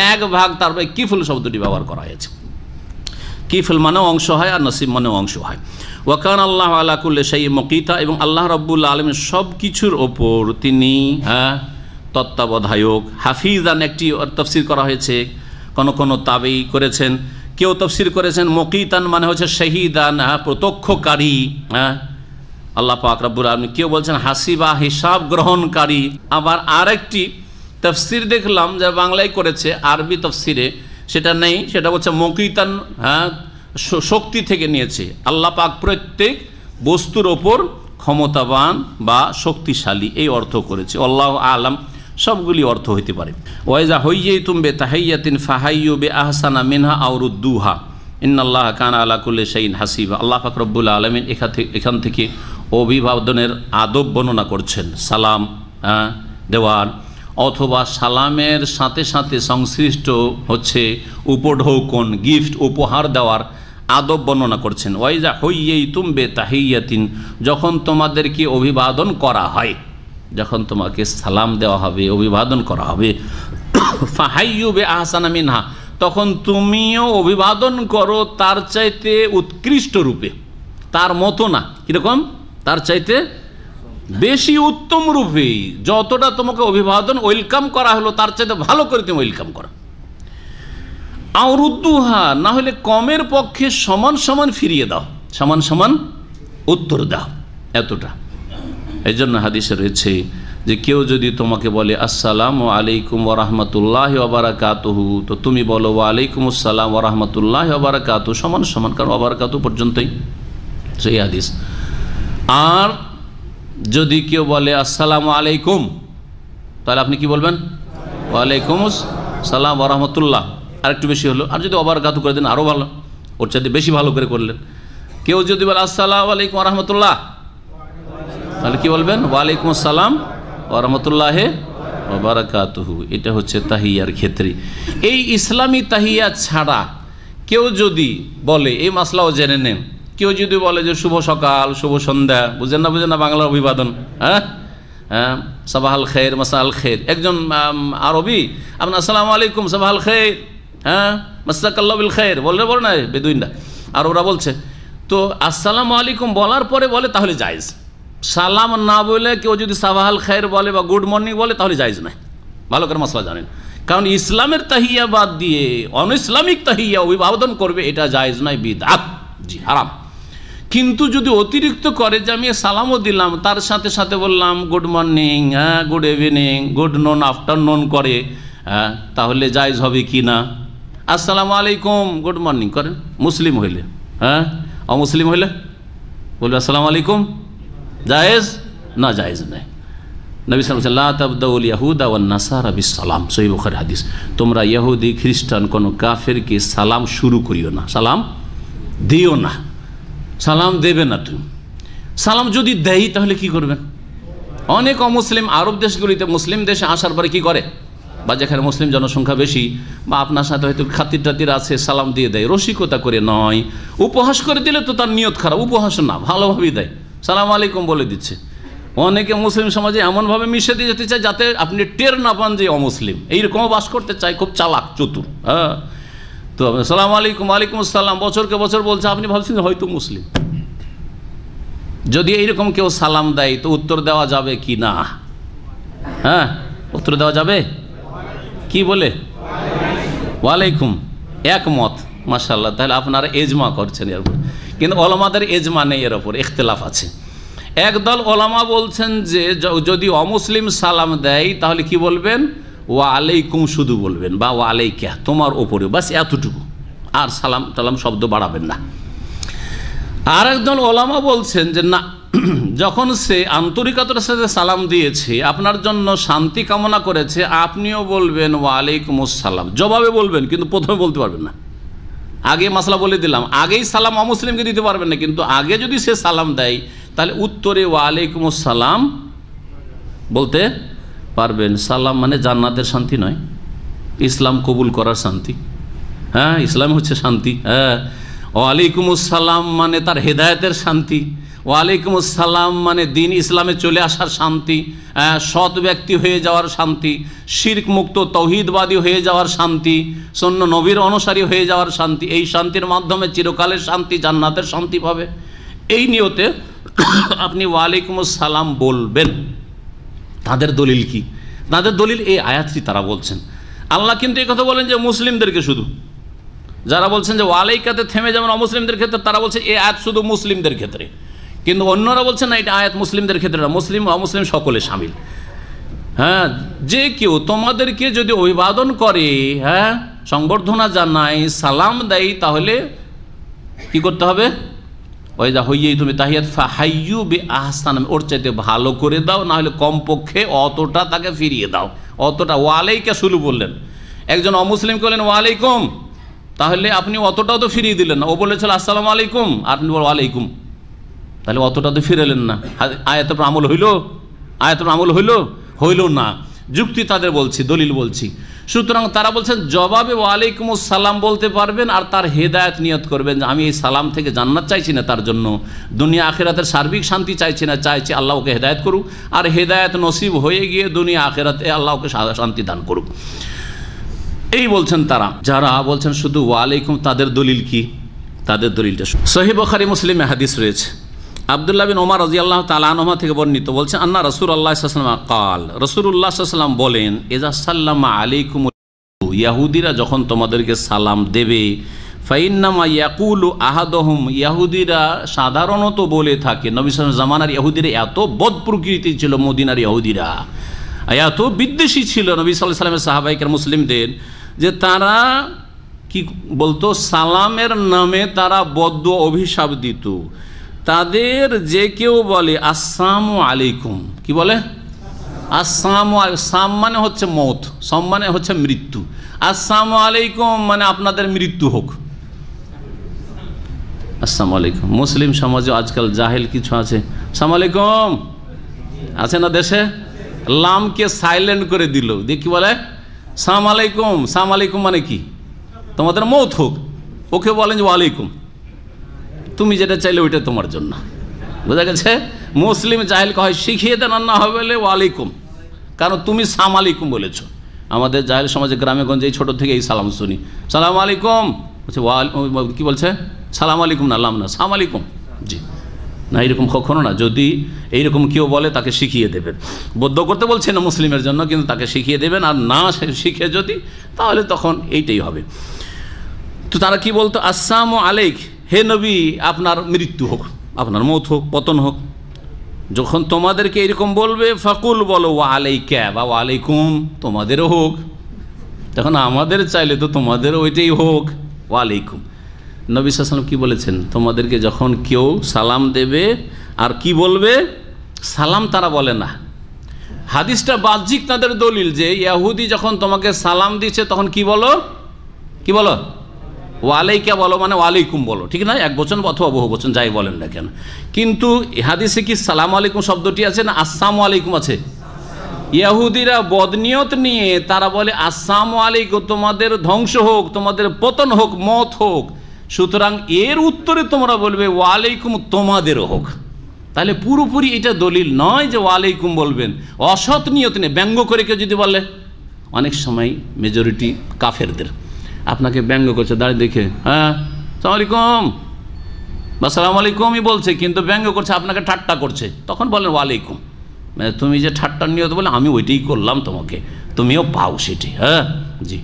1 ভাগ, তারপরে কিফল শব্দটি ব্যবহার করা হয়েছে। কিফল মানে অংশ হয় আর নসিব মানে অংশ হয়। ওয়াকান আল্লাহ আলা কুল্লি শাইইন মুকিতা, এবং আল্লাহ রাব্বুল আলামিন সব কিছুর ওপর তিনি তত্ত্বাবধায়ক। হাফিজান একটি তাফসীর করা হয়েছে, কোন তাবেই করেছেন, কেউ তাফসীর করেছেন মুকিতান মানে হচ্ছে শাহিদান, প্রত্যক্ষকারী, আল্লাহ পাক রব্বুল আলামিন। কেউ বলছেন হাসিবা, হিসাব গ্রহণকারী। আবার আরেকটি তাফসীর দেখলাম যে বাংলায় করেছে, আরবি তাফসীরে সেটা নেই, সেটা হচ্ছে মুকিতান, শক্তি থেকে নিয়েছে। আল্লাহ পাক প্রত্যেক বস্তুর ওপর ক্ষমতাবান বা শক্তিশালী, এই অর্থ করেছে। আল্লাহু আলাম, সবগুলি অর্থ হইতে পারে। ওয়াইজা হাইয়াতুম বিতাহিয়াতিন ফাহাইয়ু বিআহসানা মিনহা আও রুদ্দুহা ইন্নাল্লাহা কানা আলা কুল্লি শাইইন হাসিবা। আল্লাহ পাক রব্বুল আলামিন এখান থেকে অভিবাদনের আদব বর্ণনা করছেন, সালাম দেওয়ার অথবা সালামের সাথে সাথে সংশ্লিষ্ট হচ্ছে উপঢৌকন, গিফট, উপহার দেওয়ার আদব বর্ণনা করছেন। ওয়াইজা হাইয়াতুম বিতাহিয়াতিন, যখন তোমাদেরকে অভিবাদন করা হয়, যখন তোমাকে সালাম দেওয়া হবে, অভিবাদন করা হবে, ফাহাইয়ু বিআহসানা মিনহা, তখন তুমিও অভিবাদন করো তার চাইতে উৎকৃষ্ট রূপে, তার মতো না, কীরকম? তার চাইতে বেশি উত্তম রূপে। যতটা তোমাকে অভিবাদন ওয়েলকাম করা হলো তার চাইতে ভালো করে তুমি ওয়েলকাম করো। আও রুদ্দুহা, না হলে কমের পক্ষে সমান সমান ফিরিয়ে দাও, সমান সমান উত্তর দাও, এতটা। এই জন্য হাদিসে রয়েছে যে কেউ যদি তোমাকে বলে আসসালামু আলাইকুম ওয়া রাহমাতুল্লাহি ওয়া বারাকাতুহু, তো তুমি বলো ওয়া আলাইকুম আসসালাম ওয়া রাহমাতুল্লাহি ওয়া বারাকাতুহু, সমান সমান, কারণ ওয়া বারাকাতুহু পর্যন্তই সেই হাদিস। আর যদি কেউ বলে আসসালামু আলাইকুম, তাহলে আপনি কি বলবেন? ওয়া আলাইকুম আসসালাম ওয়া রাহমাতুল্লাহ, আর একটু বেশি হলো। আর যদি ওয়া বারাকাতুহু করে দেন আরও ভালো, ওর চাইতে বেশি ভালো করে করলেন। কেউ যদি বলে আসসালামু আলাইকুম ওয়া রাহমাতুল্লাহ, তাহলে কি বলবেন? ওয়ালাইকুম আসসালাম ওয়া রাহমাতুল্লাহি ওয়া বারাকাতুহু। এটা হচ্ছে তাহিয়ার ক্ষেত্রে। এই ইসলামী তাহিয়া ছাড়া কেউ যদি বলে, এই মাসলাও জেনে নেন, কেউ যদি বলে যে শুভ সকাল, শুভ সন্ধ্যা, বুঝেন না বাংলার অভিবাদন, সাবাহাল খের, মাসাল খের। একজন আরবি আপনার আসসালামু আলাইকুম সাবাহাল খের, মাসাকাল্লাহ বিল খের বলে না বেদুইনরা, আর ওরা বলছে। তো আসসালামু আলাইকুম বলার পরে বলে তাহলে জায়েজ। সালাম না বলে কেউ যদি সাবাহাল খায়ের বলে বা গুড মর্নিং বলে তাহলে জায়েজ নাই। ভালো করে মশলা জানেন, কারণ ইসলামের তাহিয়া বাদ দিয়ে অন ইসলামিক তাহিয়া অভিবাদন করবে, এটা জায়েজ নয়, বিদআত, জি হারাম। কিন্তু যদি অতিরিক্ত করে যে আমি সালামও দিলাম, তার সাথে সাথে বললাম good morning, good evening, good নুন, আফটারনুন করে, তাহলে জায়েজ হবে কি না? আসসালামু আলাইকুম, গুড মর্নিং করেন মুসলিম হইলে, অমুসলিম হইলে বলবে আসসালামু আলাইকুম, জায়েজ না? জায়েজ নাই। নবী সাল্লাল্লাহু আলাইহি ওয়াসাল্লাম লা তাবদাউল ইয়াহুদা ওয়ান নাসারা বিসসালাম, সহিহ বুখারী হাদিস। তোমরা ইহুদি খ্রিস্টান কোনো কাফেরকে সালাম শুরু করিও না, সালাম দিও না, সালাম দেবে না। তুমি সালাম যদি দেই তাহলে কি করবেন? অনেক অমুসলিম আরব দেশগুলিতে মুসলিম দেশে আসার পরে কি করে, বা যেখানে মুসলিম জনসংখ্যা বেশি বা আপনার সাথে হয়তো খাতির টাতির আছে, সালাম দিয়ে দেয়, রসিকতা করে নয়। উপহাস করে দিলে তো তার নিয়ত খারাপ, উপহাস না, ভালোভাবেই দেয়, সালাম আলাইকুম বলে দিচ্ছে। অনেকে মুসলিম সমাজে এমনভাবে মিশে দিয়ে যেতে চায় যাতে আপনি টের না পান যে অমুসলিম, এইরকমও বাস করতে চায়, খুব চালাক চতুর। তো সালাম আলাইকুম, ওয়ালাইকুম আসসালাম বছরকে বছর বলছে, আপনি ভাবছেন হয়তো মুসলিম। যদি এইরকম কেউ সালাম দেয় তো উত্তর দেওয়া যাবে কি না? উত্তর দেওয়া যাবে কি বলে? ওয়ালাইকুম, একমত, মাশাআল্লাহ। তাহলে আপনারা এজমা করছেন এর উপর, কিন্তু ওলামাদের এজমা নেই, এর উপর ইখতিলাফ আছে। একদল ওলামা বলছেন যে যদি অমুসলিম সালাম দেয় তাহলে কি বলবেন? ওয়া আলাইকুম শুধু বলবেন, বা ওয়া আলাইকা, তোমার ওপরে, বাস এতটুকু। আর সালাম টালাম শব্দ বাড়াবেন না। আর একজন ওলামা বলছেন যে না, যখন সে আন্তরিকতার সাথে সালাম দিয়েছে, আপনার জন্য শান্তি কামনা করেছে, আপনিও বলবেন ওয়ালাইকুম আসসালাম, জবাবে বলবেন, কিন্তু প্রথমে বলতে পারবেন না। আগে মাসলা বলে দিলাম, আগেই সালাম অমুসলিমকে দিতে পারবেন না, কিন্তু আগে যদি সে সালাম দেয় তাহলে উত্তরে ওয়ালাইকুম আসসালাম বলতে পারবেন। সালাম মানে জান্নাতের শান্তি নয়, ইসলাম কবুল করার শান্তি। হ্যাঁ, ইসলাম হচ্ছে শান্তি। হ্যাঁ, ওয়ালাইকুম আসসালাম মানে তার হেদায়েতের শান্তি। ওয়ালাইকুম আসসালাম মানে দিন ইসলামে চলে আসার শান্তি, সৎ ব্যক্তি হয়ে যাওয়ার শান্তি, শিরক মুক্ত তৌহিদবাদী হয়ে যাওয়ার শান্তি, সন্ন্য নবীর অনুসারী হয়ে যাওয়ার শান্তি। এই শান্তির মাধ্যমে চিরকালের শান্তি, জান্নাতের শান্তি পাবে। এই নিয়তে আপনি ওয়ালাইকুম আসসালাম বলবেন। তাদের দলিল কি? তাদের দলিল এই আয়াতটি তারা বলছেন। আল্লাহ কিন্তু এই কথা বলেন যে মুসলিমদেরকে শুধু, যারা বলছেন যে ওয়ালাইকাতে থেমে যেমন অমুসলিমদের ক্ষেত্রে, তারা বলছে এই আয়াত শুধু মুসলিমদের ক্ষেত্রে, কিন্তু অন্যরা বলছেন না, এটা আয়াত মুসলিমদের ক্ষেত্রে না, মুসলিম অমুসলিম সকলে শামিল। হ্যাঁ, যে কেউ তোমাদেরকে যদি অভিবাদন করে, হ্যাঁ, সংবর্ধনা জানায়, সালাম দেয়, তাহলে কি করতে হবে? ওই যা হইয়েই তুমি তাহিয়াত ফাহাইয়ু বি আহসান, ওর চাইতে ভালো করে দাও, না হলে কমপক্ষে অতটা তাকে ফিরিয়ে দাও, অতটা। ওয়ালাইকা শুরু বললেন, একজন অমুসলিম করলেন ওয়ালাইকুম, তাহলে আপনি অতটাও তো ফিরিয়ে দিলেন না। ও বলেছিল আসসালামু আলাইকুম, আপনি বলেন ওয়ালাইকুম, তাহলে অতটা তো ফিরেলেন না। আয়াতের উপর আমল হইল? আয়াতের উপর আমল হইল? হইল না। যুক্তি তাদের বলছি, দলিল বলছি। সুতরাং তারা বলছেন জবাবে ওয়ালাইকুম আসসালাম বলতে পারবেন, আর তার হেদায়েত নিয়ত করবেন যে আমি এই সালাম থেকে জান্নাত চাইছি না, তার জন্য দুনিয়া আখেরাতের সার্বিক শান্তি চাইছি না, চাইছি আল্লাহ ওকে হেদায়েত করুক, আর হেদায়েত নসিব হয়ে গিয়ে দুনিয়া আখেরাতে আল্লাহ ওকে শান্তি দান করুক। এই বলছেন তারা। যারা বলছেন শুধু ওয়ালাইকুম, তাদের দলিল কি? তাদের দলিলটা সহিহ বুখারী মুসলিমে হাদিস রয়েছে, আব্দুল্লাহ বিন ওমর রাদিয়াল্লাহু তাআলা আনহুমা থেকে বর্ণিত, বলছেন আন্না রাসূলুল্লাহ সাল্লাল্লাহু আলাইহি ওয়াসাল্লাম قال, রাসূলুল্লাহ সাল্লাল্লাহু আলাইহি ওয়াসাল্লাম বলেন, ইজা সাল্লামা আলাইকুম, ইহুদিরা যখন তোমাদেরকে সালাম দেবে, ফাইন্নামা ইয়াকুলু আহাদুহুম, ইহুদিরা সাধারণত বলে থাকে, নবী সাল্লাল্লাহু আলাইহি ওয়াসাল্লাম জামানার ইহুদিরা এত বদ প্রকৃতি ছিল, মদিনার ইহুদিরা এত বিদ্বেষী ছিল নবী সাল্লাল্লাহু আলাইহি ওয়াসাল্লামের সাহাবায়ে কেরাম মুসলিমদের, যে তারা কি বলতো, সালামের নামে তারা বদ্দ অভিশাপ দিত। তাদের যে কেউ বলে আসসালামু আলাইকুম, কি বলে? আসসালামু আলাইকুম, সাম মানে হচ্ছে মৌত, সম মানে হচ্ছে মৃত্যু, আসসালামু আলাইকুম মানে আপনাদের মৃত্যু হোক। আসসালামু আলাইকুম। মুসলিম সমাজে আজকাল জাহেল কিছু আছে, আসসালামু আলাইকুম আছে না দেশে, লামকে সাইলেন্ট করে দিল, দিয়ে কি বলে সালাম আলাইকুম। সালাম আলাইকুম মানে কি? তোমাদের মৌত হোক। ওকে বলেন যে ওয়ালাইকুম, তুমি যেটা চাইলে ওইটা তোমার জন্য। বোঝা গেছে? মুসলিম জাহেলকে হয় শিখিয়ে দেন, আর না হবে বলে ওয়ালাইকুম, কারণ তুমি সালাম আলাইকুম বলেছো। আমাদের জাহেল সমাজে গ্রামে গঞ্জে এই ছোটো থেকে এই সালাম শুনি, সালাম আলাইকুম, বলছে কি বলছে? সালাম আলাইকুম না, লাম না, সালাম আলাইকুম। জি না, এইরকম কখনো না। যদি এইরকম কেউ বলে তাকে শিখিয়ে দেবেন, বদ্ধ করতে বলছে না মুসলিমের জন্য, কিন্তু তাকে শিখিয়ে দেবেন, আর না শিখে যদি, তাহলে তখন এইটাই হবে। তো তারা কি বলতো, আসসালামু আলাইক, হে নবী আপনার মৃত্যু হোক, আপনার মৌত হোক, পতন হোক। যখন তোমাদেরকে এরকম বলবে, ফাকুল বলো ওয়া আলাইকা বা ওয়া আলাইকুম, তোমাদেরও হোক। তখন আমাদের চাইলে তো তোমাদের ওইটাই হোক, ওয়া আলাইকুম। নবী সাল্লাল্লাহু আলাইহি ওয়াসাল্লাম কি বলেছেন? তোমাদেরকে যখন কেউ সালাম দেবে, আর কি বলবে? সালাম তারা বলে না। হাদিসটা বাহ্যিক তাদের দলিল যে ইহুদি যখন তোমাকে সালাম দিচ্ছে, তখন কি বলো? কি বলো? ওয়ালাইকা বলো, মানে ওয়ালাইকুম বলো, ঠিক না? এক বচন অথবা বহু বচন যাই বলেন না কেন। কিন্তু হাদিসে কি সালাম আলাইকুম শব্দটি আছে না আসসালামু আলাইকুম আছে? ইহুদিরা বদনিয়ত নিয়ে তারা বলে আসসালামু আলাইকুম, তোমাদের ধ্বংস হোক, তোমাদের পতন হোক, মত হোক। সুতরাং এর উত্তরে তোমরা বলবে ওয়ালাইকুম, তোমাদেরও হোক। তাহলে পুরোপুরি এটা দলিল নয় যে ওয়ালাইকুম বলবেন। অসৎ নিয়ত নিয়ে ব্যঙ্গ করে কেউ যদি বলে, অনেক সময় মেজরিটি কাফেরদের আপনাকে ব্যঙ্গ করছে দাঁড়িয়ে দেখে, হ্যাঁ আসসালামু আলাইকুম বা আসসালামু আলাইকুমই বলছে, কিন্তু ব্যঙ্গ করছে, আপনাকে ঠাট্টা করছে, তখন বলেন ওয়ালাইকুম। মানে তুমি যে ঠাট্টার নিয়ত বলে আমি ওইটাই করলাম তোমাকে, তুমিও পাও সেটি। হ্যাঁ জি,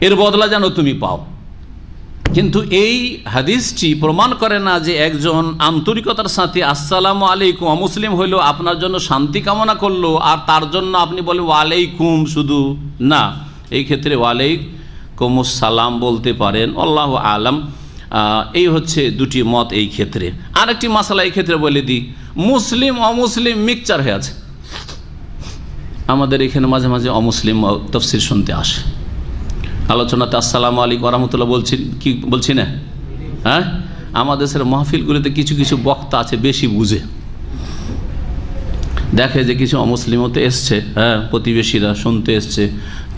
এর বদলা যেন তুমি পাও। কিন্তু এই হাদিসটি প্রমাণ করে না যে একজন আন্তরিকতার সাথে আসসালামু আলাইকুম, অমুসলিম হইল আপনার জন্য শান্তি কামনা করলো, আর তার জন্য আপনি বলেন ওয়ালাইকুম শুধু না। এই ক্ষেত্রে ওয়ালাইকুম কুমুস সালাম বলতে পারেন, আল্লাহু আলাম। এই হচ্ছে দুটি মত এই ক্ষেত্রে। আরেকটি মাসালা এই ক্ষেত্রে বলে দিই, মুসলিম অমুসলিম মিক্সচার হয়ে আছে। আমাদের এখানে মাঝে মাঝে অমুসলিম তাফসীর শুনতে আসে, আলোচনাতে আসসালামু আলাইকুম ওয়া রাহমাতুল্লাহ বলছি, কি বলছি না? হ্যাঁ, আমাদের দেশের মাহফিলগুলোতে কিছু কিছু বক্তা আছে বেশি বুঝে, দেখে যে কিছু অমুসলিমও তো এসছে, হ্যাঁ, প্রতিবেশীরা শুনতে এসছে,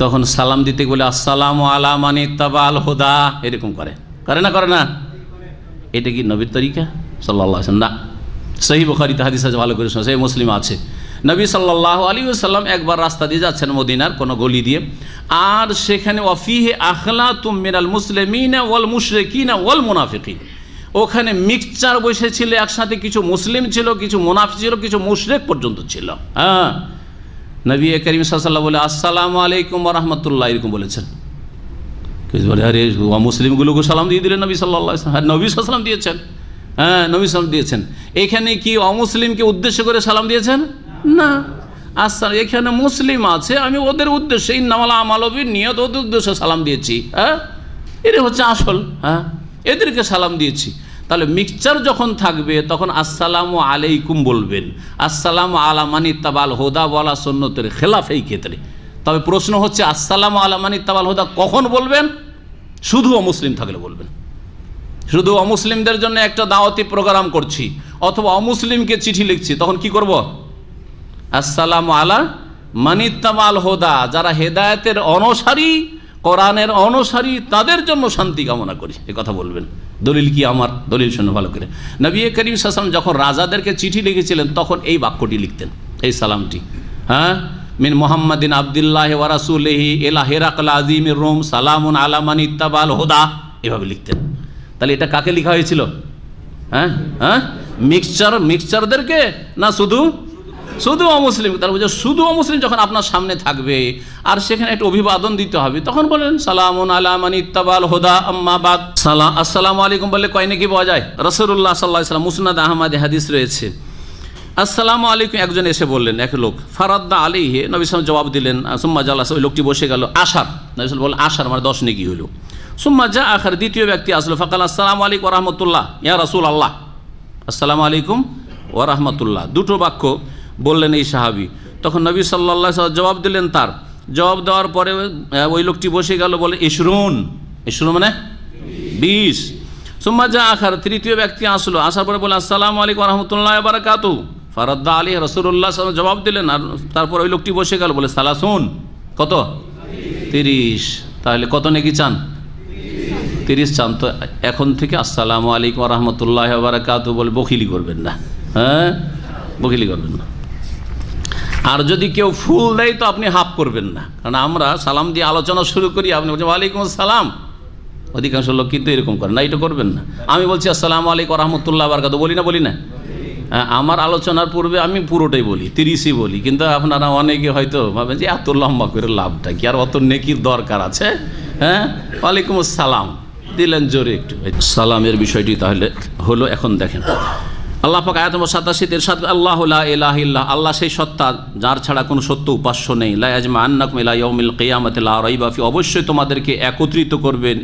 তখন সালাম দিতে বলে আসসালামু আলা মান ইত্তাবাল হুদা, এরকম করে না? করে না? এটা কি নবীর তরিকা সাল্লাল্লাহু আলাইহি ওয়াসাল্লাম? না, সহিহ বুখারীতে হাদিস আছে, ভালো করে শুনুন, সহিহ মুসলিম আছে। নবী সাল্লাল্লাহু আলাইহি ওয়াসাল্লাম একবার রাস্তা দিয়ে যাচ্ছেন মদিনার কোনো গলি দিয়ে, আর সেখানে ওয়াফিহি আখলাতুম মিনাল মুসলিমিনা ওয়াল মুশরিকিনা ওয়াল মুনাফিকিন, ওখানে মিক্সচার বসেছিল একসাথে, কিছু মুসলিম ছিল, কিছু মুনাফিক ছিল, কিছু মুশরিক পর্যন্ত ছিল। হ্যাঁ, নবী করিম সাল্লাল্লাহু আলাইহি ওয়াসাল্লাম বলে আসসালামু আলাইকুম ওয়া রাহমাতুল্লাহ এরকম বলেছেন। কিছু বলে আরে মুসলিমগুলোকে সালাম দিয়ে দিলেন নবী সাল্লাল্লাহু আলাইহি ওয়াসাল্লাম। হ্যাঁ, নবী সাল্লাল্লাহু আলাইহি ওয়াসাল্লাম দিয়েছেন, হ্যাঁ, নবী সাল্লাল্লাহু দিয়েছেন। এখানে কি অমুসলিমকে উদ্দেশ্য করে সালাম দিয়েছেন? না, আসসালাম, এখানে মুসলিম আছে, আমি ওদের উদ্দেশ্যে ইন্নামাল আমালু বিন্নিয়াত, ওদের উদ্দেশ্যে সালাম দিয়েছি। হ্যাঁ, এটা হচ্ছে আসল। হ্যাঁ, এদেরকে সালাম দিয়েছি। তাহলে মিক্সচার যখন থাকবে তখন আসসালামু আলাইকুম বলবেন, আসসালামু আলা মান ইত্তাবাল হুদা বলা সুন্নতের খেলাফ এই ক্ষেত্রে। তবে প্রশ্ন হচ্ছে আসসালামু আলা মান ইত্তাবাল হুদা কখন বলবেন? শুধু অমুসলিম থাকলে বলবেন। শুধু অমুসলিমদের জন্য একটা দাওয়াতি প্রোগ্রাম করছি অথবা অমুসলিমকে চিঠি লিখছি, তখন কি করব? আসসালামু আলা মান ইত্তাবাল হুদা, যারা হেদায়েতের অনুসারী, কোরআনের অনুসারী, তাদের জন্য শান্তি কামনা করি, এ কথা বলবেন। দলিল কি? আমার দলিল শুনে ভালো করে। নবী করিম সাল্লাল্লাহু আলাইহি ওয়াসাল্লাম যখন রাজাদেরকে চিঠি লিখেছিলেন তখন এই বাক্যটি লিখতেন, এই সালামটি। হ্যাঁ, মিন মুহাম্মাদিন আবদুল্লাহি ওয়া রাসূলিহি ইলা হিরাকল আযীমির রুম সালামুন আলা মান ইত্তাবাল হুদা, এভাবে লিখতেন। তাহলে এটা কাকে লেখা হয়েছিল? হ্যাঁ হ্যাঁ, মিক্সচারদেরকে না শুধু অমুসলিম? তার বুঝে শুধু অমুসলিম যখন আপনার সামনে থাকবে আর সেখানে একটা অভিবাদন দিতে হবে, তখন বলেন সালামুন আলা মান ইত্তাবাল হুদা আম্মা বাদ। আসসালামু আলাইকুম বললে কয় নাকি পাওয়া যায়? রাসূলুল্লাহ সাল্লাল্লাহু আলাইহি ওয়াসাল্লাম মুসনাদ আহমদে হাদিস রয়েছে, আসসালামু আলাইকুম একজন এসে বললেন, এক লোক, ফারাদ্দা আলাইহি, নবী সাল্লাল্লাহু জবাব দিলেন, সুম্মা জালাসা, ওই লোকটি বসে গেল, আশার, নবী সাল্লাল্লাহু বললেন আশার মানে 10 নেকি হলো। সুম্মা জা আখার, দ্বিতীয় ব্যক্তি আসলো, ফাকাল আসসালামু আলাইকুম ওয়া রাহমাতুল্লাহ ইয়া রাসূলুল্লাহ, আসসালামু আলাইকুম ওয়া রাহমাতুল্লাহ, দুটো বাক্য বললেন এই সাহাবী। তখন নবী সাল্লাল্লাহু আলাইহি ওয়াসাল্লাম জবাব দিলেন, তার জবাব দেওয়ার পরে ওই লোকটি বসে গেল, বলে ইশরুন মানে 20। সুম্মা জা আখার, তৃতীয় ব্যক্তি আসলো, আসার পরে বলে আসসালামু আলাইকুম ওয়া রাহমাতুল্লাহি ওয়া বারাকাতুহু, ফারাদ্দা আলাইহি রাসূলুল্লাহ সাল্লাল্লাহু আলাইহি ওয়াসাল্লাম জবাব দিলেন, আর তারপর ওই লোকটি বসে গেল, বলে সালাসুন, কত? 30। তাহলে কত নেকি চান? 30 চান। তো এখন থেকে আসসালামু আলাইকুম ওয়া রাহমাতুল্লাহি ওয়া বারাকাতুহু বলে বখিলি করবেন না। হ্যাঁ, বখিলি করবেন না। আর যদি কেউ ফুল দেয় তো আপনি হাফ করবেন না, কারণ আমরা সালাম দিয়ে আলোচনা শুরু করি, আপনি বলছেন ওয়ালাইকুম আসসালাম, অধিকাংশ লোক কিন্তু এরকম করে না, এটা করবেন না। আমি বলছি আসসালামু আলাইকুম ওয়া রাহমাতুল্লাহি ওয়া বারাকাতুহু, বলি না? আমার আলোচনার পূর্বে আমি পুরোটাই বলি, 30ই বলি, কিন্তু আপনারা অনেকে হয়তো ভাবেন যে এত লম্বা করে লাভটা কি, আর অত নেকির দরকার আছে? হ্যাঁ, ওয়ালাইকুম আসসালাম দিলেন জোরে একটু। সালামের বিষয়টি তাহলে হলো। এখন দেখেন আল্লাহ পাক আয়াত নম্বর 87 এর সাথে আল্লাহু লা ইলাহা ইল্লাহ, আল্লাহ সেই সত্তা যার ছাড়া কোনো সত্য উপাস্য নেই। লা ইয়াজমাআন্নাকুম ইলা ইয়াউমিল কিয়ামাতি লা রাইবা ফি, অবশ্যই তোমাদেরকে একত্রিত করবেন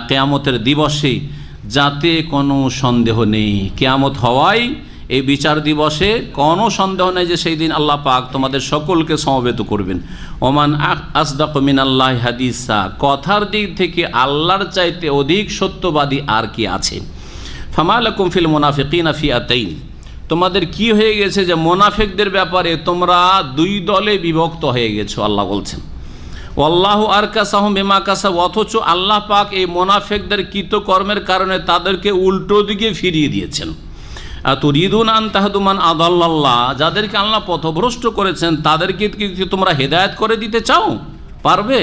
কিয়ামতের দিবসে, যাতে কোনো সন্দেহ নেই। কিয়ামত হওয়ায় এই বিচার দিবসে কোনো সন্দেহ নেই যে সেই দিন আল্লাহ পাক তোমাদের সকলকে সমবেত করবেন। ওমান আসদাকু মিনাল্লাহি হাদিসা, কথার দিক থেকে আল্লাহর চাইতে অধিক সত্যবাদী আর কি আছে। ফামা লাকুম ফিল মুনাফিকিনা ফিআতাইন, তোমাদের কি হয়ে গেছে যে মুনাফিকদের ব্যাপারে তোমরা দুই দলে বিভক্ত হয়ে গেছো, আল্লাহ বলছেন। ওয়াল্লাহু আরকাসাহুম বিমা কাসাব, অথচ আল্লাহ পাক এই মুনাফিকদের কৃতকর্মের কারণে তাদেরকে উল্টো দিকে ফিরিয়ে দিয়েছেন। তুরিদুন আন তাহদু মান আদাল্লাল্লাহ, যাদেরকে আল্লাহ পথভ্রষ্ট করেছেন তাদেরকে কি তোমরা হেদায়েত করে দিতে চাও? পারবে?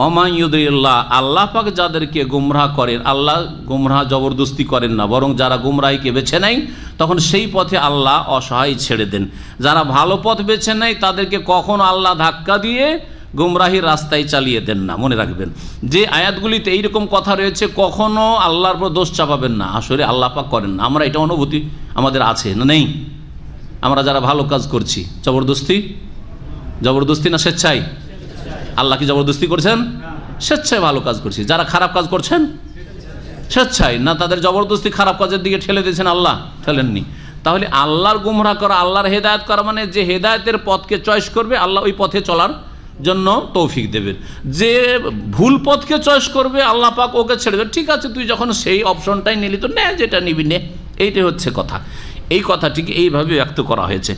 ওমা ইউদিল্লাহ, আল্লাহ পাক যাদেরকে গুমরাহ করেন, আল্লাহ গুমরাহ জবরদস্তি করেন না, বরং যারা গুমরাহিকে বেছে নেয় তখন সেই পথে আল্লাহ অসহায় ছেড়ে দেন। যারা ভালো পথ বেছে নেয় তাদেরকে কখনো আল্লাহ ধাক্কা দিয়ে গুমরাহির রাস্তায় চালিয়ে দেন না। মনে রাখবেন যে আয়াতগুলিতে এইরকম কথা রয়েছে, কখনো আল্লাহর উপর দোষ চাপাবেন না, আসলে আল্লাহ পাক করেন না। আমরা এটা অনুভূতি আমাদের আছে না নেই? আমরা যারা ভালো কাজ করছি, জবরদস্তি না স্বেচ্ছায়? আল্লাহ কি জবরদস্তি করছেন? স্বেচ্ছায় ভালো কাজ করছি। যারা খারাপ কাজ করছেন স্বেচ্ছায়, না তাদের জবরদস্তি খারাপ কাজের দিকে ঠেলে দিয়েছেন? আল্লাহ ঠেলেননি। তাহলে আল্লাহর গুমরাহ করা, আল্লাহর হেদায়েত করা মানে যে হেদায়েতের পথকে চয়েস করবে আল্লাহ ওই পথে চলার জন্য তৌফিক দেবেন। যে ভুল পথকে চয়েস করবে আল্লাহ পাক ওকে ছেড়ে দেবেন। ঠিক আছে, তুই যখন সেই অপশনটাই নিলি তো নে, যেটা নিবি নে, এইটাই হচ্ছে কথা। এই কথাটিকে এইভাবে ব্যক্ত করা হয়েছে।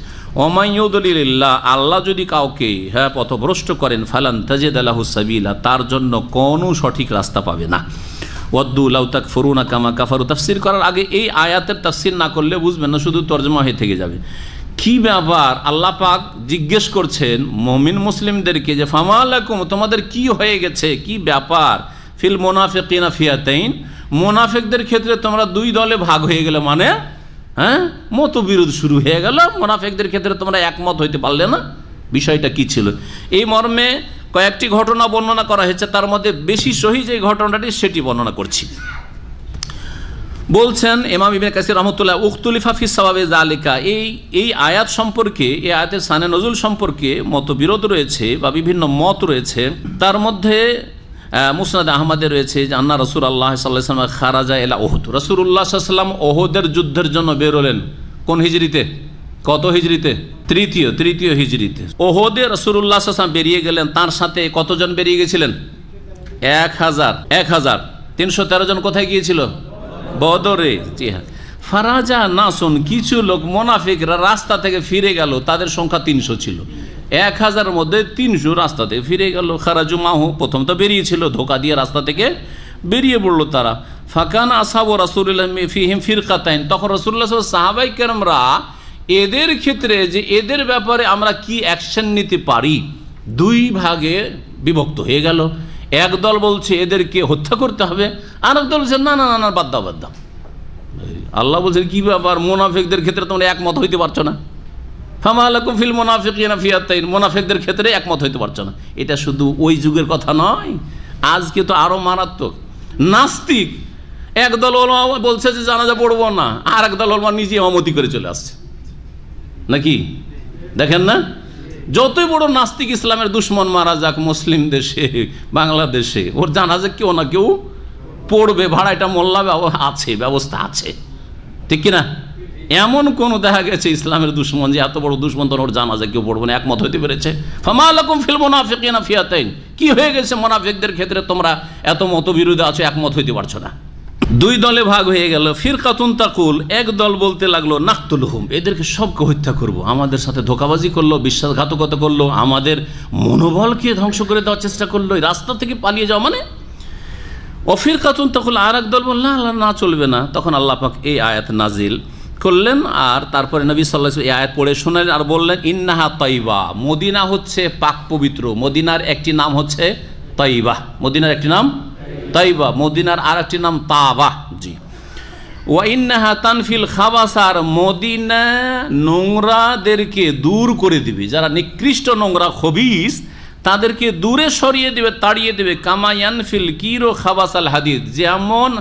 ওমাইয়ুদলিল্লাহ, আল্লাহ যদি কাউকে পথভ্রষ্ট করেন, ফালান তাজিদ লাহু সাবিলা, তার জন্য কোনো সঠিক রাস্তা পাবে না। ওয়াদ্দু লাউ তাকফুরুনা কামা কাফারু, তাফসীর করার আগে এই আয়াতের তাফসীর না করলে বুঝবেন না, শুধু তরজমা হয়ে থেকে যাবে। কি ব্যাপার? আল্লাহ পাক জিজ্ঞেস করছেন মুমিন মুসলিমদেরকে যে ফামা লাকুম, তোমাদের কি হয়ে গেছে, কি ব্যাপার? ফিল মুনাফিকিনা ফিয়াতাইন, মুনাফিকদের ক্ষেত্রে তোমরা দুই দলে ভাগ হয়ে গেলে, মানে মতবিরোধ শুরু হয়ে গেল। মুনাফিকদের ক্ষেত্রে তোমরা একমত হইতে পারলে না, বিষয়টা কি ছিল? এই মর্মে কয়েকটি ঘটনা বর্ণনা করা হয়েছে, তার মধ্যে বেশি সহিহ যে ঘটনাটি সেটি বর্ণনা করছি। বলছেন ইমাম ইবনে কাসির রাহমাতুল্লাহ, উখতুলিফা ফি সাওয়াবে যালিকা, এই আয়াত সম্পর্কে, এই আয়াতের শানে নজুল সম্পর্কে মতবিরোধ রয়েছে বা বিভিন্ন মত রয়েছে। তার মধ্যে মুসনাদ আহমদে রয়েছে যে আন্না রাসূলুল্লাহ সাল্লাল্লাহু আলাইহি ওয়াসাল্লাম খারাজা ইলা উহুদ, রাসূলুল্লাহ সাল্লাল্লাহু আলাইহি ওয়াসাল্লাম ওহুদের যুদ্ধের জন্য বেরোলেন। কোন হিজরিতে? কত হিজরিতে? তৃতীয় হিজরিতে ওহুদে রাসূলুল্লাহ সাল্লাল্লাহু আলাইহি ওয়াসাল্লাম বেরিয়ে গেলেন। তার সাথে কতজন বেরিয়ে গেছিলেন? 1000 313 জন কোথায় গিয়েছিল? বদরে। জি হ্যাঁ। ফারাজা নাসুন, কিছু লোক মুনাফিকরা রাস্তা থেকে ফিরে গেল, তাদের সংখ্যা 300 ছিল। 1000 মধ্যে 300 রাস্তা থেকে ফিরে গেল। খারাজু মাহু, প্রথম তো বেরিয়েছিল, ধোকা দিয়ে রাস্তা থেকে বেরিয়ে পড়লো তারা। ফাকান আসহাবু রাসূলিল্লাহ ফিহিম ফিরকাতাইন, তখন রাসূলুল্লাহ সাল্লাল্লাহু আলাইহি ওয়াসাল্লাম সাহাবায়ে কেরামরা এদের ক্ষেত্রে যে এদের ব্যাপারে আমরা কি অ্যাকশন নিতে পারি, দুই ভাগে বিভক্ত হয়ে গেল। এক দল বলছে এদেরকে হত্যা করতে হবে, আর এক দল বলছে না না না বাদ দাও বাদ দাও। আল্লাহ বলছেন কি ব্যাপার, মুনাফিকদের ক্ষেত্রে তোমরা একমত হইতে পারছো না? ফামা লাকুম ফিল মুনাফিকিনা ফিয়াতাইন, মুনাফিকদের ক্ষেত্রে একমত হইতে পারছো না। এটা শুধু ওই যুগের কথা নয়, আজকে তো আরো মারাত্মক। নাস্তিক একদল ওলামা বলছে যে জানাজা পড়বো না, আর একদল ওলামা নিজে ইমামতি করে চলে আসছে নাকি? দেখেন না, যতই বড় নাস্তিক ইসলামের দুশ্মন মারা যাক মুসলিম দেশে, বাংলাদেশে, ওর জানাজা কেউ না কেউ পড়বে। ভাড়াটা মোল্লা আছে, ব্যবস্থা আছে, ঠিক কিনা? এমন কোন দেখা গেছে ইসলামের দুশ্মন যে এত বড় দুশ্মন তোর জানাজা কেউ পড়বে না, একমত হইতে পেরেছে? ফামা লাকুম ফিল মুনাফিকিনা ফিয়াতাইন, কি হয়ে গেছে মুনাফিকদের ক্ষেত্রে তোমরা এত মতবিরোধী আছো, একমত হইতে পারছো না? দুই দলে ভাগ হয়ে গেল। ফিরকাতুন তাকুল, এক দল বলতে লাগলো নাকতুলহুম, এদেরকে সবকে হত্যা করব, আমাদের সাথে ধোঁকাবাজি করলো, বিশ্বাসঘাতকতা করলো, আমাদের মনোবলকে ধ্বংস করে দেওয়ার চেষ্টা করলো, রাস্তা থেকে পালিয়ে যাওয়া মানে। অফিরকাতুন তাকুল, আর এক দল বলল আল্লাহ না চলবে না। তখন আল্লাহ পাক এই আয়াত নাজিল করলেন, আর তারপরে নবী সাল্লাল্লাহু আলাইহি ওয়াসাল্লাম এই আয়াত পড়ে শোনালেন আর বললেন ইন্নাহা তাইবা, মদিনা হচ্ছে পাক পবিত্র, মদিনার একটি নাম হচ্ছে তাইবা, মদিনার একটি নাম তাইবা, মদিনার আর একটি নাম তাবা। জি। ওয়া ইন্নাহা তানফিল খাবাসার, মদিনা নোংরাদেরকে দূর করে দিবে, যারা নিকৃষ্ট নোংরা খবিস তাদেরকে দূরে সরিয়ে দেবে, তাড়িয়ে দেবে। কামায়ানফিল কিরো খাবাসাল হাদিদ, যেমন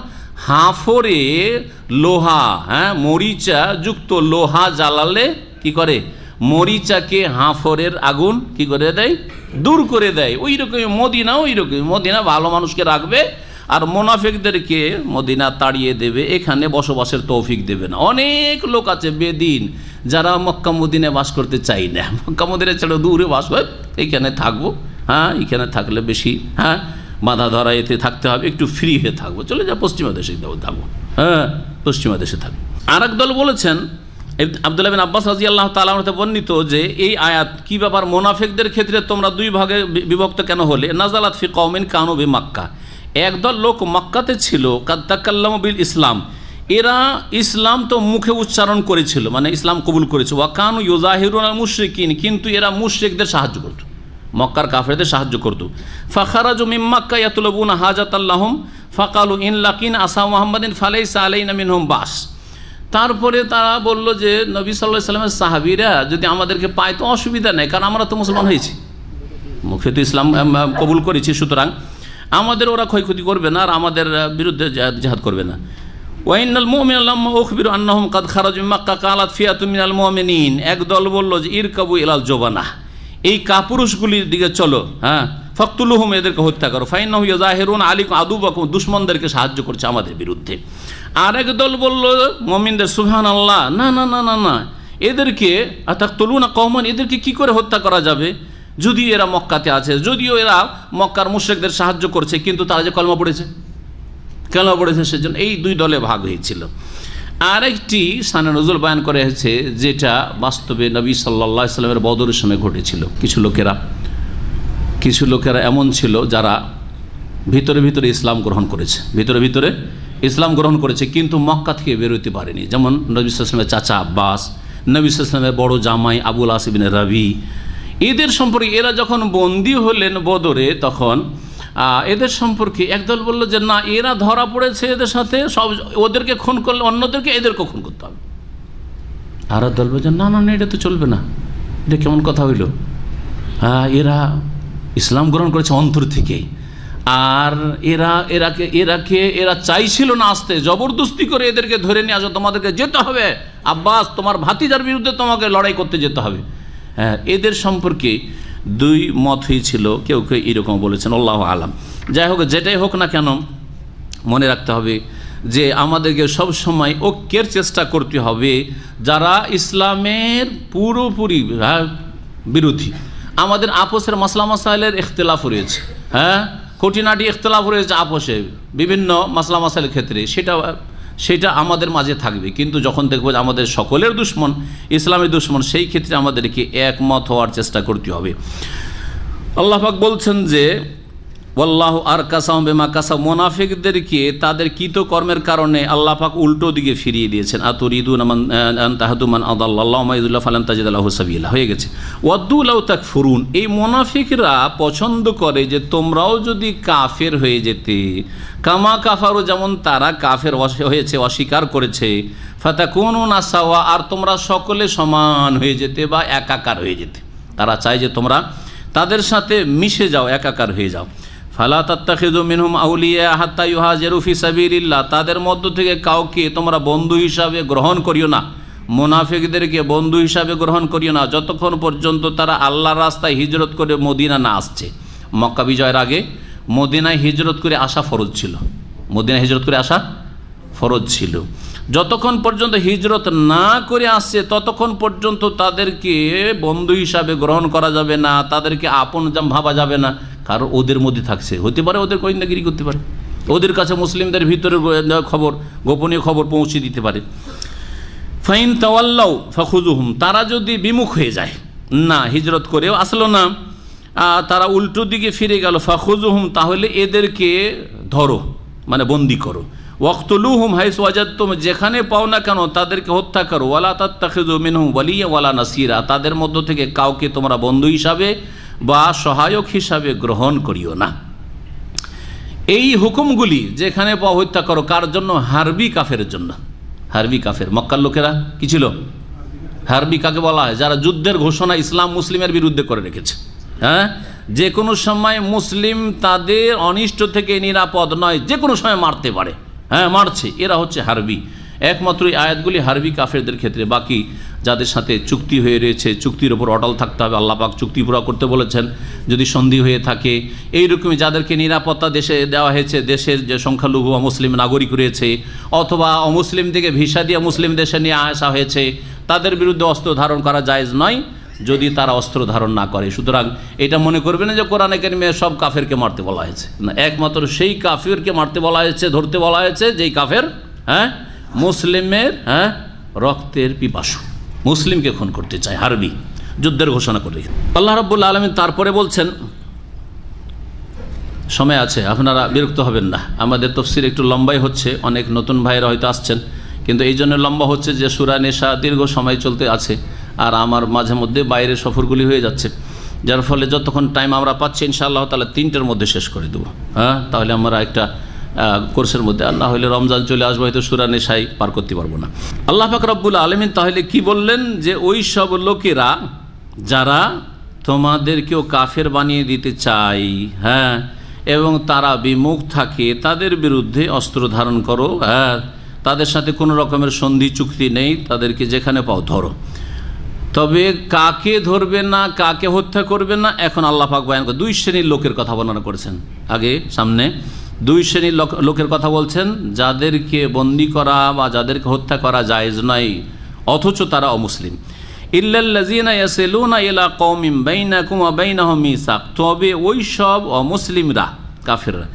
হাফরে লোহা, মরিচা যুক্ত লোহা জ্বালালে কি করে, মরিচাকে হাফরের আগুন কি করে দেয়, দূর করে দেয়। ওই রকমই মদিনা, ওই রকমই মদিনা ভালো মানুষকে রাখবে আর মুনাফিকদেরকে মদিনা তাড়িয়ে দেবে, এখানে বসবাসের তৌফিক দেবে না। অনেক লোক আছে বেদিন যারা মক্কা মদিনায় বাস করতে চাই না, মক্কা মদিনা ছেড়ে দূরে বাস করে, এখানে থাকবো, এখানে থাকলে বেশি বাধা ধরা, এতে থাকতে হবে, একটু ফ্রি হয়ে থাকবো, চলে যা পশ্চিমা দেশে থাকবো, পশ্চিমা দেশে থাকবো। আর এক দল বলেছেন আব্দুল্লাহ বিন আব্বাস রাদিয়াল্লাহু তাআলা আনহু বর্ণিত যে এই আয়াত কি ব্যাপার, মুনাফিকদের ক্ষেত্রে তোমরা দুই ভাগে বিভক্ত কেন হলে? নাজালাত ফি কওমিন কানু বি মক্কা, একদল লোক মক্কাতে ছিল, কাদ তাকাল্লামু বিল ইসলাম, এরা ইসলাম তো মুখে উচ্চারণ করেছিল, মানে ইসলাম কবুল করেছে। ওয়া কানু ইউজাহিরুনা আল মুশরিকিন, কিন্তু এরা মুশরিকদের সাহায্য করত, মক্কার কাফেরদের সাহায্য করত। ফাখারাজু মিন মক্কা ইয়াতলুবুনা হাজাতাল্লাহুম ফাকালু ইন লাকিন আসা মুহাম্মাদিন ফালাইসা আলাইনা মিনহুম বাস। তারপরে তারা বলল যে নবী সাল্লাল্লাহু আলাইহি ওয়াসাল্লামের সাহাবীরা যদি আমাদেরকে পায় তো অসুবিধা নেই, কারণ আমরা তো মুসলমান হয়েছি, মুখে তো ইসলাম কবুল করেছি, সুতরাং আমাদের ওরা ক্ষয়ক্ষতি করবে না আর আমাদের বিরুদ্ধে জিহাদ করবে না। ওয়াইনাল মুমিনা লাম্মা উখবিরু আন্নাহুম কাদ খারাজু মিন মক্কা কালাত ফিয়াতুম মিনাল মুমিনিন, এক দল বলল যে ইরকাবু ইলাল জবানা, এই কাপুরুষগুলির দিকে চলো, ফাকতুলুহুম, এদেরকে হত্যা করো। ফাইন্নাহু ইয়াযাহিরুন আলাইকুম আদুওয়াকুম, দুশমনদেরকে সাহায্য করছে আমাদের বিরুদ্ধে। আর এক দল বলল মুমিনদের, সুবহানাল্লাহ, না না না না না, এদেরকে আতাকতুলুনা কওমান, এদেরকে কি করে হত্যা করা যাবে? যদিও এরা মক্কাতে আছে, যদিও এরা মক্কার মুশরিকদের সাহায্য করছে, কিন্তু তারা যে কলমা পড়েছে, সেজন্য এই দুই দলে ভাগ হয়েছিল। আর একটি শানে নজুল বয়ান করা হয়েছে, যেটা বাস্তবে নবী সাল্লাল্লাহু আলাইহি সাল্লামের বদরের সময় ঘটেছিল। কিছু লোকেরা এমন ছিল যারা ভিতরে ভিতরে ইসলাম গ্রহণ করেছে, কিন্তু মক্কা থেকে বেরোতে পারেনি। যেমন নবী সাল্লাল্লাহু আলাইহি ওয়াসাল্লামের চাচা আব্বাস, নবী সাল্লাল্লাহু আলাইহি ওয়াসাল্লামের বড় জামাই আবুল আস ইবনে রাবি, এদের সম্পর্কে, এরা যখন বন্দী হলেন বদরে, তখন এদের সম্পর্কে একদল বলল যে না, এরা ধরা পড়েছে, এদের সাথে সব, ওদেরকে খুন করলে অন্যদেরকে এদেরকে খুন করতে হবে। আর দল বলছে না না না, এটা তো চলবে না, এটা কেমন কথা হইল? এরা ইসলাম গ্রহণ করেছে অন্তর থেকেই, আর এরা চাইছিল না আসতে, জবরদস্তি করে এদেরকে ধরে নিয়ে আসো, তোমাদেরকে যেতে হবে, আব্বাস তোমার ভাতিজার বিরুদ্ধে তোমাকে লড়াই করতে যেতে হবে। হ্যাঁ, এদের সম্পর্কে দুই মত হয়েছিল, কেউ কেউ এরকম বলেছেন, আল্লাহু আলাম। যাই হোক, যেটাই হোক না কেন, মনে রাখতে হবে যে আমাদেরকে সব সময় ঐক্যের চেষ্টা করতে হবে যারা ইসলামের পুরোপুরি বিরোধী। আমাদের আপোষের মাসলা মাসাইলের ইখতিলাফ রয়েছে, হ্যাঁ, খুঁটিনাটি ইখতিলাফ রয়েছে আপোষে বিভিন্ন মাসলা মাসাইলের ক্ষেত্রে, সেটা আমাদের মাঝে থাকবে। কিন্তু যখন দেখবো যে আমাদের সকলের দুশ্মন ইসলামের দুশ্মন, সেই ক্ষেত্রে আমাদেরকে একমত হওয়ার চেষ্টা করতে হবে। আল্লাহ পাক বলছেন যে ওয়াল্লাহু আরকাসাহুম বিমা কাসাব, মুনাফিকদেরকে তাদের কৃতকর্মের কারণে আল্লাহ পাক উল্টো দিকে ফিরিয়ে দিয়েছেন। আতুরিদুনা আন তাহদু মান আদাল্লাহু মা ইউযিল্লু ফালান তাজিদ লাহু সাবিলা, হয়ে গেছে। ওয়াদ্দু লাউ তাকফুরুন, এই মুনাফিকরা পছন্দ করে যে তোমরাও যদি কাফের হয়ে যেতে, কামা কাফারু, যেমন তারা কাফের হয়েছে, অস্বীকার করেছে, ফাতাকুনুনা সাওয়া, আর তোমরা সকলে সমান হয়ে যেতে বা একাকার হয়ে যেতে। তারা চায় যে তোমরা তাদের সাথে মিশে যাও, একাকার হয়ে যাও। ফালা তাত্তাখিযু মিনহুম আউলিয়া হাত্তা ইউহাজিরু ফি সাবিলিল্লাহ, তাদের মধ্য থেকে কাউকে তোমরা বন্ধু হিসাবে গ্রহণ করিও না, মুনাফিকদেরকে বন্ধু হিসাবে গ্রহণ করিও না, যতক্ষণ পর্যন্ত তারা আল্লাহর রাস্তায় হিজরত করে মদিনা না আসছে। মক্কা বিজয়ের আগে মদিনায় হিজরত করে আসা ফরজ ছিল। যতক্ষণ পর্যন্ত হিজরত না করে আসছে ততক্ষণ পর্যন্ত তাদেরকে বন্ধু হিসাবে গ্রহণ করা যাবে না, তাদেরকে আপন ভাবা যাবে না, কারণ ওদের মধ্যে থাকছে, হতে পারে ওদের গোয়েন্দাগিরি করতে পারে, ওদের কাছে মুসলিমদের ভিতরে খবর, গোপনীয় খবর পৌঁছে দিতে পারে। ফাইন তাওয়াল্লাউ ফাখুযুহুম, তারা যদি বিমুখ হয়ে যায়, না হিজরত করেও আসলো না, তারা উল্টো দিকে ফিরে গেল, ফাখুযুহুম, তাহলে এদেরকে ধরো, মানে বন্দি করো। ওয়াকতুলুহুম হাইসু ওয়াজাদতুম, যেখানে পাও না কেন তাদেরকে হত্যা করো। ওয়ালা তাত্তাখিযু মিনহুম ওয়ালিয়্যা ওয়ালা নাসীরা, তাদের মধ্য থেকে কাউকে তোমরা বন্ধু হিসাবে বা সহায়ক হিসাবে গ্রহণ করিও না। এই হুকুমগুলি যেখানে পাও হত্যা করো, কার জন্য? হারবি কাফের জন্য। হারবি কাফের, মক্কার লোকেরা কি ছিল? হারবি কাকে বলা হয়? যারা যুদ্ধের ঘোষণা ইসলাম মুসলিমের বিরুদ্ধে করে রেখেছে। হ্যাঁ, যে কোনো সময় মুসলিম তাদের অনিষ্ট থেকে নিরাপদ নয়, যে কোনো সময় মারতে পারে, হ্যাঁ মারছে, এরা হচ্ছে হারবি। একমাত্র এই আয়াতগুলি হারবি কাফেরদের ক্ষেত্রে, বাকি যাদের সাথে চুক্তি হয়ে রয়েছে, চুক্তির ওপর অটল থাকতে হবে, আল্লাহ পাক চুক্তি পুরা করতে বলেছেন। যদি সন্ধি হয়ে থাকে, এইরকমই যাদেরকে নিরাপত্তা দেশে দেওয়া হয়েছে, দেশের যে সংখ্যালঘু অমুসলিম নাগরিক রয়েছে, অথবা অমুসলিম থেকে ভিসা দিয়ে মুসলিম দেশে নিয়ে আসা হয়েছে, তাদের বিরুদ্ধে অস্ত্র ধারণ করা জায়েজ নয় যদি তারা অস্ত্র ধারণ না করে। সুতরাং এটা মনে করবে না যে কোরআনে কারিমে সব কাফেরকে মারতে বলা হয়েছে, না, একমাত্র সেই কাফেরকে মারতে বলা হয়েছে, ধরতে বলা হয়েছে যেই কাফের মুসলিমের রক্তের পিপাসু, মুসলিমকে খুন করতে চায়, হারবি, যুদ্ধের ঘোষণা করে। আল্লাহ রাব্বুল আলামিন তারপরে বলছেন, সময় আছে, আপনারা বিরক্ত হবেন না, আমাদের তাফসীর একটু লম্বাই হচ্ছে, অনেক নতুন ভাইরা হয়তো আসছেন, কিন্তু এই জন্য লম্বা হচ্ছে যে সূরা নিসা দীর্ঘ সময় চলতে আছে, আর আমার মাঝে মধ্যে বাইরের সফরগুলি হয়ে যাচ্ছে, যার ফলে যতক্ষণ টাইম আমরা পাচ্ছি ইনশাআল্লাহ তাআলা 3টার মধ্যে শেষ করে দেবো। তাহলে আমরা একটা কোর্সের মধ্যে, আর না হলে রমজান চলে আসবো, হয়তো সূরা নিসাই পার করতে পারবো না। আল্লাহ পাক রব্বুল আলামিন তাহলে কি বললেন? যে ওই সব লোকেরা যারা তোমাদেরকেও কাফের বানিয়ে দিতে চায়, হ্যাঁ, এবং তারা বিমুখ থাকে, তাদের বিরুদ্ধে অস্ত্র ধারণ করো, হ্যাঁ, তাদের সাথে কোনো রকমের সন্ধি চুক্তি নেই, তাদেরকে যেখানে পাও ধরো। তবে কাকে ধরবে না, কাকে হত্যা করবে না, এখন আল্লাহ পাক বয়ান করে দুই শ্রেণীর লোকের কথা বর্ণনা করেছেন। আগে সামনে দুই শ্রেণীর লোকের কথা বলছেন, যাদেরকে বন্দি করা বা যাদেরকে হত্যা করা জায়েজ নয় অথচ তারা অমুসলিম। ইল্লাল্লাযীনা ইয়াসিলুনা ইলা কওমিন বাইনাকুম ওয়া বাইনাহুম মিসাক, তবে ওই সব অমুসলিমরা, কাফেররা,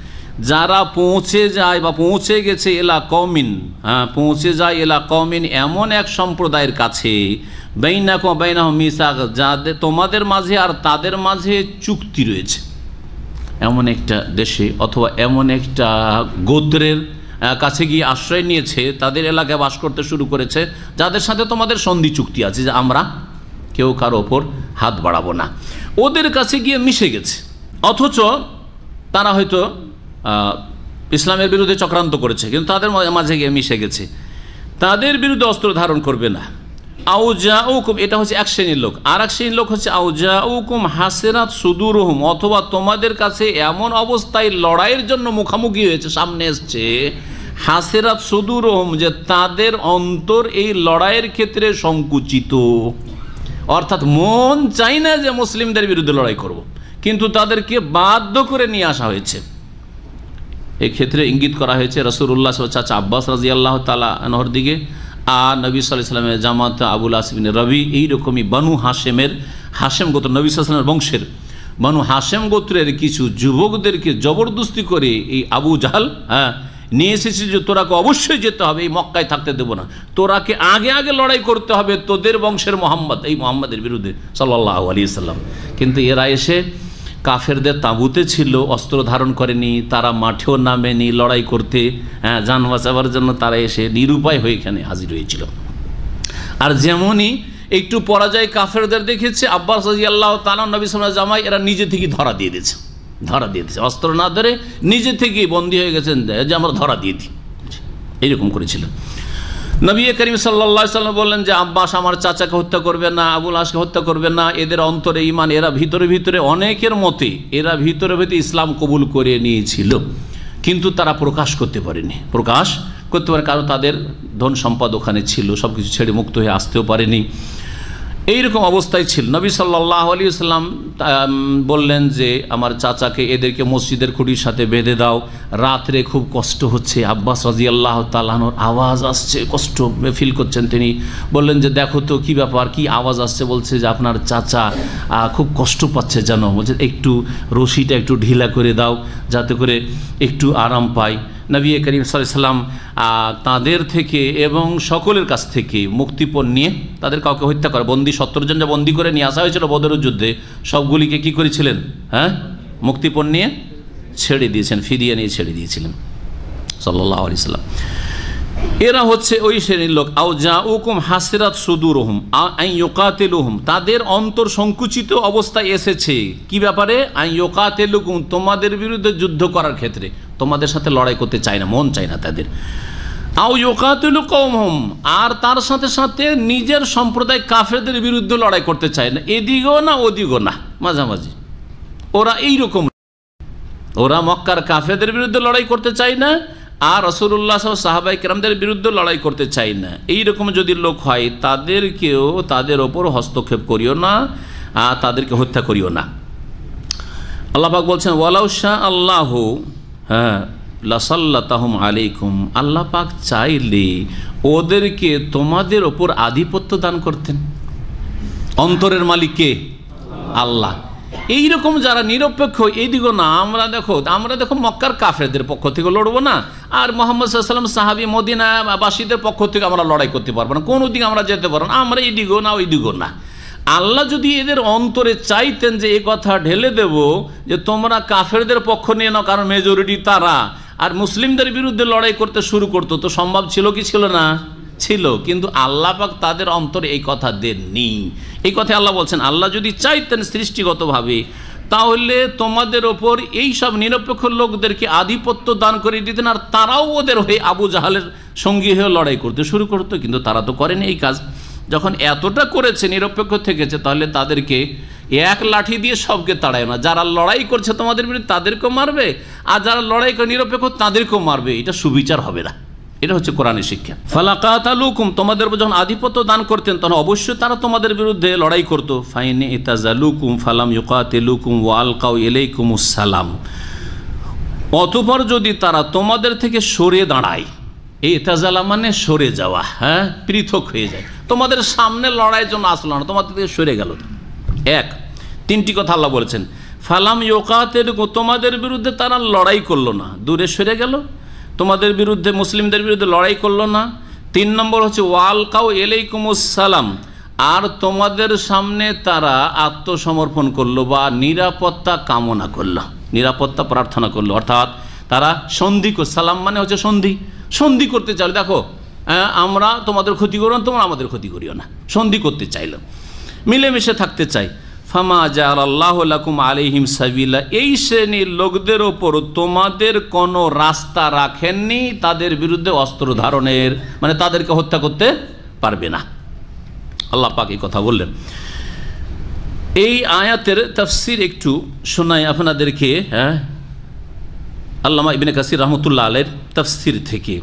যারা পৌঁছে যায় বা পৌঁছে গেছে এলা কওমিন, পৌঁছে যায় এলা কওমিন এমন এক সম্প্রদায়ের কাছে, বাইনাকুম ওয়া বাইনাহুম মিসাক, যাদের তোমাদের মাঝে আর তাদের মাঝে চুক্তি রয়েছে, এমন একটা দেশে অথবা এমন একটা গোত্রের কাছে গিয়ে আশ্রয় নিয়েছে, তাদের এলাকায় বাস করতে শুরু করেছে, যাদের সাথে তোমাদের সন্ধি চুক্তি আছে যে আমরা কেউ কারো ওপর হাত বাড়াবো না, ওদের কাছে গিয়ে মিশে গেছে, অথচ তারা হয়তো ইসলামের বিরুদ্ধে চক্রান্ত করেছে, কিন্তু তাদের মাঝে গিয়ে মিশে গেছে, তাদের বিরুদ্ধে অস্ত্র ধারণ করবে না। আউজাউকুম, এটা হচ্ছে এক শ্রেণীর লোক। আর এক শ্রেণীর লোক হচ্ছে আউজাউকুম হাসিরাত সুদুরহুম, অথবা তোমাদের কাছে এমন অবস্থায় লড়াইয়ের জন্য মুখামুখি হয়েছে, সামনে এসছে, হাসিরাত সুদুরহুম, যে তাদের অন্তর এই লড়াইয়ের ক্ষেত্রে সংকুচিত, অর্থাৎ মন চাই না যে মুসলিমদের বিরুদ্ধে লড়াই করব, কিন্তু তাদেরকে বাধ্য করে নিয়ে আসা হয়েছে। এই ক্ষেত্রে ইঙ্গিত করা হয়েছে রাসূলুল্লাহ চাচা আব্বাস রাদিয়াল্লাহু তাআলা আনহুর দিকে, আর নবী সাল্লাল্লাহু আলাইহি ওয়াসাল্লামের জামাত আবুল আস ইবনে রবি, এইরকমই বানু হাশেমের, হাশেম গোত্র, নবী সাল্লাল্লাহু আলাইহি ওয়াসাল্লামের বংশের বানু হাশেম গোত্রের কিছু যুবকদেরকে জবরদস্তি করে এই আবু জাহাল নিয়ে এসেছে যে তোরাকে অবশ্যই যেতে হবে, এই মক্কায় থাকতে দেবো না, তোরাকে আগে আগে লড়াই করতে হবে তোদের বংশের মোহাম্মদ, এই মোহাম্মদের বিরুদ্ধে সাল্লাল্লাহু আলাইহি ওয়াসাল্লাম। কিন্তু এরা এসে কাফেরদের তাঁবুতে ছিল, অস্ত্র ধারণ করেনি, তারা মাঠেও নামেনি লড়াই করতে, জান বাঁচাবার জন্য তারা এসে নিরুপায় হয়ে এখানে হাজির হয়েছিল। আর যেমনই একটু পরাজয় কাফেরদের দেখেছে, আব্বাস রাদিয়াল্লাহু তাআলা নবী সাল্লাল্লাহু আলাইহি ওয়াসাল্লাম জামাই, এরা নিজে থেকে ধরা দিয়ে দিয়েছে, অস্ত্র না ধরে নিজে থেকেই বন্দী হয়ে গেছেন যে আমরা ধরা দিয়ে দিই, এইরকম করেছিল। নবী করিম সাল্লাল্লাহু আলাইহি ওয়াসাল্লাম বললেন যে আব্বাস আমার চাচাকে হত্যা করবে না, আবুল আসকে হত্যা করবে না, এদের অন্তরে ঈমান, এরা ভিতরে ভিতরে অনেকের মতে এরা ভিতরে ভিতরে ইসলাম কবুল করে নিয়েছিল, কিন্তু তারা প্রকাশ করতে পারে, কারণ তাদের ধন সম্পদ ওখানে ছিল, সব কিছু ছেড়ে মুক্ত হয়ে আসতেও পারেনি, এইরকম অবস্থায় ছিল। নবী সাল্লাল্লাহু আলাইহি ওয়াসাল্লাম বললেন যে আমার চাচাকে এদেরকে মসজিদের খুঁটির সাথে বেঁধে দাও, রাত্রে খুব কষ্ট হচ্ছে, আব্বাস রাদিয়াল্লাহু তাআলা আনহুর আওয়াজ আসছে, কষ্ট ফিল করছেন, তিনি বললেন যে দেখো তো কী ব্যাপার, কি আওয়াজ আসছে, বলছে যে আপনার চাচা খুব কষ্ট পাচ্ছে যেন, বলছে একটু রশিটা একটু ঢিলা করে দাও যাতে করে একটু আরাম পায়। নবী করিম সাল্লাল্লাহু আলাইহি ওয়াসাল্লাম তাদের থেকে এবং সকলের কাছ থেকে মুক্তিপণ নিয়ে তাদের কাউকে হত্যা করে, বন্দি 70 জন যা বন্দি করে নিয়ে আসা হয়েছিল বদরের যুদ্ধে, সবগুলিকে কি করেছিলেন, মুক্তিপণ নিয়ে ছেড়ে দিয়েছেন, ফিদিয়া নিয়ে ছেড়ে দিয়েছিলেন সাল্লাল্লাহু আলাইহি ওয়াসাল্লাম। এরা হচ্ছে ওই শ্রেণীর লোক। আউজাউকুম হাসিরাত সুদুরহুম আন ইউকাতিলুহুম, তাদের অন্তর সংকুচিত অবস্থায় এসেছে কি ব্যাপারে, আন ইউকাতিলুকুম, তোমাদের বিরুদ্ধে যুদ্ধ করার ক্ষেত্রে, তোমাদের সাথে লড়াই করতে চায় না, মন চায় না তাদের। আও ইউকাতিলু কওমহুম, আর তার সাথে সাথে নিজের সম্প্রদায় কাফেরদের বিরুদ্ধে লড়াই করতে চায় না, এদিকেও না ওদিকেও না, মাঝামাঝি। ওরা এইরকম, ওরা মক্কার কাফেরদের বিরুদ্ধে লড়াই করতে চায় না, আর রাসূলুল্লাহ সাহাবায়ে কেরামদের বিরুদ্ধে লড়াই করতে চায় না। এইরকম যদি লোক হয় তাদেরকেও, তাদের ওপর হস্তক্ষেপ করিও না, তাদেরকে হত্যা করিও না। আল্লাহ পাক বলছেন ওয়ালাউ শা আল্লাহু লাসাল্লাতাহুম আলাইকুম, আল্লাহ পাক চাইলে ওদেরকে তোমাদের ওপর আধিপত্য দান করতেন। অন্তরের মালিক কে? আল্লাহ। এইরকম যারা নিরপেক্ষ, এইদিকে না, আমরা দেখো মক্কার কাফেরদের পক্ষ থেকে লড়বো না, আর মুহাম্মদ সাল্লাল্লাহু আলাইহি ওয়াসাল্লাম সাহাবী মদিনাবাসীদের পক্ষ থেকে আমরা লড়াই করতে পারবো না, কোনো দিকে আমরা যেতে পারবো না, আমরা এইদিকেও না ওইদিকেও না। আল্লাহ যদি এদের অন্তরে চাইতেন যে এই কথা ঢেলে দেব যে তোমরা কাফেরদের পক্ষ নিয়ে নাও, কারণ মেজরিটি তারা, আর মুসলিমদের বিরুদ্ধে লড়াই করতে শুরু করতো, তো সম্ভব ছিল কি ছিল না? ছিল। কিন্তু আল্লাহ পাক তাদের অন্তরে এই কথা দেননি। এই কথা আল্লাহ বলছেন, আল্লাহ যদি চাইতেন সৃষ্টিগতভাবে, তাহলে তোমাদের ওপর এই সব নিরপেক্ষ লোকদেরকে আধিপত্য দান করে দিতেন, আর তারাও ওদের হয়ে আবু জাহালের সঙ্গী হয়ে লড়াই করতে শুরু করতো, কিন্তু তারা তো করেনি এই কাজ। যখন এতটা করেছে, নিরপেক্ষ থেকেছে, তাহলে তাদেরকে এক লাঠি দিয়ে সবকে তাড়ায় না। যারা লড়াই করছে তোমাদের বিরুদ্ধে তাদেরকেও মারবে, আর যারা লড়াই করে নিরপেক্ষ তাদেরকেও মারবে, এটা সুবিচার হবে না। এটা হচ্ছে কোরআনের শিক্ষা। ফালাকাতালুকুম, তোমাদের উপর যখন আধিপত্য দান করতেন তখন অবশ্যই তারা তোমাদের বিরুদ্ধে লড়াই করতো। ফাইন ইতাজালুকুম ফালাম ইউকাতিলুকুম ওয়া আলকাউ ইলাইকুমুস সালাম, অতঃপর যদি তারা তোমাদের থেকে সরে দাঁড়ায়, এই ইতাজালা মানে সরে যাওয়া, হ্যাঁ, পৃথক হয়ে যায়, তোমাদের সামনে লড়াইয়ের জন্য আসলো না, তোমাদের থেকে সরে গেল। এক, তিনটি কথা আল্লাহ বলেছেন। ফালাম ইউকাতিলুকুম, তোমাদের বিরুদ্ধে তারা লড়াই করলো না, দূরে সরে গেল, তোমাদের বিরুদ্ধে মুসলিমদের বিরুদ্ধে লড়াই করলো না। তিন নম্বর হচ্ছে ওয়ালকাউ ইলাইকুমুস সালাম, আর তোমাদের সামনে তারা আত্মসমর্পণ করলো বা নিরাপত্তা কামনা করলো, নিরাপত্তা প্রার্থনা করলো, অর্থাৎ তারা সন্ধি, সালাম মানে হচ্ছে সন্ধি, সন্ধি করতে চাইল, দেখো আমরা তোমাদের ক্ষতি করো না, তোমরা আমাদের ক্ষতি করিও না, সন্ধি করতে চাইল, মিলেমিশে থাকতে চাই। ফামা জাআলাল্লাহু লাকুম আলাইহিম সাবিলা, এই শ্রেণীর লোকদের ওপর তোমাদের কোনো রাস্তা রাখেননি তাদের বিরুদ্ধে অস্ত্র ধারণের, মানে তাদেরকে হত্যা করতে পারবে না। আল্লাহ পাক এই কথা বললেন। এই আয়াতের তাফসীর একটু শোনাই আপনাদেরকে, আল্লামা ইবনে কাসির রাহমাতুল্লাহ আলাইহির তাফসীর থেকে।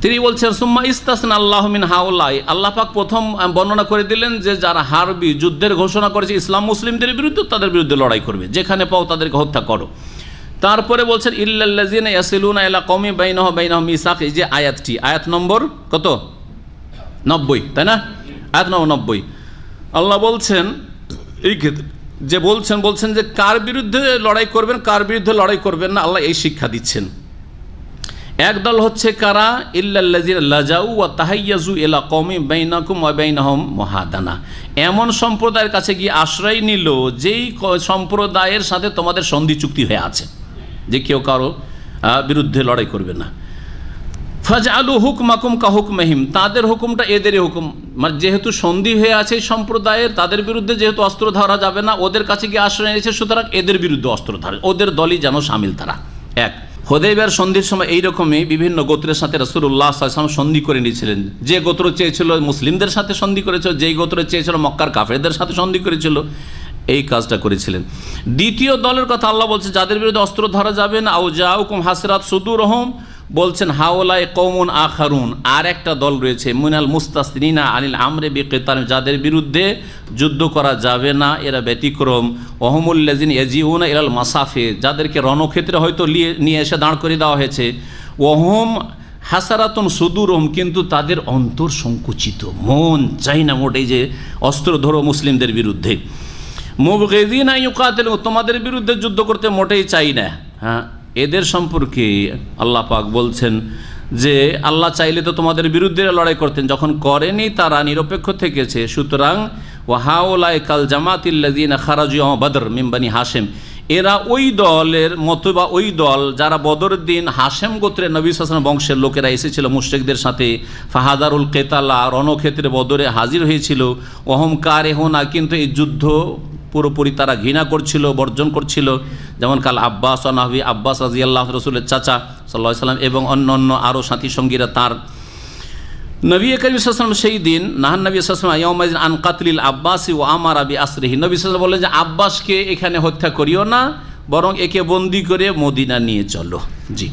তিনি বলছেন সুম্মা ইস্তাসনা আল্লাহু মিন হাউলাই, আল্লাহ পাক প্রথম বর্ণনা করে দিলেন যে যারা হারবি, যুদ্ধের ঘোষণা করেছে ইসলাম মুসলিমদের বিরুদ্ধে, তাদের বিরুদ্ধে লড়াই করবে, যেখানে পাও তাদেরকে হত্যা করো। তারপরে বলছেন ইল্লাল্লাযিনা ইয়াসিলুনা ইলা কওমি বাইনাহুম মিসাক, এই যে আয়াতটি, আয়াত নম্বর কত, 90, তাই না, আয়াত নম্বর 90। আল্লাহ বলছেন এই ক্ষেত্রে যে বলছেন যে কার বিরুদ্ধে লড়াই করবেন, কার বিরুদ্ধে লড়াই করবেন না, আল্লাহ এই শিক্ষা দিচ্ছেন। একদল হচ্ছে কারা, ইল্লাল্লাযিনা লাজাউ ওয়া তাহাইয়াজু ইলা কওমি বাইনাকুম ওয়া বাইনাহুম মুহাদানা, এমন সম্প্রদায়ের কাছে গিয়ে আশ্রয় নিল যেই সম্প্রদায়ের সাথে তোমাদের সন্ধি চুক্তি হয়ে আছে, যে কেউ কারো বিরুদ্ধে লড়াই করবে না। ফাজআলু হুকমাকুম কা হুকমিহিম, তাদের হুকুমটা এদেরই হুকুম, মানে যেহেতু সন্ধি হয়ে আছে সম্প্রদায়ের, তাদের বিরুদ্ধে যেহেতু অস্ত্র ধরা যাবে না, ওদের কাছে গিয়ে আশ্রয় নিয়েছে, সুতরাং এদের বিরুদ্ধে অস্ত্র ধরে, ওদের দলই যেন শামিল তারা। এক, হুদাইবিয়ার সন্ধির সময় এইরকমই বিভিন্ন গোত্রের সাথে রাসূলুল্লাহ সাল্লাল্লাহু আলাইহি ওয়াসাল্লাম সন্ধি করে নিয়েছিলেন। যে গোত্র চেয়েছিল মুসলিমদের সাথে সন্ধি করেছিল, যেই গোত্র চেয়েছিল মক্কার কাফেরদের সাথে সন্ধি করেছিল, এই কাজটা করেছিলেন। দ্বিতীয় দলের কথা আল্লাহ বলছে যাদের বিরুদ্ধে অস্ত্র ধরা যাবে না, আও জাউকুম হাসরাত সুদুরহুম, বলছেন হাওলাই কওমুন আখারুন, আর একটা দল রয়েছে মিনাল মুস্তাসনিনা আনিল আমরি বিকিতাল, যাদের বিরুদ্ধে যুদ্ধ করা যাবে না, এরা ব্যতিক্রম। ওহমুল্লাযিনা ইয়াজিউনা ইলাল মাসাফি, যাদেরকে রণক্ষেত্রে হয়তো নিয়ে এসে দাঁড় করে দেওয়া হয়েছে। ওহম হাসারাতুন সুদুরহুম, কিন্তু তাদের অন্তর সংকুচিত, মন চাই না মোটেই যে অস্ত্র ধরো মুসলিমদের বিরুদ্ধে। মুবগিযিনা ইউকাতিলু, তোমাদের বিরুদ্ধে যুদ্ধ করতে মোটেই চাই না। হ্যাঁ, এদের সম্পর্কে আল্লাহ পাক বলছেন যে আল্লাহ চাইলে তো তোমাদের বিরুদ্ধে লড়াই করতেন, যখন করেনি তারা নিরপেক্ষ থেকেছে। সুতরাং ওয়াহাউলাই কাল জামাতিল্লাযিনা খারাজু ইয়াওমা বদর মিন বানি হাশিম, এরা ওই দলের মতো বা ওই দল যারা বদরের দিন হাশেম গোত্রের নবী সাল্লাল্লাহু আলাইহি ওয়াসাল্লাম বংশের লোকেরা এসেছিল মুশরিকদের সাথে, ফাহাদারুল কেতালা, রণক্ষেত্রে বদরে হাজির হয়েছিল। ওহম কারেহুনা, কিন্তু এই যুদ্ধ পুরোপুরি তারা ঘৃণা করছিল, বর্জন করছিল। যেমন কাল আব্বাস ও নাহবি, আব্বাস রাদিয়াল্লাহু রাসূলের চাচা সাল্লাল্লাহু আলাইহি ওয়াসাল্লাম এবং অন্য আরও সাথী সঙ্গীরা তার। নবী করিম সাল্লাল্লাহু আলাইহি ওয়াসাল্লাম সেই দিন নাহান নবী সাল্লাল্লাহু আলাইহি ওয়াসাল্লাম ইয়াউমাইযিন আন কাতলিল আব্বাসি ওয়া আমারা বিআসরিহি, নবী সাল্লাল্লাহু আলাইহি ওয়াসাল্লাম বললেন যে আব্বাসকে এখানে হত্যা করিও না, বরং একে বন্দী করে মদিনা নিয়ে চলো। জি,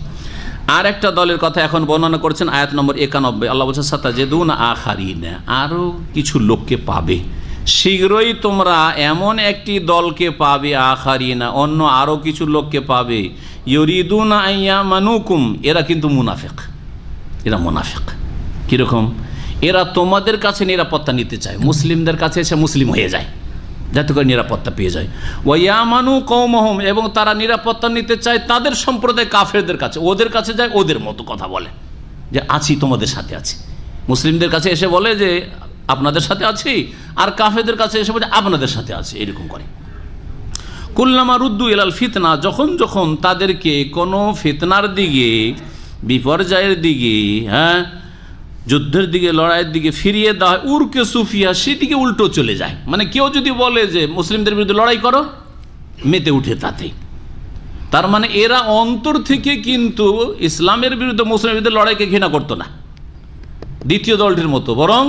আর একটা দলের কথা এখন বর্ণনা করছেন আয়াত নম্বর 91। আল্লাহ বলছেন সাতাজিদুনা আখারিনা, আরও কিছু লোককে পাবে, শীঘ্রই তোমরা এমন একটি দলকে পাবে, আখারিনা, অন্য আরও কিছু লোককে পাবে, ইউরিদুনা আইয়ামানুকুম, এরা কিন্তু মুনাফিক, এরা মুনাফিক। কীরকম? এরা তোমাদের কাছে নিরাপত্তা নিতে চায়, মুসলিমদের কাছে এসে মুসলিম হয়ে যায় যাতে করে নিরাপত্তা পেয়ে যায়। ওয়ায়ামানু কওমহুম, এবং তারা নিরাপত্তা নিতে চায় তাদের সম্প্রদায় কাফেরদের কাছে, ওদের কাছে যায়, ওদের মতো কথা বলে যে আছি, তোমাদের সাথে আছি। মুসলিমদের কাছে এসে বলে যে আপনাদের সাথে আছি, আর কাফেরদের কাছে এসে বলে আপনাদের সাথে আছি, এরকম করে। কুল্লামা রুদ্দু ইলাল ফিতনা, যখন যখন তাদেরকে কোনো ফিতনার দিকে, বিপর্যয়ের দিকে, হ্যাঁ, যুদ্ধের দিকে, লড়াইয়ের দিকে ফিরিয়ে দেওয়া হয়, উরকে সুফিয়া, সেদিকে উল্টো চলে যায়। মানে কেউ যদি বলে যে মুসলিমদের বিরুদ্ধে লড়াই করো, মেতে উঠে তাতেই। তার মানে এরা অন্তর থেকে কিন্তু ইসলামের বিরুদ্ধে, মুসলিমের বিরুদ্ধে লড়াইকে ঘৃণা করতো না দ্বিতীয় দলটির মতো, বরং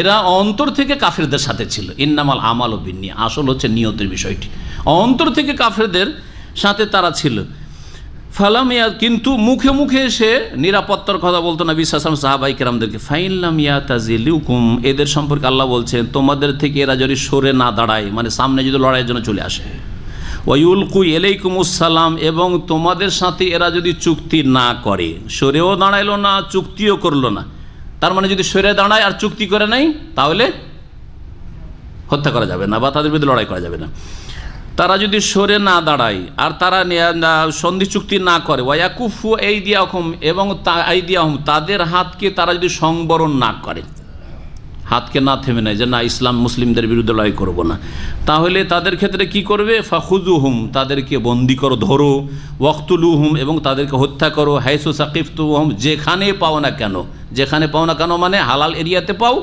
এরা অন্তর থেকে কাফেরদের সাথে ছিল। ইন্নামাল আমাল ও বিন্নিয়াত, আসল হচ্ছে নিয়তের বিষয়টি, অন্তর থেকে কাফেরদের সাথে তারা ছিল। ফালাম ইয়া, কিন্তু মুখে মুখে এসে নিরাপত্তার কথা বলতো নবী সাল্লাল্লাহু আলাইহি ওয়াসাল্লাম সাহাবায়ে কেরামদেরকে। ফাইনলাম ইয়াতাজিলুকুম, এদের সম্পর্কে আল্লাহ বলছেন তোমাদের থেকে এরা যদি সরে না দাঁড়ায়, মানে সামনে যদি লড়াইয়ের জন্য চলে আসে, ওয়ায়ুলকু ইলাইকুমুস সালাম, এবং তোমাদের সাথে এরা যদি চুক্তি না করে, সরেও দাঁড়াইলো না চুক্তিও করলো না, তার মানে যদি সরে দাঁড়ায় আর চুক্তি করে নাই তাহলে হত্যা করা যাবে না বা তাদের বিরুদ্ধে লড়াই করা যাবে না। তারা যদি সরে না দাঁড়ায় আর তারা সন্ধি চুক্তি না করে, ওয়াকুফু আইদিয়াহুম, এবং আইদিয়াহুম, তাদের হাতকে তারা যদি সংবরণ না করে, হাতকে না থেমে নেয় যে না ইসলাম মুসলিমদের বিরুদ্ধে লড়াই করব না, তাহলে তাদের ক্ষেত্রে কি করবে? ফাখুযুহুম, তাদেরকে বন্দি করো, ধরো, ওয়াকতুলুহুম, এবং তাদেরকে হত্যা করো, হাইসু সাকিফতুহুম, যেখানে পাও না কেন, যেখানে পাও না কেন মানে হালাল এরিয়াতে পাও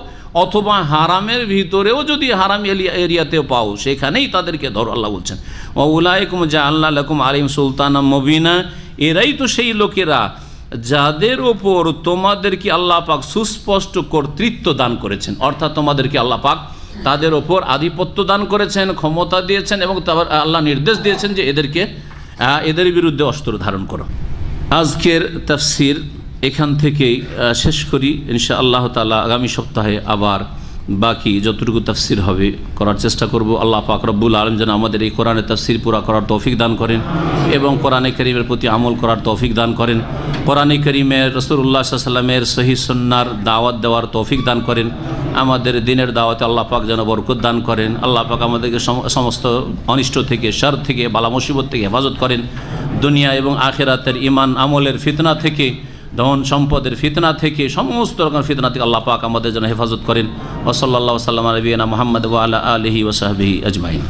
অথবা হারামের ভিতরেও যদি হারাম এরিয়াতে পাও সেখানেই তাদেরকে ধরো, আল্লাহ বলছেন। ওয়াউলাইকুম জাআলনা লাকুম আলাইহিম সুলতানাম মুবিনা, এরাই তো সেই লোকেরা যাদের ওপর তোমাদেরকে আল্লাহ পাক সুস্পষ্ট কর্তৃত্ব দান করেছেন, অর্থাৎ তোমাদেরকে আল্লাহ পাক তাদের ওপর আধিপত্য দান করেছেন, ক্ষমতা দিয়েছেন, এবং আল্লাহ নির্দেশ দিয়েছেন যে এদের বিরুদ্ধে অস্ত্র ধারণ করো। আজকের তাফসির এখান থেকেই শেষ করি, ইনশাআল্লাহ তাআলা আগামী সপ্তাহে আবার বাকি যতটুকু তাফসির হবে করার চেষ্টা করব। আল্লাহ পাক রব্বুল আলামিন যেন আমাদের এই কোরআনের তাফসির পুরা করার তৌফিক দান করেন এবং কোরআনে কারীমের প্রতি আমল করার তৌফিক দান করেন। কোরআনে কারীমের রাসূলুল্লাহ সাল্লাল্লাহু আলাইহি ওয়াসাল্লামের সহিহ সুন্নাহর দাওয়াত দেওয়ার তৌফিক দান করেন। আমাদের দিনের দাওয়াতে আল্লাহ পাক যেন বরকত দান করেন। আল্লাহ পাক আমাদেরকে সমস্ত অনিষ্ট থেকে, শার থেকে, বালা মুসিবত থেকে হেফাজত করেন। দুনিয়া এবং আখিরাতের ঈমান আমলের ফিতনা থেকে, ধন সম্পদের ফিতনা থেকে, সমস্ত রকম ফিতনা থেকে আল্লাহ পাক আমাদের যেন হেফাজত করেন। ওয়া সাল্লাল্লাহু আলা নবিয়িনা মুহাম্মদ ওয়া আলা আলিহি ওয়া সাহবিহি আজমাইন।